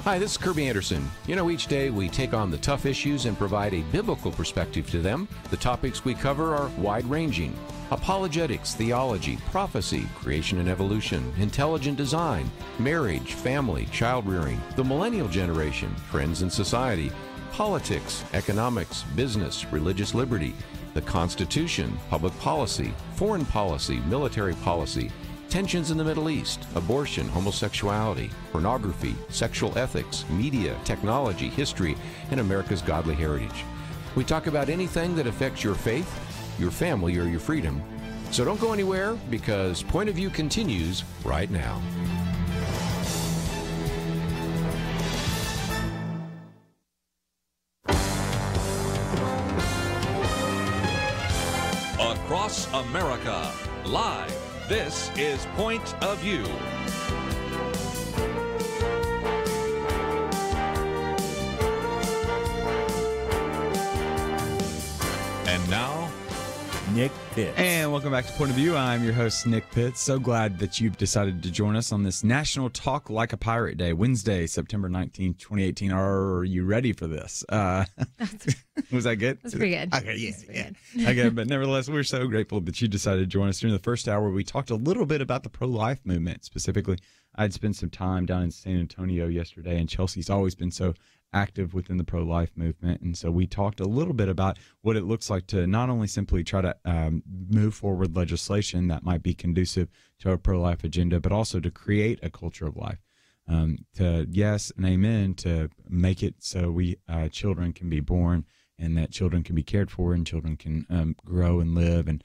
Hi, this is Kirby Anderson. Each day we take on the tough issues and provide a biblical perspective to them. The topics we cover are wide-ranging. Apologetics, theology, prophecy, creation and evolution, intelligent design, marriage, family, child-rearing, the millennial generation, trends in society, politics, economics, business, religious liberty, the Constitution, public policy, foreign policy, military policy, tensions in the Middle East, abortion, homosexuality, pornography, sexual ethics, media, technology, history, and America's godly heritage. We talk about anything that affects your faith, your family, or your freedom. So don't go anywhere, because Point of View continues right now. Across America, live. This is Point of View. And now, Nick Pitts. And welcome back to Point of View. I'm your host, Nick Pitts. So glad that you've decided to join us on this National Talk Like a Pirate Day, Wednesday, September 19, 2018. Are you ready for this? Was that good? That's pretty good. Okay, yeah. Okay, but nevertheless, we're so grateful that you decided to join us. During the first hour, we talked a little bit about the pro-life movement. Specifically, I'd spent some time down in San Antonio yesterday, and Chelsea's always been so active within the pro-life movement. And so we talked a little bit about what it looks like to not only simply try to move forward legislation that might be conducive to a pro-life agenda, but also to create a culture of life. To yes and amen, to make it so we children can be born, and that children can be cared for, and children can grow and live and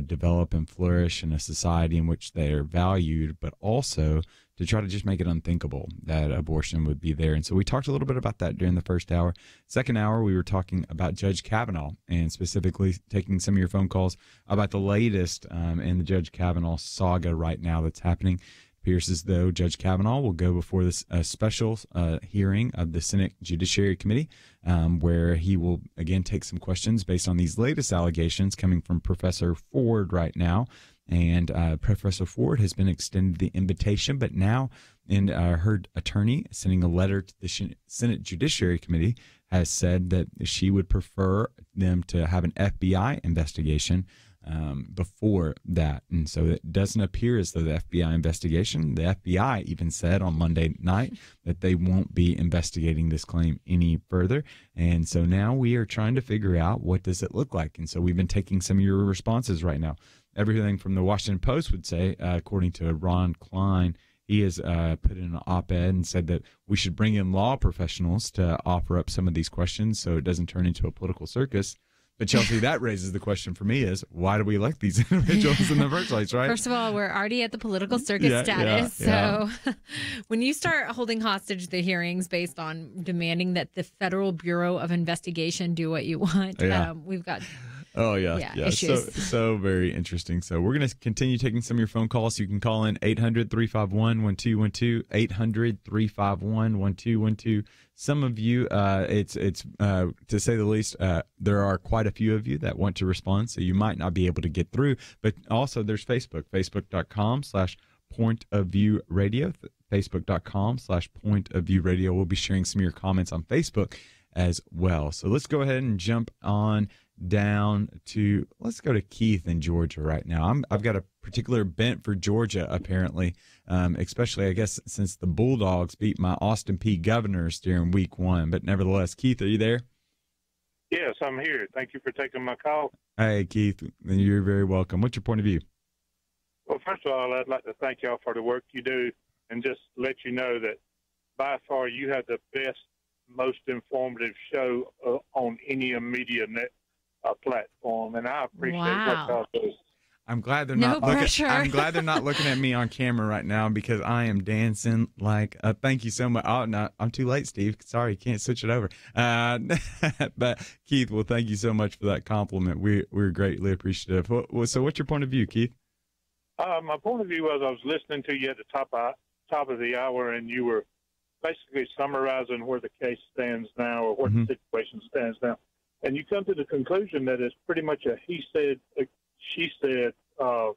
develop and flourish in a society in which they are valued, but also to try to just make it unthinkable that abortion would be there. And so we talked a little bit about that during the first hour. Second hour, we were talking about Judge Kavanaugh, and specifically taking some of your phone calls about the latest in the Judge Kavanaugh saga right now that's happening. It appears as though Judge Kavanaugh will go before this special hearing of the Senate Judiciary Committee, where he will again take some questions based on these latest allegations coming from Professor Ford right now. And Professor Ford has been extended the invitation, but now her attorney sending a letter to the Senate Judiciary Committee has said that she would prefer them to have an FBI investigation before that. And so it doesn't appear as though the FBI investigation, the FBI even said on Monday night that they won't be investigating this claim any further. And so now we are trying to figure out, what does it look like? And so we've been taking some of your responses right now. Everything from the Washington Post would say, according to Ron Klein, he has put in an op-ed and said that we should bring in law professionals to offer up some of these questions so it doesn't turn into a political circus. But Chelsey, that raises the question for me is, why do we elect these individuals in the first place, right? First of all, we're already at the political circus status. So when you start holding hostage the hearings based on demanding that the Federal Bureau of Investigation do what you want, we've got... Oh, yeah. Issues. So very interesting. So we're going to continue taking some of your phone calls. You can call in 800-351-1212, 800-351-1212. Some of you, it's to say the least, there are quite a few of you that want to respond, so you might not be able to get through. But also there's Facebook, facebook.com/pointofviewradio, facebook.com/pointofviewradio. We'll be sharing some of your comments on Facebook as well. So let's go ahead and jump on down to, let's go to Keith in Georgia right now. I've got a particular bent for Georgia, apparently, especially, I guess, since the Bulldogs beat my Austin Peay Governors during week 1. But nevertheless, Keith, are you there? Yes, I'm here. Thank you for taking my call. Hey, Keith, you're very welcome. What's your point of view? Well, first of all, I'd like to thank y'all for the work you do, and just let you know that by far you have the best, most informative show on any media net platform, and I appreciate what y'all do. I'm glad they're not looking. I'm glad they're not looking at me on camera right now, because I am dancing like. Thank you so much. Oh no, I'm too late, Steve. Sorry, you can't switch it over. But Keith, well, thank you so much for that compliment. We're greatly appreciative. So, what's your point of view, Keith? My point of view was, I was listening to you at the top of the hour, and you were basically summarizing where the case stands now, or where the situation stands now. And you come to the conclusion that it's pretty much a he said, she said, type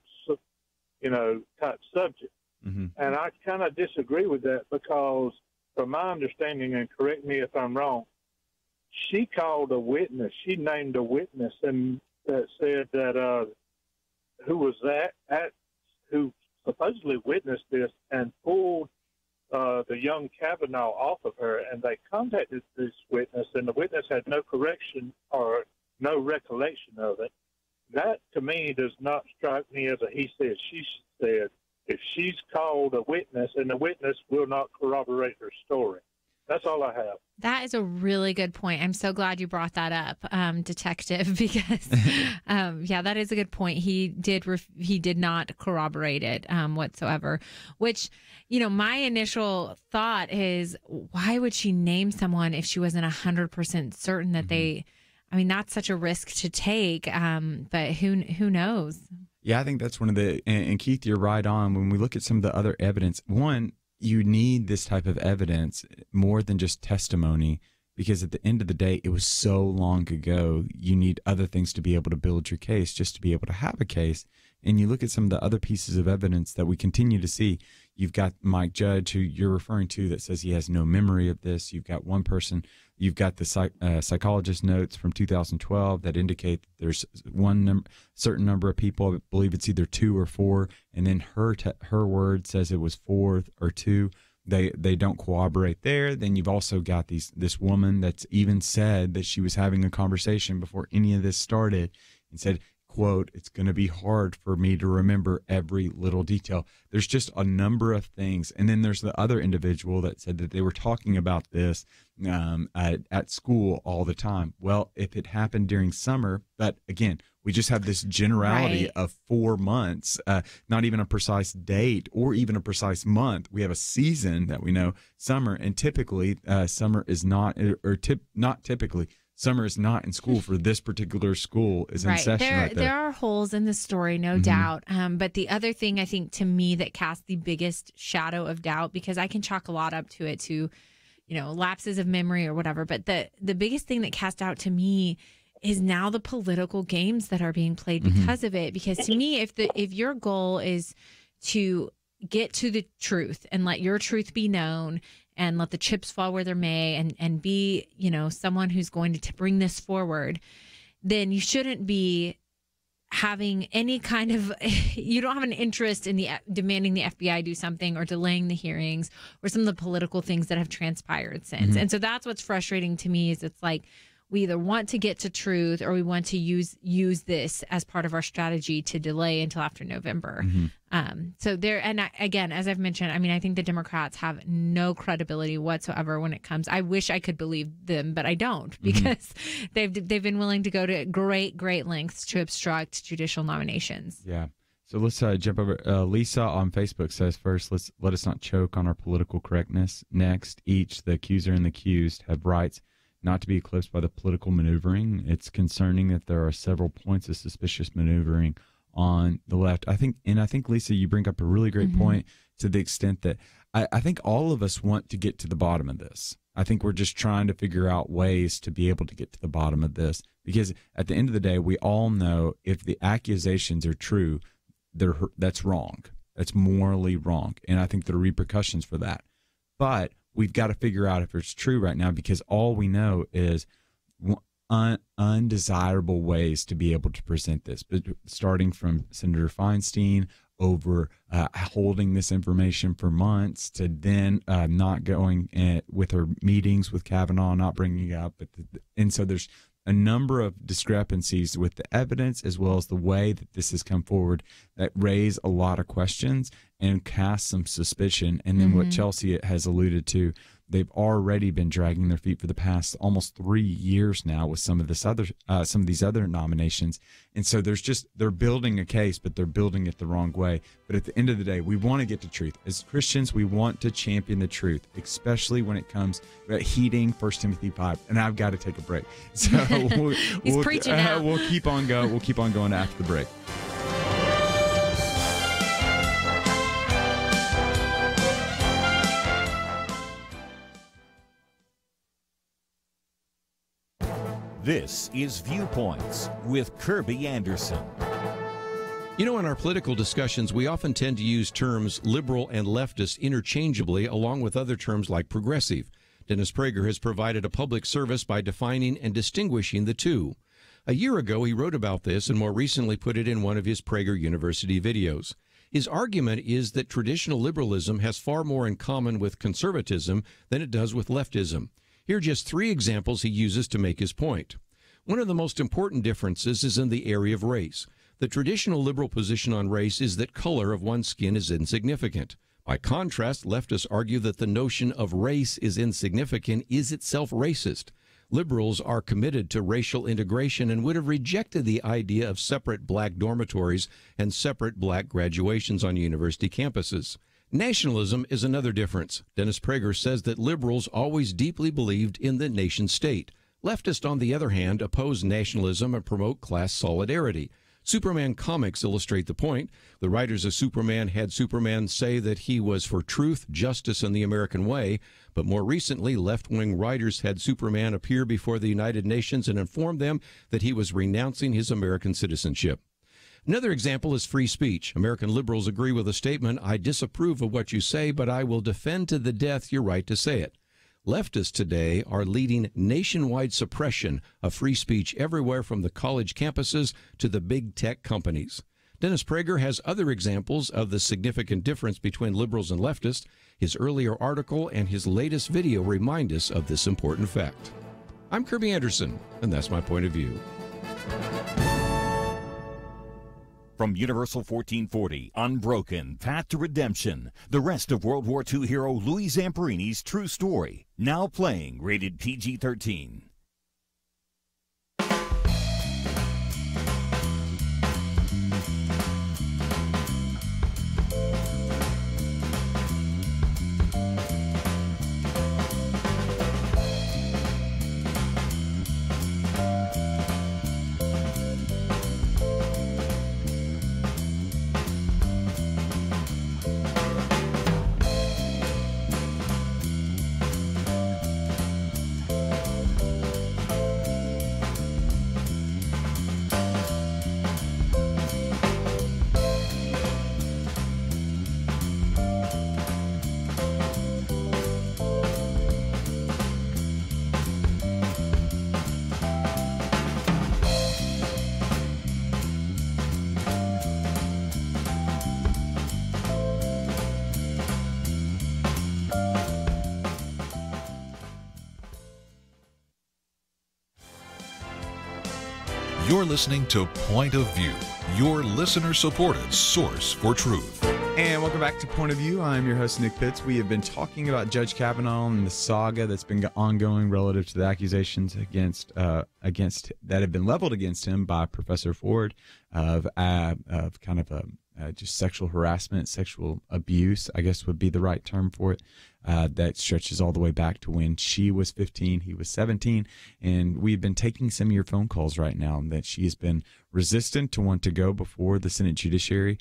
subject. And I kind of disagree with that, because from my understanding, and correct me if I'm wrong, she called a witness. She named a witness and that said that who was that who supposedly witnessed this and pulled the young Kavanaugh off of her, and they contacted this witness, and the witness had no correction or no recollection of it. That, to me, does not strike me as a he said, she said. If she's called a witness and the witness will not corroborate her story. That's all I have. That is a really good point. I'm so glad you brought that up, Detective, because, yeah, that is a good point. He did not corroborate it whatsoever, which, you know, my initial thought is, why would she name someone if she wasn't 100% certain that they, I mean, that's such a risk to take, but who knows? Yeah, I think that's one of the, and Keith, you're right on. When we look at some of the other evidence, one, you need this type of evidence more than just testimony, because at the end of the day, it was so long ago. You need other things to be able to build your case, just to be able to have a case. And you look at some of the other pieces of evidence that we continue to see. You've got Mike Judge, who you're referring to, that says he has no memory of this. You've got one person, you've got the psychologist notes from 2012 that indicate that there's certain number of people, I believe it's either 2 or 4, and then her word says it was 4 or 2. They don't corroborate there. Then you've also got this woman that's even said that she was having a conversation before any of this started and said, quote, "It's going to be hard for me to remember every little detail." There's just a number of things. And then there's the other individual that said that they were talking about this at school all the time. Well, if it happened during summer, but again, we just have this generality of 4 months, not even a precise date or even a precise month. We have a season that we know, summer, and typically summer is not, not typically, summer is not in school for this particular school is in session right there. There are holes in the story, no doubt. But the other thing I think to me that casts the biggest shadow of doubt, because I can chalk a lot up to it to, you know, lapses of memory or whatever. But the biggest thing that casts doubt to me is now the political games that are being played because of it. Because to me, if your goal is to get to the truth and let your truth be known and let the chips fall where they may and be, you know, someone who's going to bring this forward, then you shouldn't be having any kind of, you don't have an interest in demanding the FBI do something or delaying the hearings or some of the political things that have transpired since. And so that's what's frustrating to me is it's like, we either want to get to truth or we want to use this as part of our strategy to delay until after November. So there, and again, as I've mentioned, I mean, I think the Democrats have no credibility whatsoever when it comes. I wish I could believe them, but I don't, because they've been willing to go to great lengths to obstruct judicial nominations. Yeah. So let's jump over. Lisa on Facebook says, first, let us not choke on our political correctness. Next, each, the accuser and the accused, have rights not to be eclipsed by the political maneuvering. It's concerning that there are several points of suspicious maneuvering on the left. I think, Lisa, you bring up a really great point to the extent that I think all of us want to get to the bottom of this. I think we're just trying to figure out ways to be able to get to the bottom of this, because at the end of the day, we all know if the accusations are true, that's wrong. That's morally wrong. And I think there are repercussions for that. But we've got to figure out if it's true right now, because all we know is undesirable ways to be able to present this, but starting from Senator Feinstein over holding this information for months to then not going with her meetings with Kavanaugh, not bringing it up. And so there's a number of discrepancies with the evidence as well as the way that this has come forward that raise a lot of questions and cast some suspicion. And then what Chelsey has alluded to, they've already been dragging their feet for the past almost 3 years now with some of these other nominations. And so they're building a case, but they're building it the wrong way. But at the end of the day, we want to get to truth. As Christians, we want to champion the truth, especially when it comes to heeding 1 Timothy 5. And I've got to take a break. So He's preaching now. We'll keep on going. We'll keep on going after the break. This is Viewpoints with Kirby Anderson. You know, in our political discussions, we often tend to use terms liberal and leftist interchangeably, along with other terms like progressive. Dennis Prager has provided a public service by defining and distinguishing the two. A year ago, he wrote about this and more recently put it in one of his Prager University videos. His argument is that traditional liberalism has far more in common with conservatism than it does with leftism. Here are just 3 examples he uses to make his point. One of the most important differences is in the area of race. The traditional liberal position on race is that color of one's skin is insignificant. By contrast, leftists argue that the notion of race is insignificant is itself racist. Liberals are committed to racial integration and would have rejected the idea of separate black dormitories and separate black graduations on university campuses. Nationalism is another difference. Dennis Prager says that liberals always deeply believed in the nation state. Leftists, on the other hand, oppose nationalism and promote class solidarity. Superman comics illustrate the point. The writers of Superman had Superman say that he was for truth, justice, and the American way. But more recently, left-wing writers had Superman appear before the United Nations and inform them that he was renouncing his American citizenship. Another example is free speech. American liberals agree with the statement, "I disapprove of what you say, but I will defend to the death your right to say it." Leftists today are leading nationwide suppression of free speech everywhere from the college campuses to the big tech companies. Dennis Prager has other examples of the significant difference between liberals and leftists. His earlier article and his latest video remind us of this important fact. I'm Kirby Anderson, and that's my point of view. From Universal 1440, Unbroken, Path to Redemption, the rest of World War II hero Louis Zamperini's true story, now playing, rated PG-13. You're listening to Point of View, your listener-supported source for truth. And welcome back to Point of View. I'm your host, Nick Pitts. We have been talking about Judge Kavanaugh and the saga that's been ongoing relative to the accusations against that have been leveled against him by Professor Ford of kind of just sexual harassment, sexual abuse, I guess would be the right term for it. That stretches all the way back to when she was 15, he was 17. And we've been taking some of your phone calls right now that she has been resistant to want to go before the Senate Judiciary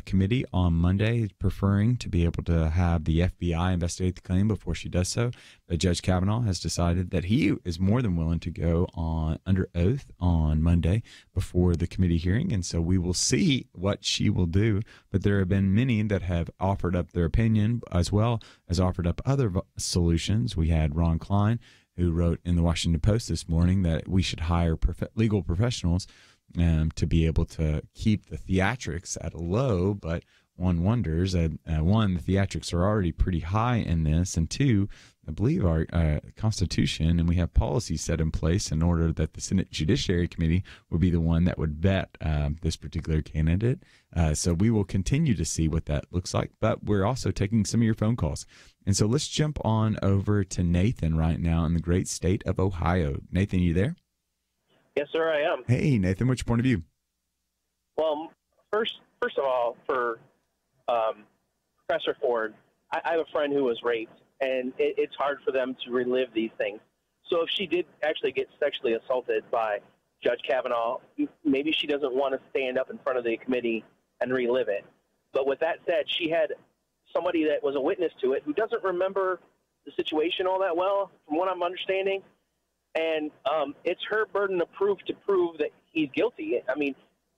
Committee on Monday, preferring to be able to have the FBI investigate the claim before she does so. But Judge Kavanaugh has decided that he is more than willing to go on under oath on Monday before the committee hearing. And so we will see what she will do. But there have been many that have offered up their opinion as well as offered up other solutions. We had Ron Klein, who wrote in the Washington Post this morning that we should hire legal professionals to be able to keep the theatrics at a low. But one wonders, one, the theatrics are already pretty high in this, and two, I believe our Constitution and we have policies set in place in order that the Senate Judiciary Committee would be the one that would vet this particular candidate. So we will continue to see what that looks like, but we're also taking some of your phone calls. And so let's jump on over to Nathan right now in the great state of Ohio. Nathan, you there? Yes, sir, I am. Hey, Nathan, what's your point of view? Well, first of all, for Professor Ford, I have a friend who was raped, and it's hard for them to relive these things. So if she did actually get sexually assaulted by Judge Kavanaugh, maybe she doesn't want to stand up in front of the committee and relive it. But with that said, she had somebody that was a witness to it who doesn't remember the situation all that well, from what I'm understanding. And it's her burden of proof to prove that he's guilty. I mean,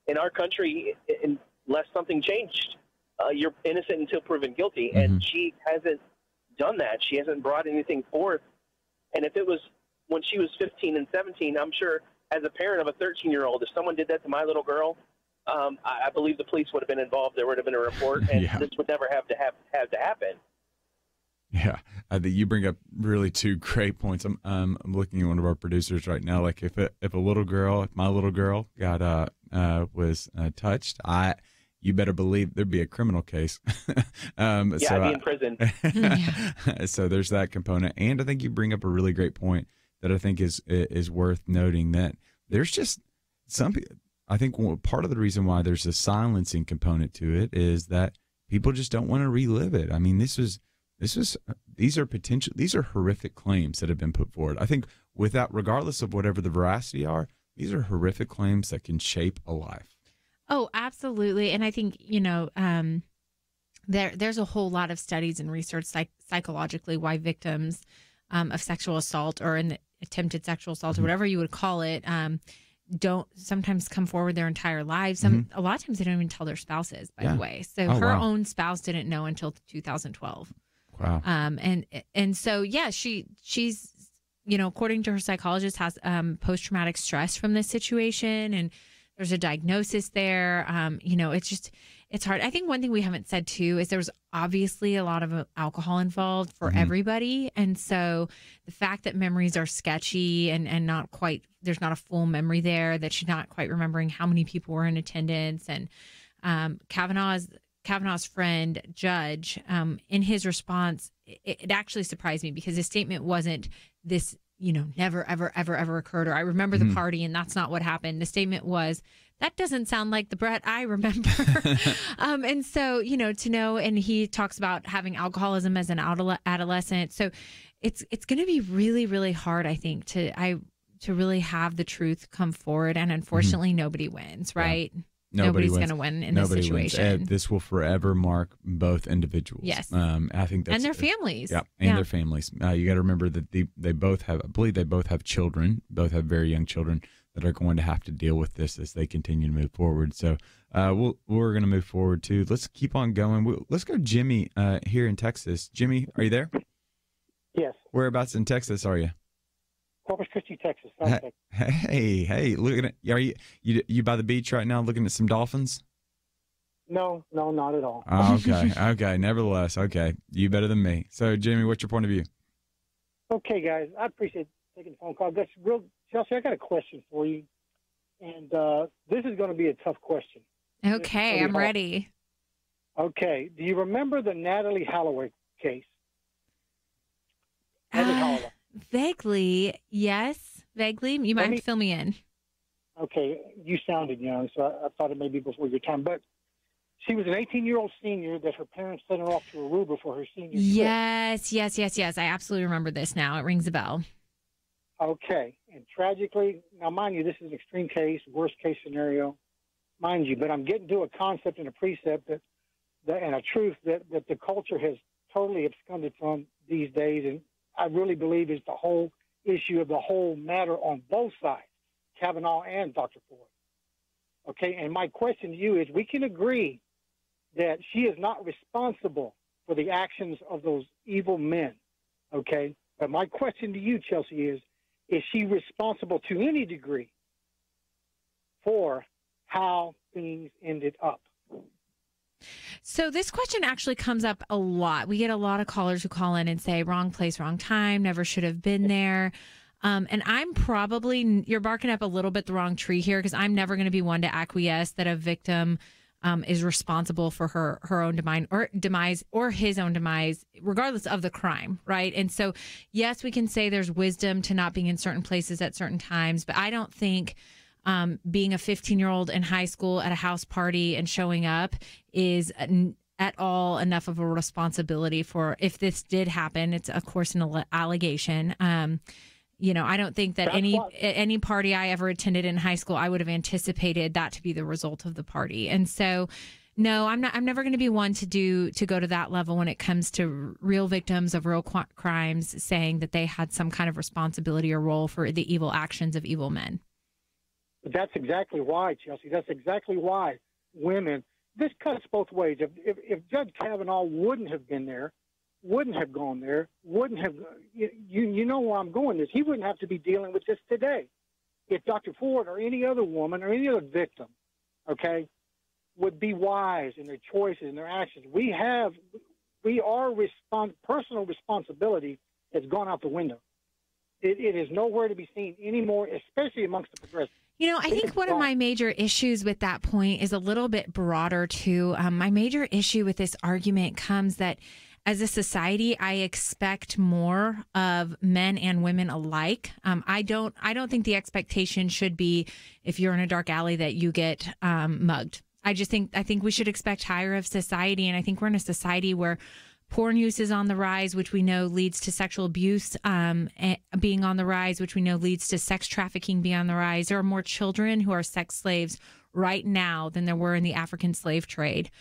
in our country, in unless something changed. You're innocent until proven guilty, and she hasn't done that. She hasn't brought anything forth. And if it was when she was 15 and 17, I'm sure as a parent of a 13-year-old, if someone did that to my little girl, I believe the police would have been involved. There would have been a report, and this would never have to happen. Yeah, I think you bring up really two great points. I'm looking at one of our producers right now. Like if a little girl, if my little girl got was touched, you better believe there'd be a criminal case. I'd be in prison. So there's that component, and I think you bring up a really great point that I think is worth noting, that there's just some people. I think part of the reason why there's a silencing component to it is that people just don't want to relive it. I mean, these are horrific claims that have been put forward. I think regardless of whatever the veracity are, these are horrific claims that can shape a life. Oh, absolutely. And I think, there's a whole lot of studies and research psychologically why victims of sexual assault or an attempted sexual assault or whatever you would call it, don't sometimes come forward their entire lives. A lot of times they don't even tell their spouses, by the way. So her own spouse didn't know until 2012. Wow. And so, she's, according to her psychologist, has post-traumatic stress from this situation, and there's a diagnosis there. It's hard. I think one thing we haven't said too is there was obviously a lot of alcohol involved for everybody. And so the fact that memories are sketchy and not quite, there's not a full memory there, that she's not quite remembering how many people were in attendance. And Kavanaugh's friend, Judge, in his response, it actually surprised me because his statement wasn't this, never, ever, ever, ever occurred, or I remember the party and that's not what happened. The statement was, that doesn't sound like the Brett I remember. And so, to know, and he talks about having alcoholism as an adolescent. So it's going to be really, really hard, I think, to really have the truth come forward. And unfortunately, nobody wins, right? Yeah. Nobody's going to win in this situation. This will forever mark both individuals. Yes. I think that's, and their families. Yeah. And their families. You got to remember that they both have, I believe they both have children, both have very young children that are going to have to deal with this as they continue to move forward. So we're going to move forward too. Let's keep on going. Let's go Jimmy here in Texas. Jimmy, are you there? Yes. Whereabouts in Texas are you? Corpus Christi, Texas. Hey, looking at, are you by the beach right now looking at some dolphins? No, not at all. Okay. Nevertheless, okay. You better than me. So, Jamie, what's your point of view? Okay, guys. I appreciate taking the phone call. Chelsey, I got a question for you. And this is going to be a tough question. Okay, I'm ready. Okay. Do you remember the Natalie Holloway case? Vaguely, yes. Vaguely. You might have to fill me in. Okay. You sounded young, so I thought it may be before your time. But she was an 18-year-old senior that her parents sent her off to Aruba for her senior trip. Yes. I absolutely remember this now. It rings a bell. Okay. And tragically, now mind you, this is an extreme case, worst case scenario, mind you, but I'm getting to a concept and a precept and a truth that the culture has totally absconded from these days, and I really believe is the whole issue of the whole matter on both sides, Kavanaugh and Dr. Ford. Okay, and my question to you is, we can agree that she is not responsible for the actions of those evil men, okay? But my question to you, Chelsey, is she responsible to any degree for how things ended up? So this question actually comes up a lot. We get a lot of callers who call in and say, wrong place, wrong time, never should have been there. And I'm probably, you're barking up a little bit the wrong tree here, because I'm never going to be one to acquiesce that a victim is responsible for her own demise or his own demise, regardless of the crime, right? And so, yes, we can say there's wisdom to not being in certain places at certain times, but I don't think being a 15-year-old in high school at a house party and showing up is at all enough of a responsibility for, if this did happen, it's of course an allegation. I don't think that any party I ever attended in high school, I would have anticipated that to be the result of the party. And so, no, I'm never going to be one to go to that level when it comes to real victims of real crimes, saying that they had some kind of responsibility or role for the evil actions of evil men. But that's exactly why, Chelsey. That's exactly why women this cuts both ways. If Judge Kavanaugh wouldn't have been there, wouldn't have gone there, wouldn't have, you know where I'm going this, he wouldn't have to be dealing with this today. If Dr. Ford or any other woman or any other victim, okay, would be wise in their choices and their actions. Personal responsibility has gone out the window. It is nowhere to be seen anymore, especially amongst the progressives. You know, I think one of my major issues with that point is a little bit broader, too. My major issue with this argument comes that as a society, I expect more of men and women alike. I don't think the expectation should be if you're in a dark alley that you get mugged. I think we should expect higher of society. And I think we're in a society where porn use is on the rise, which we know leads to sexual abuse being on the rise, which we know leads to sex trafficking being on the rise. There are more children who are sex slaves right now than there were in the African slave trade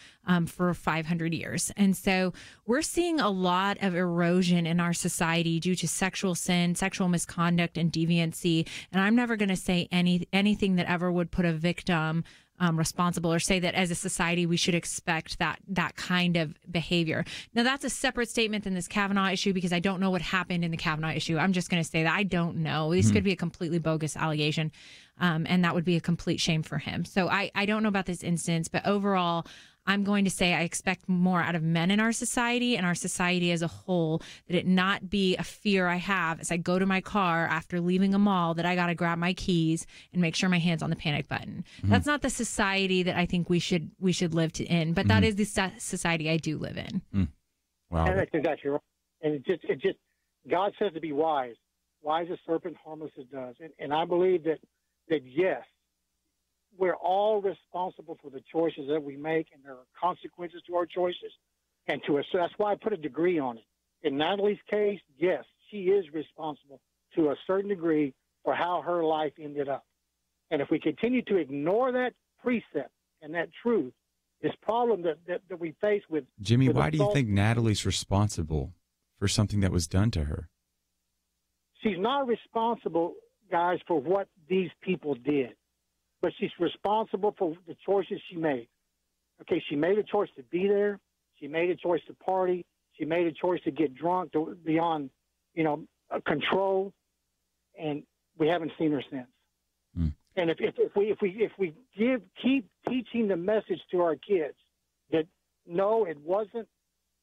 for 500 years. And so we're seeing a lot of erosion in our society due to sexual sin, sexual misconduct, and deviancy. And I'm never going to say anything that ever would put a victim responsible or say that as a society we should expect that kind of behavior. Now, that's a separate statement than this Kavanaugh issue because I don't know what happened in the Kavanaugh issue. I'm just going to say that I don't know. This could be a completely bogus allegation, and that would be a complete shame for him. So I don't know about this instance, but overall, I'm going to say I expect more out of men in our society and our society as a whole, that it not be a fear I have as I go to my car after leaving a mall that I got to grab my keys and make sure my hand's on the panic button. That's not the society that I think we should live in, but that is the society I do live in. Wow. And that's exactly right. And it just God says to be wise. Wise as serpent, harmless as doves. And I believe that yes, we're all responsible for the choices that we make, and there are consequences to our choices. And so that's why I put a degree on it. In Natalie's case, yes, she is responsible to a certain degree for how her life ended up. And if we continue to ignore that precept and that truth, this problem that we face with Jimmy, with why do you assault, think Natalie's responsible for something that was done to her? she's not responsible, guys, for what these people did. But she's responsible for the choices she made. Okay, she made a choice to be there. She made a choice to party. She made a choice to get drunk beyond, control. And we haven't seen her since. And if we keep teaching the message to our kids that no, it wasn't,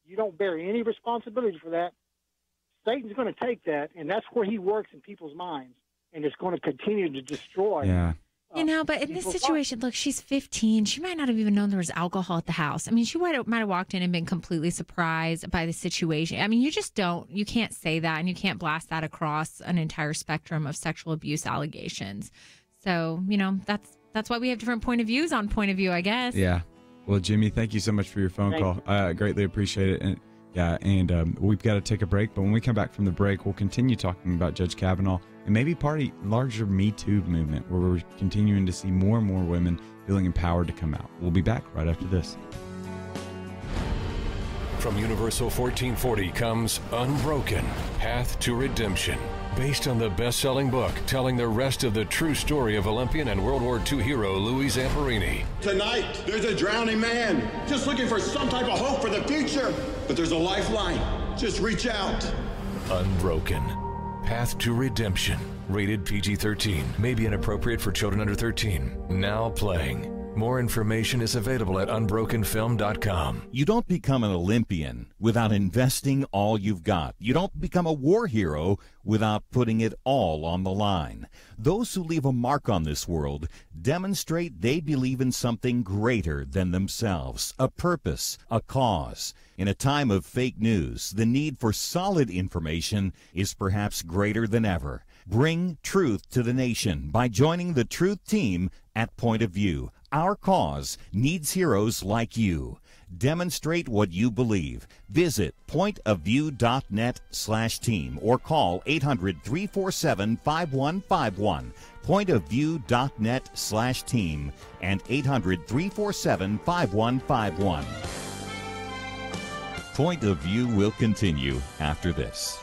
you don't bear any responsibility for that, Satan's going to take that, and that's where he works in people's minds, and it's going to continue to destroy. Yeah. But in this situation, look, she's 15. She might not have even known there was alcohol at the house. I mean, she might have walked in and been completely surprised by the situation. I mean, you can't say that, and you can't blast that across an entire spectrum of sexual abuse allegations. So, that's why we have different point of views on point of view, I guess. Yeah. Well, Jimmy, thank you so much for your phone call. I greatly appreciate it. And we've got to take a break. But when we come back from the break, we'll continue talking about Judge Kavanaugh and maybe part of larger Me Too movement where we're continuing to see more and more women feeling empowered to come out. We'll be back right after this. From Universal 1440 comes Unbroken, Path to Redemption. Based on the best-selling book telling the rest of the true story of Olympian and World War II hero Louis Zamperini. Tonight, there's a drowning man just looking for some type of hope for the future. But there's a lifeline. Just reach out. Unbroken, Path to Redemption. Rated PG-13. May be inappropriate for children under 13. Now playing. More information is available at unbrokenfilm.com. You don't become an Olympian without investing all you've got. You don't become a war hero without putting it all on the line. Those who leave a mark on this world demonstrate they believe in something greater than themselves, a purpose, a cause. In a time of fake news, the need for solid information is perhaps greater than ever. Bring truth to the nation by joining the Truth Team at Point of View. Our cause needs heroes like you. Demonstrate what you believe. Visit pointofview.net/team or call 800-347-5151. Pointofview.net/team and 800-347-5151. Point of View will continue after this.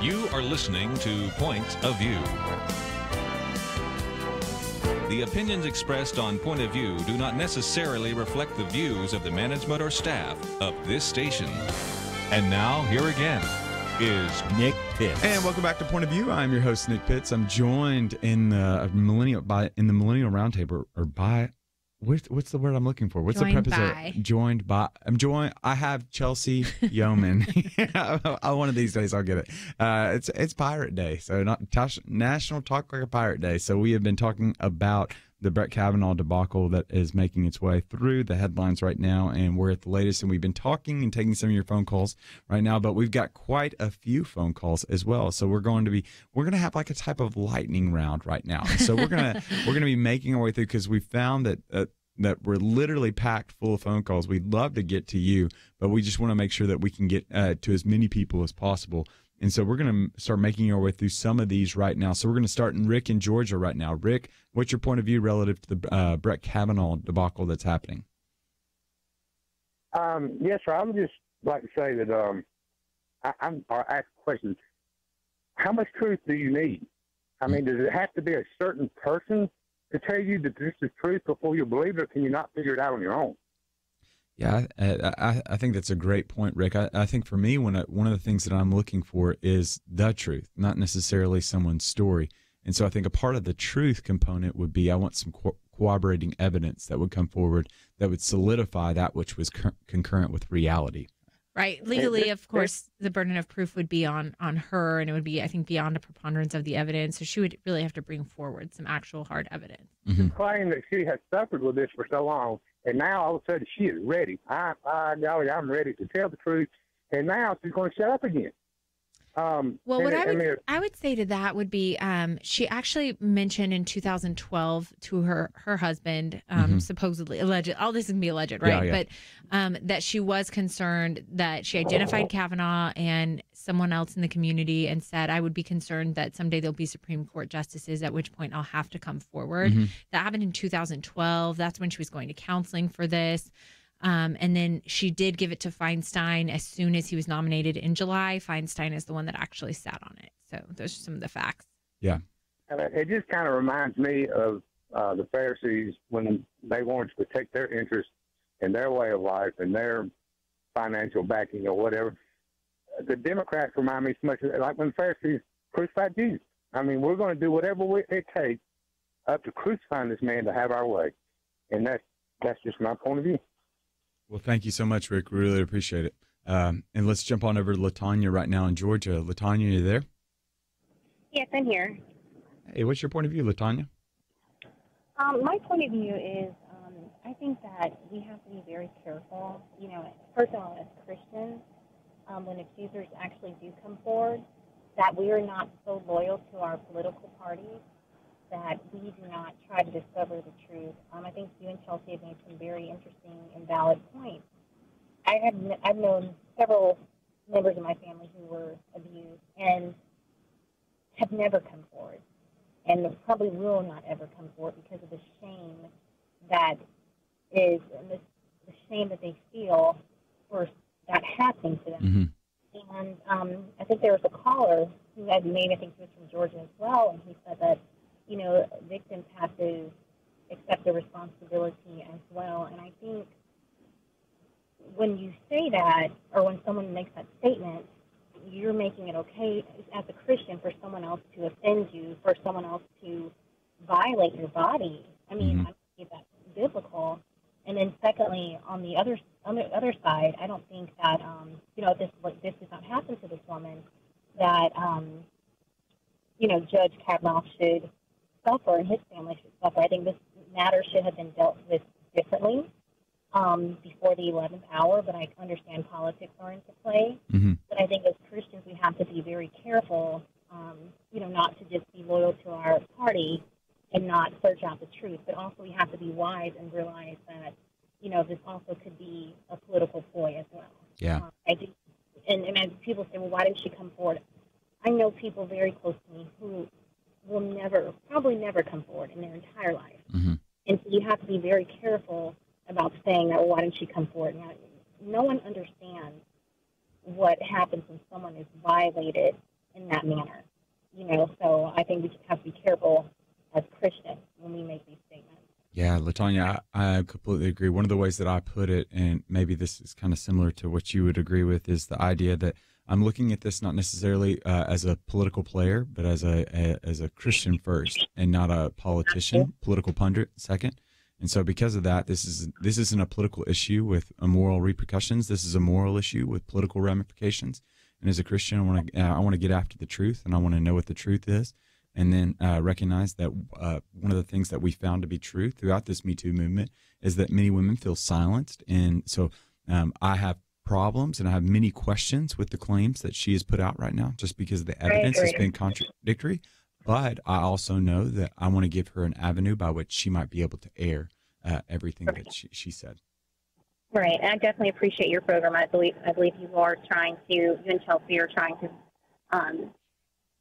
You are listening to Point of View. The opinions expressed on Point of View do not necessarily reflect the views of the management or staff of this station. And now, here again is Nick Pitts. And welcome back to Point of View. I'm your host, Nick Pitts. I'm joined in the Millennial Roundtable, or by, what's the word I'm looking for? What's Joined the preposition? Joined by. I have Chelsey Youman. One of these days I'll get it. It's Pirate Day, so National Talk Like a Pirate Day. So we have been talking about the Brett Kavanaugh debacle that is making its way through the headlines right now, and we're at the latest, and we've been talking and taking some of your phone calls right now, but we've got quite a few phone calls as well. So we're going to have like a type of lightning round right now. So we're gonna be making our way through, because we found that we're literally packed full of phone calls. We'd love to get to you, but we just want to make sure that we can get to as many people as possible. And so we're going to start making our way through some of these right now. So we're going to start in Rick in Georgia right now. Rick, what's your point of view relative to the Brett Kavanaugh debacle that's happening? Yes, sir. I would just like to say that I ask a question. How much truth do you need? I mean, does it have to be a certain person to tell you that this is truth before you believe it, or can you not figure it out on your own? Yeah, I think that's a great point, Rick. I think for me, one of the things that I'm looking for is the truth, not necessarily someone's story. And so I think a part of the truth component would be I want some corroborating evidence that would come forward that would solidify that which was concurrent with reality. Right. Legally, of course, the burden of proof would be on her, and it would be, I think, beyond a preponderance of the evidence. So she would really have to bring forward some actual hard evidence. Mm-hmm. Claim that she has suffered with this for so long, and now all of a sudden she is ready. Golly, I'm ready to tell the truth, and now she's going to shut up again. Well, what I would say to that would be, she actually mentioned in 2012 to her husband, supposedly alleged. All this is gonna be alleged, right? Yeah. But that she was concerned that she identified Kavanaugh and someone else in the community, and said, "I would be concerned that someday there'll be Supreme Court justices, at which point I'll have to come forward." That happened in 2012. That's when she was going to counseling for this. And then she did give it to Feinstein as soon as he was nominated in July. Feinstein is the one that actually sat on it. So those are some of the facts. Yeah. It just kind of reminds me of the Pharisees when they wanted to protect their interests and their way of life and their financial backing or whatever. The Democrats remind me so much like when the Pharisees crucified Jesus. I mean, we're going to do whatever it takes up to crucifying this man to have our way. And that's just my point of view. Well, thank you so much, Rick. We really appreciate it. And let's jump on over to LaTanya right now in Georgia. LaTanya, you there? Yes, I'm here. Hey, what's your point of view, LaTanya? My point of view is I think that we have to be very careful. You know, first of all, as Christians, when accusers actually do come forward, that we are not so loyal to our political parties that we do not try to discover the truth. I think you and Chelsey have made some very interesting and valid points. I've known several members of my family who were abused and have never come forward, and probably will not ever come forward because of the shame that is, and the shame that they feel for that happening to them. And I think there was a caller who had made, I think he was from Georgia as well, and he said that, you know, victims have to accept the responsibility as well. And I think when you say that, or when someone makes that statement, you're making it okay as a Christian for someone else to offend you, for someone else to violate your body. I mean, I think that's biblical. And then secondly, on the other side, I don't think that, you know, this does not happen to this woman, that, you know, Judge Kavanaugh should suffer and his family should suffer. I think this matter should have been dealt with differently before the 11th hour, but I understand politics are into play. But I think as Christians we have to be very careful, you know, not to just be loyal to our party and not search out the truth, but also we have to be wise and realize that, you know, this also could be a political ploy as well. Yeah. I do, and as people say, well, why didn't she come forward? I know people very close to me who will probably never come forward in their entire life. And so you have to be very careful about saying that, well, why didn't she come forward? Now, no one understands what happens when someone is violated in that manner. So I think we just have to be careful as Christians when we make these statements. Yeah, LaTanya, I completely agree. One of the ways that I put it, and maybe this is kind of similar to what you would agree with, is the idea that I'm looking at this not necessarily as a political player, but as a Christian first, and not a politician, political pundit second. And so because of that, this isn't a political issue with moral repercussions. This is a moral issue with political ramifications. And as a Christian, I want to get after the truth, and I want to know what the truth is. And then recognize that one of the things that we found to be true throughout this Me Too movement is that many women feel silenced. And so I have problems and I have many questions with the claims that she has put out right now, just because the evidence has been contradictory. But I also know that I want to give her an avenue by which she might be able to air everything that she said. Right, and I definitely appreciate your program. I believe you are trying to, you and Chelsey are trying to,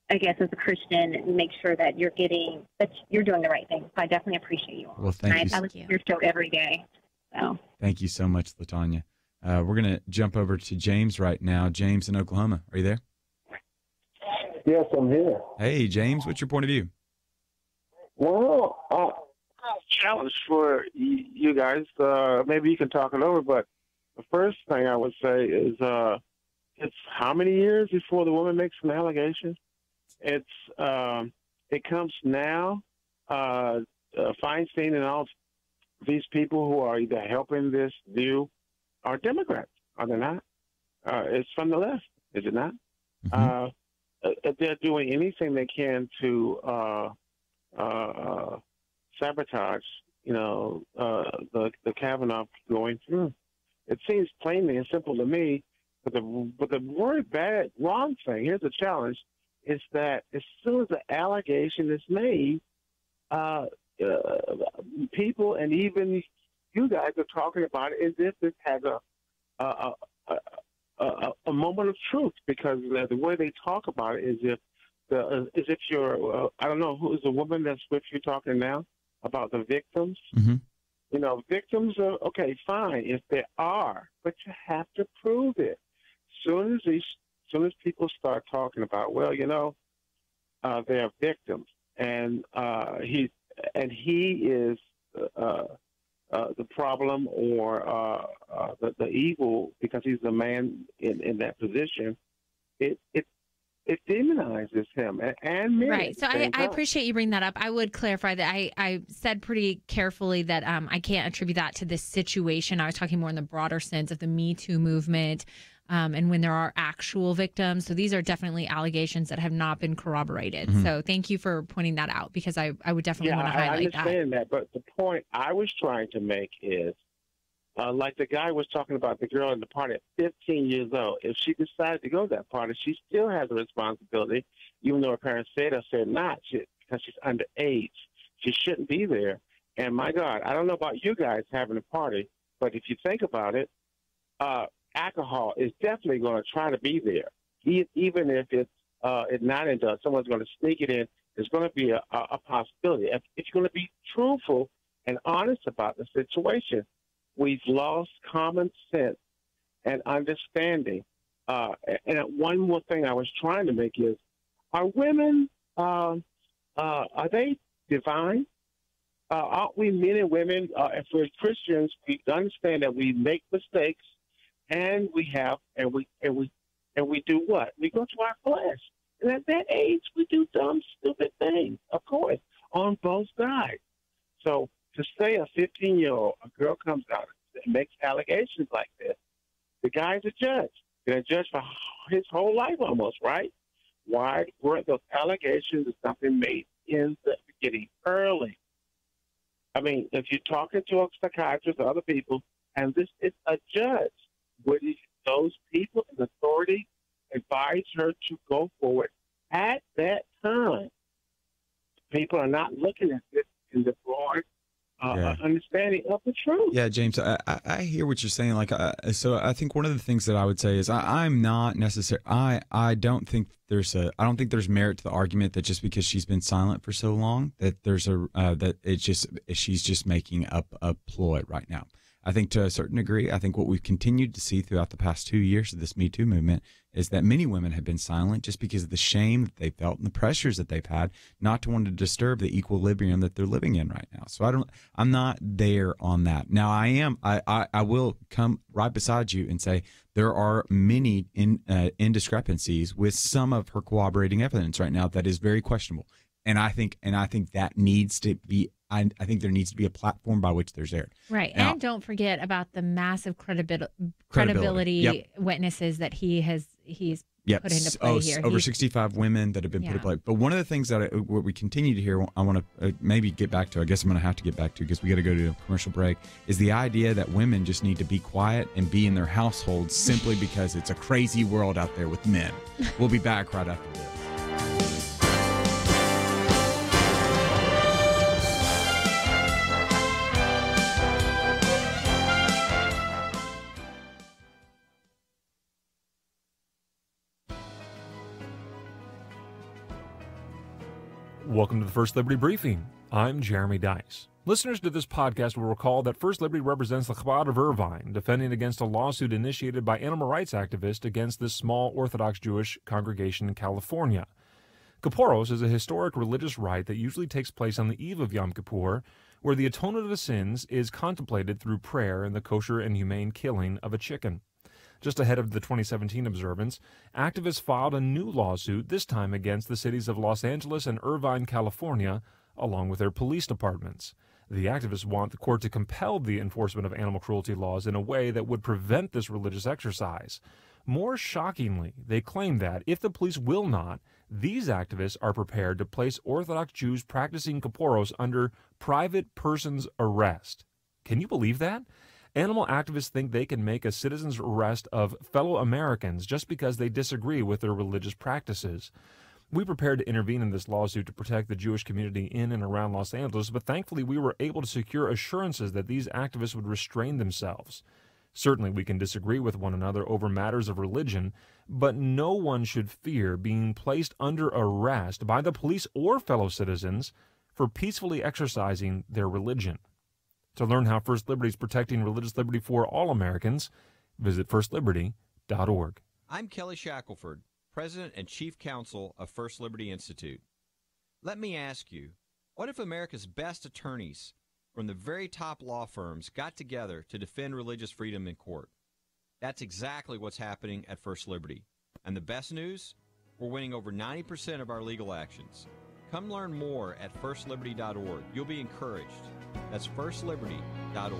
I guess, as a Christian, make sure that you're doing the right thing. So I definitely appreciate you all. Well, thank you. I listen to your show every day. So thank you so much, LaTanya. We're going to jump over to James right now. James in Oklahoma. Are you there? Yes, I'm here. Hey, James, what's your point of view? Well, challenge for you guys. Maybe you can talk it over, but the first thing I would say is it's how many years before the woman makes an allegation? It comes now. Feinstein and all these people who are either helping this view are Democrats, are they not? It's from the left, is it not? Mm-hmm. They're doing anything they can to sabotage, the Kavanaugh going through. It seems plainly and simple to me, but the word wrong thing, here's the challenge, is that as soon as the allegation is made, people and even you guys are talking about it as if this has a moment of truth, because the way they talk about it is if you're I don't know who is the woman that's with you talking now about the victims. Mm-hmm. Victims are okay, fine if they are, but you have to prove it. Soon as people start talking about, well, they are victims, and he is the problem or the evil because he's the man in that position. It demonizes him and me. Right. So I appreciate you bringing that up. I would clarify that I said pretty carefully that I can't attribute that to this situation. I was talking more in the broader sense of the Me Too movement and when there are actual victims. So these are definitely allegations that have not been corroborated. Mm-hmm. So thank you for pointing that out, because I would definitely want to highlight that. I understand that. But the point I was trying to make is, like the guy was talking about the girl in the party at 15 years old. If she decided to go to that party, she still has a responsibility, even though her parents said or said not, because she's underage. She shouldn't be there. And my God, I don't know about you guys having a party, but if you think about it, alcohol is definitely going to try to be there. Even if it's not into someone's going to sneak it in, there's going to be a possibility. If you're going to be truthful and honest about the situation, we've lost common sense and understanding. And one more thing I was trying to make is, are women, are they divine? Aren't we men and women? If we're Christians, we understand that we make mistakes, and we do what? We go to our flesh. And at that age, we do dumb, stupid things, of course, on both sides. So to say a 15-year-old, a girl comes out and makes allegations like this, the guy's a judge. He's a judge for his whole life almost, right? Why weren't those allegations or something made in the beginning early? I mean, if you're talking to a psychiatrist or other people, and this is a judge, would those people in authority advise her to go forward at that time? People are not looking at this in the broad understanding of the truth. Yeah, James, I hear what you're saying. So I think one of the things that I would say is I'm not necessarily. I don't think there's merit to the argument that just because she's been silent for so long that there's that she's just making up a ploy right now. I think to a certain degree, I think what we've continued to see throughout the past 2 years of this Me Too movement is that many women have been silent just because of the shame that they felt and the pressures that they've had not to want to disturb the equilibrium that they're living in right now. So I'm not there on that. Now I will come right beside you and say there are many indiscrepancies with some of her corroborating evidence right now that is very questionable. And I think that needs to be. I think there needs to be a platform by which there's aired. Right, now, and don't forget about the massive credibility witnesses that he's put into play here. Over 65 women that have been put in play. But one of the things that what we continue to hear, I want to maybe get back to. I guess I'm going to have to get back to because we got to go to a commercial break. Is the idea that women just need to be quiet and be in their households simply because it's a crazy world out there with men. We'll be back right after this. Welcome to the First Liberty Briefing. I'm Jeremy Dice. Listeners to this podcast will recall that First Liberty represents the Chabad of Irvine, defending against a lawsuit initiated by animal rights activists against this small Orthodox Jewish congregation in California. Kippuros is a historic religious rite that usually takes place on the eve of Yom Kippur, where the atonement of sins is contemplated through prayer and the kosher and humane killing of a chicken. Just ahead of the 2017 observance, activists filed a new lawsuit, this time against the cities of Los Angeles and Irvine, California, along with their police departments. The activists want the court to compel the enforcement of animal cruelty laws in a way that would prevent this religious exercise. More shockingly, they claim that, if the police will not, these activists are prepared to place Orthodox Jews practicing Kippuros under private person's arrest. Can you believe that? Animal activists think they can make a citizen's arrest of fellow Americans just because they disagree with their religious practices. We prepared to intervene in this lawsuit to protect the Jewish community in and around Los Angeles, but thankfully we were able to secure assurances that these activists would restrain themselves. Certainly we can disagree with one another over matters of religion, but no one should fear being placed under arrest by the police or fellow citizens for peacefully exercising their religion. To learn how First Liberty is protecting religious liberty for all Americans, visit firstliberty.org. I'm Kelly Shackelford, President and Chief Counsel of First Liberty Institute. Let me ask you, what if America's best attorneys from the very top law firms got together to defend religious freedom in court? That's exactly what's happening at First Liberty. And the best news? We're winning over 90% of our legal actions. Come learn more at firstliberty.org. You'll be encouraged. That's firstliberty.org.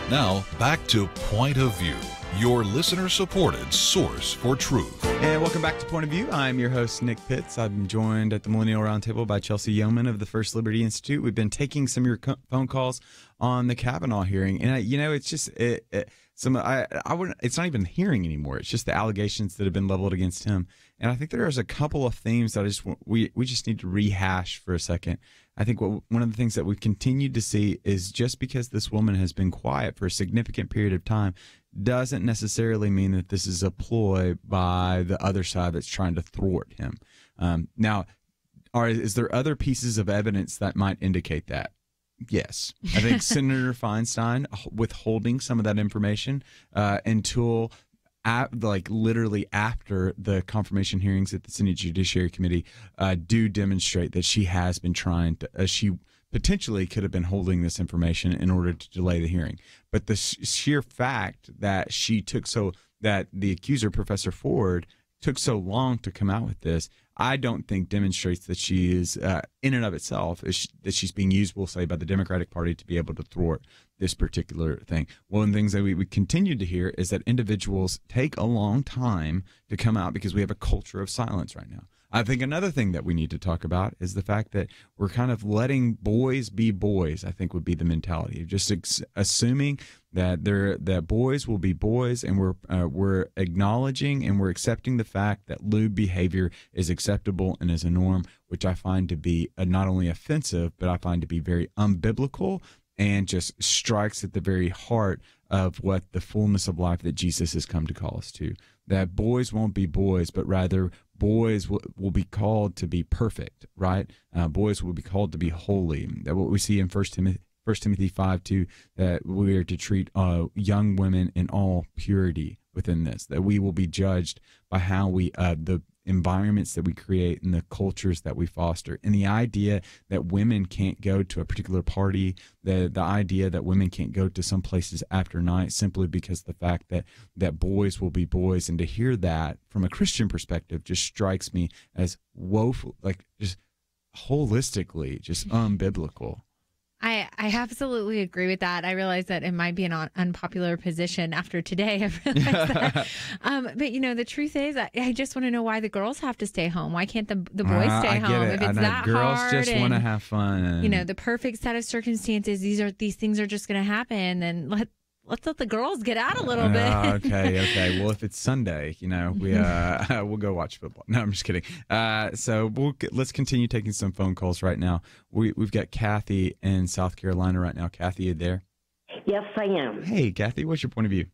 Now, back to Point of View, your listener-supported source for truth. And welcome back to Point of View. I'm your host, Nick Pitts. I'm joined at the Millennial Roundtable by Chelsey Youman of the First Liberty Institute. We've been taking some of your phone calls on the Kavanaugh hearing, and it's just it's not even hearing anymore. It's just the allegations that have been leveled against him. And I think there's a couple of themes that we just need to rehash for a second. I think one of the things that we've continued to see is just because this woman has been quiet for a significant period of time doesn't necessarily mean that this is a ploy by the other side that's trying to thwart him. Now, is there other pieces of evidence that might indicate that? Yes. I think Senator Feinstein withholding some of that information until literally after the confirmation hearings at the Senate Judiciary Committee, do demonstrate that she has been trying to, she potentially could have been holding this information in order to delay the hearing. But the sheer fact that that the accuser, Professor Ford, took so long to come out with this, I don't think demonstrates that she is, in and of itself, that she's being used, we'll say, by the Democratic Party to be able to thwart this particular thing. One of the things that we continue to hear is that individuals take a long time to come out because we have a culture of silence right now. I think another thing that we need to talk about is the fact that we're kind of letting boys be boys, I think would be the mentality. Just assuming that boys will be boys, and we're acknowledging and we're accepting the fact that lewd behavior is acceptable and is a norm, which I find to be not only offensive, but I find to be very unbiblical and just strikes at the very heart of what the fullness of life that Jesus has come to call us to. That boys won't be boys, but rather boys will be called to be perfect, right? Boys will be called to be holy. That what we see in 1 Timothy 5:2, that we are to treat young women in all purity within this, that we will be judged by how we, the environments that we create and the cultures that we foster. And the idea that women can't go to a particular party, the idea that women can't go to some places after night simply because the fact that boys will be boys. And to hear that from a Christian perspective just strikes me as woeful, like just holistically, just unbiblical. I absolutely agree with that. I realize that it might be an unpopular position after today. I realize that. But, you know, the truth is, I just want to know why the girls have to stay home. Why can't the boys stay home? If it's that girls hard, just want to have fun. You know, the perfect set of circumstances, these things are just going to happen. And let's let the girls get out a little bit. Okay. Well, if it's Sunday, you know, we'll go watch football. No, I'm just kidding. So let's continue taking some phone calls right now. We've got Kathy in South Carolina right now. Kathy, you there? Yes, I am. Hey, Kathy, what's your point of view?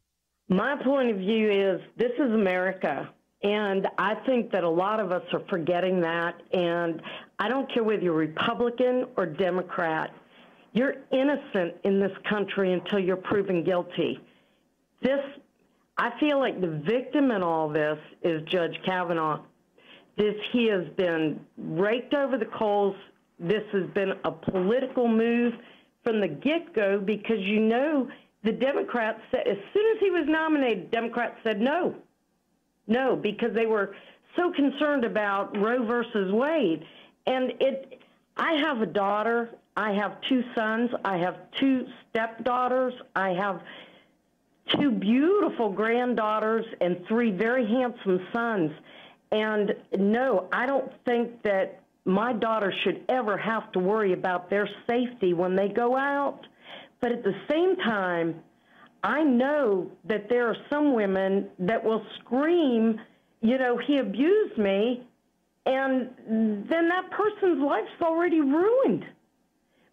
My point of view is this is America, and I think that a lot of us are forgetting that. And I don't care whether you're Republican or Democrat. You're innocent in this country until you're proven guilty. I feel like the victim in all this is Judge Kavanaugh. He has been raked over the coals. This has been a political move from the get-go because, you know, the Democrats said, as soon as he was nominated, Democrats said no, because they were so concerned about Roe versus Wade. And I have a daughter. I have two sons. I have two stepdaughters. I have two beautiful granddaughters and three very handsome sons. And no, I don't think that my daughter should ever have to worry about their safety when they go out. But at the same time, I know that there are some women that will scream, you know, he abused me, and then that person's life's already ruined.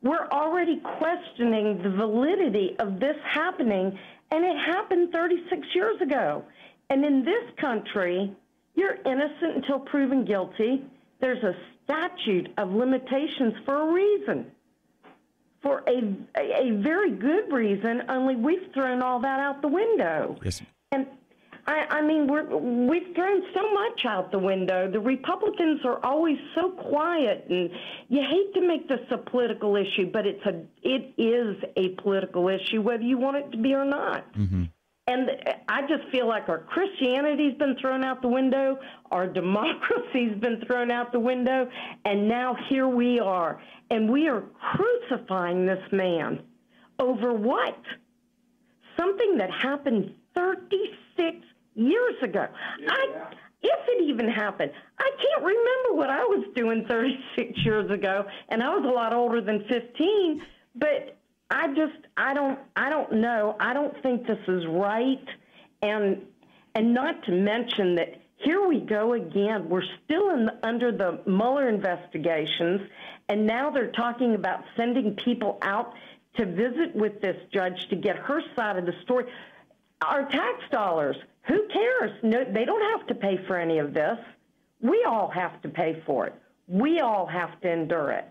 We're already questioning the validity of this happening, and it happened 36 years ago. And in this country, you're innocent until proven guilty. There's a statute of limitations for a reason, for a very good reason, only we've thrown all that out the window. Yes. And I mean, we've thrown so much out the window. The Republicans are always so quiet, and you hate to make this a political issue, but it is a political issue, whether you want it to be or not. Mm-hmm. And I just feel like our Christianity's been thrown out the window, our democracy's been thrown out the window, and now here we are. And we are crucifying this man over what? Something that happened 36 years ago. If it even happened. I can't remember what I was doing 36 years ago, and I was a lot older than 15, but I don't know. I don't think this is right, and not to mention that here we go again. We're still under the Mueller investigations, and now they're talking about sending people out to visit with this judge to get her side of the story. Our tax dollars, who cares? No, they don't have to pay for any of this. We all have to pay for it. We all have to endure it.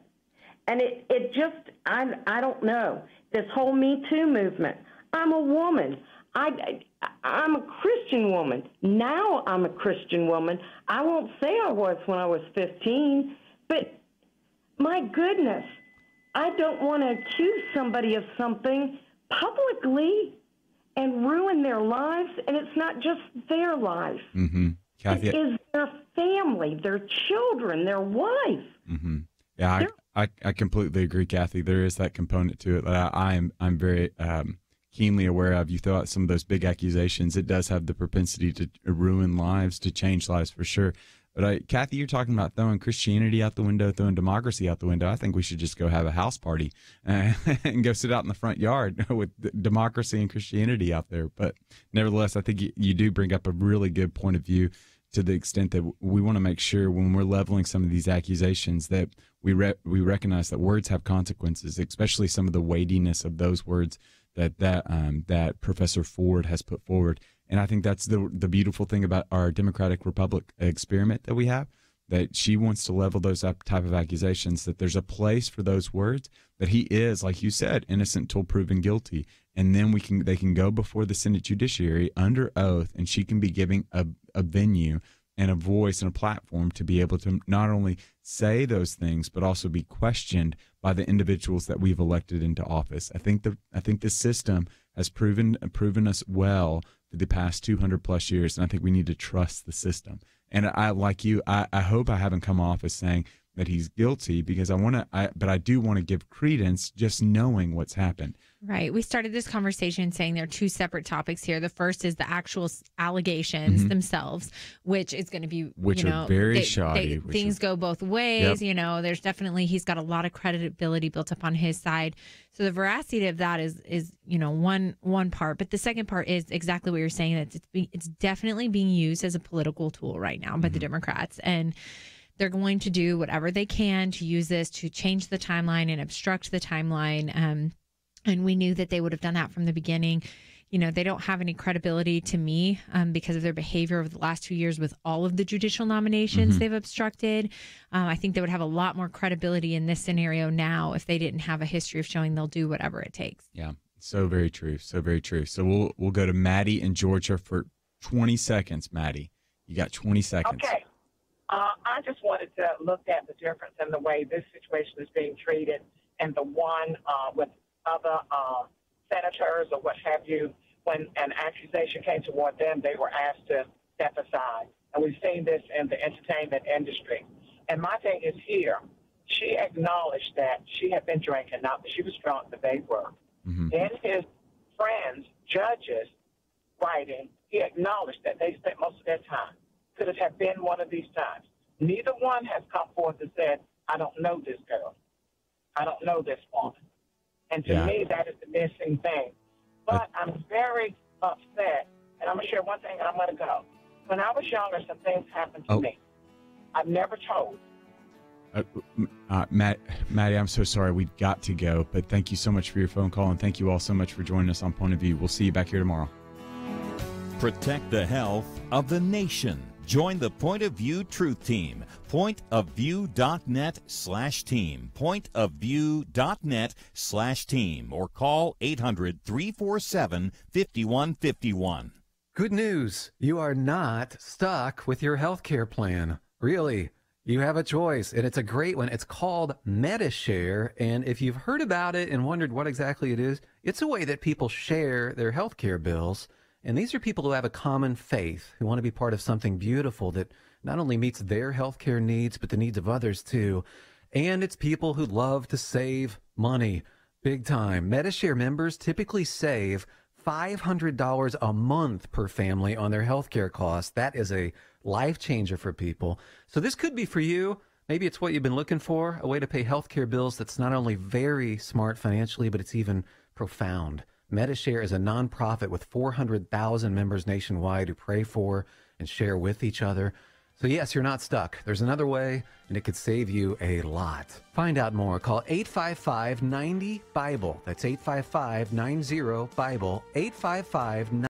And it just, I don't know. This whole Me Too movement. I'm a woman. I'm a Christian woman. Now I'm a Christian woman. I won't say I was when I was 15, but my goodness, I don't want to accuse somebody of something publicly and ruin their lives, and it's not just their life. Kathy, it is their family, their children, their wife. Yeah, I completely agree, Kathy. There is that component to it that I'm very keenly aware of. You throw out some of those big accusations, it does have the propensity to ruin lives, to change lives for sure. But Kathy, you're talking about throwing Christianity out the window, throwing democracy out the window. I think we should just go have a house party and go sit out in the front yard with democracy and Christianity out there. But nevertheless, I think you do bring up a really good point of view, to the extent that we want to make sure when we're leveling some of these accusations that we recognize that words have consequences, especially some of the weightiness of those words that Professor Ford has put forward. And I think that's the beautiful thing about our Democratic Republic experiment that we have, that she wants to level those type of accusations, that there's a place for those words, that he is, like you said, innocent till proven guilty. And then they can go before the Senate Judiciary under oath, and she can be giving a venue and a voice and a platform to be able to not only say those things, but also be questioned by the individuals that we've elected into office. I think the system has proven us well for the past 200 plus years, and I think we need to trust the system. And I, like you, I hope I haven't come off as saying that he's guilty, because but I do want to give credence just knowing what's happened. Right. We started this conversation saying there are two separate topics here. The first is the actual allegations themselves, which is going to be, are very shoddy. Things go both ways. Yep. There's definitely, he's got a lot of credibility built up on his side. So the veracity of that is one part. But the second part is exactly what you're saying, that it's definitely being used as a political tool right now by the Democrats. And they're going to do whatever they can to use this to change the timeline and obstruct the timeline. And we knew that they would have done that from the beginning. They don't have any credibility to me because of their behavior over the last 2 years with all of the judicial nominations they've obstructed. I think they would have a lot more credibility in this scenario now if they didn't have a history of showing they'll do whatever it takes. Yeah, so very true. So very true. So we'll go to Maddie in Georgia for 20 seconds. Maddie, you got 20 seconds. Okay. I just wanted to look at the difference in the way this situation is being treated and the one with other senators or what have you. When an accusation came toward them, they were asked to step aside. And we've seen this in the entertainment industry. And my thing is here, she acknowledged that she had been drinking, not that she was drunk, but they were. In his friends, judges, writing, he acknowledged that they spent most of their time. Could it have been one of these times? Neither one has come forth and said, I don't know this girl. I don't know this woman. And to me, that is the missing thing. But I'm very upset, and I'm going to share one thing and I'm going to go. When I was younger, some things happened to me. I've never told. Maddie, I'm so sorry. We've got to go, but thank you so much for your phone call, and thank you all so much for joining us on Point of View. We'll see you back here tomorrow. Protect the health of the nation. Join the Point of View Truth Team. Pointofview.net/team. Pointofview.net/team. Or call 800-347-5151. Good news. You are not stuck with your health care plan. Really. You have a choice, and it's a great one. It's called MediShare, and if you've heard about it and wondered what exactly it is, it's a way that people share their health care bills. And these are people who have a common faith, who want to be part of something beautiful that not only meets their healthcare needs, but the needs of others too. And it's people who love to save money, big time. MediShare members typically save $500 a month per family on their healthcare costs. That is a life changer for people. So this could be for you. Maybe it's what you've been looking for, a way to pay healthcare bills that's not only very smart financially, but it's even profound. MediShare is a nonprofit with 400,000 members nationwide who pray for and share with each other. So yes, you're not stuck. There's another way, and it could save you a lot. Find out more. Call 855-90-BIBLE. That's 855-90-BIBLE. 855-90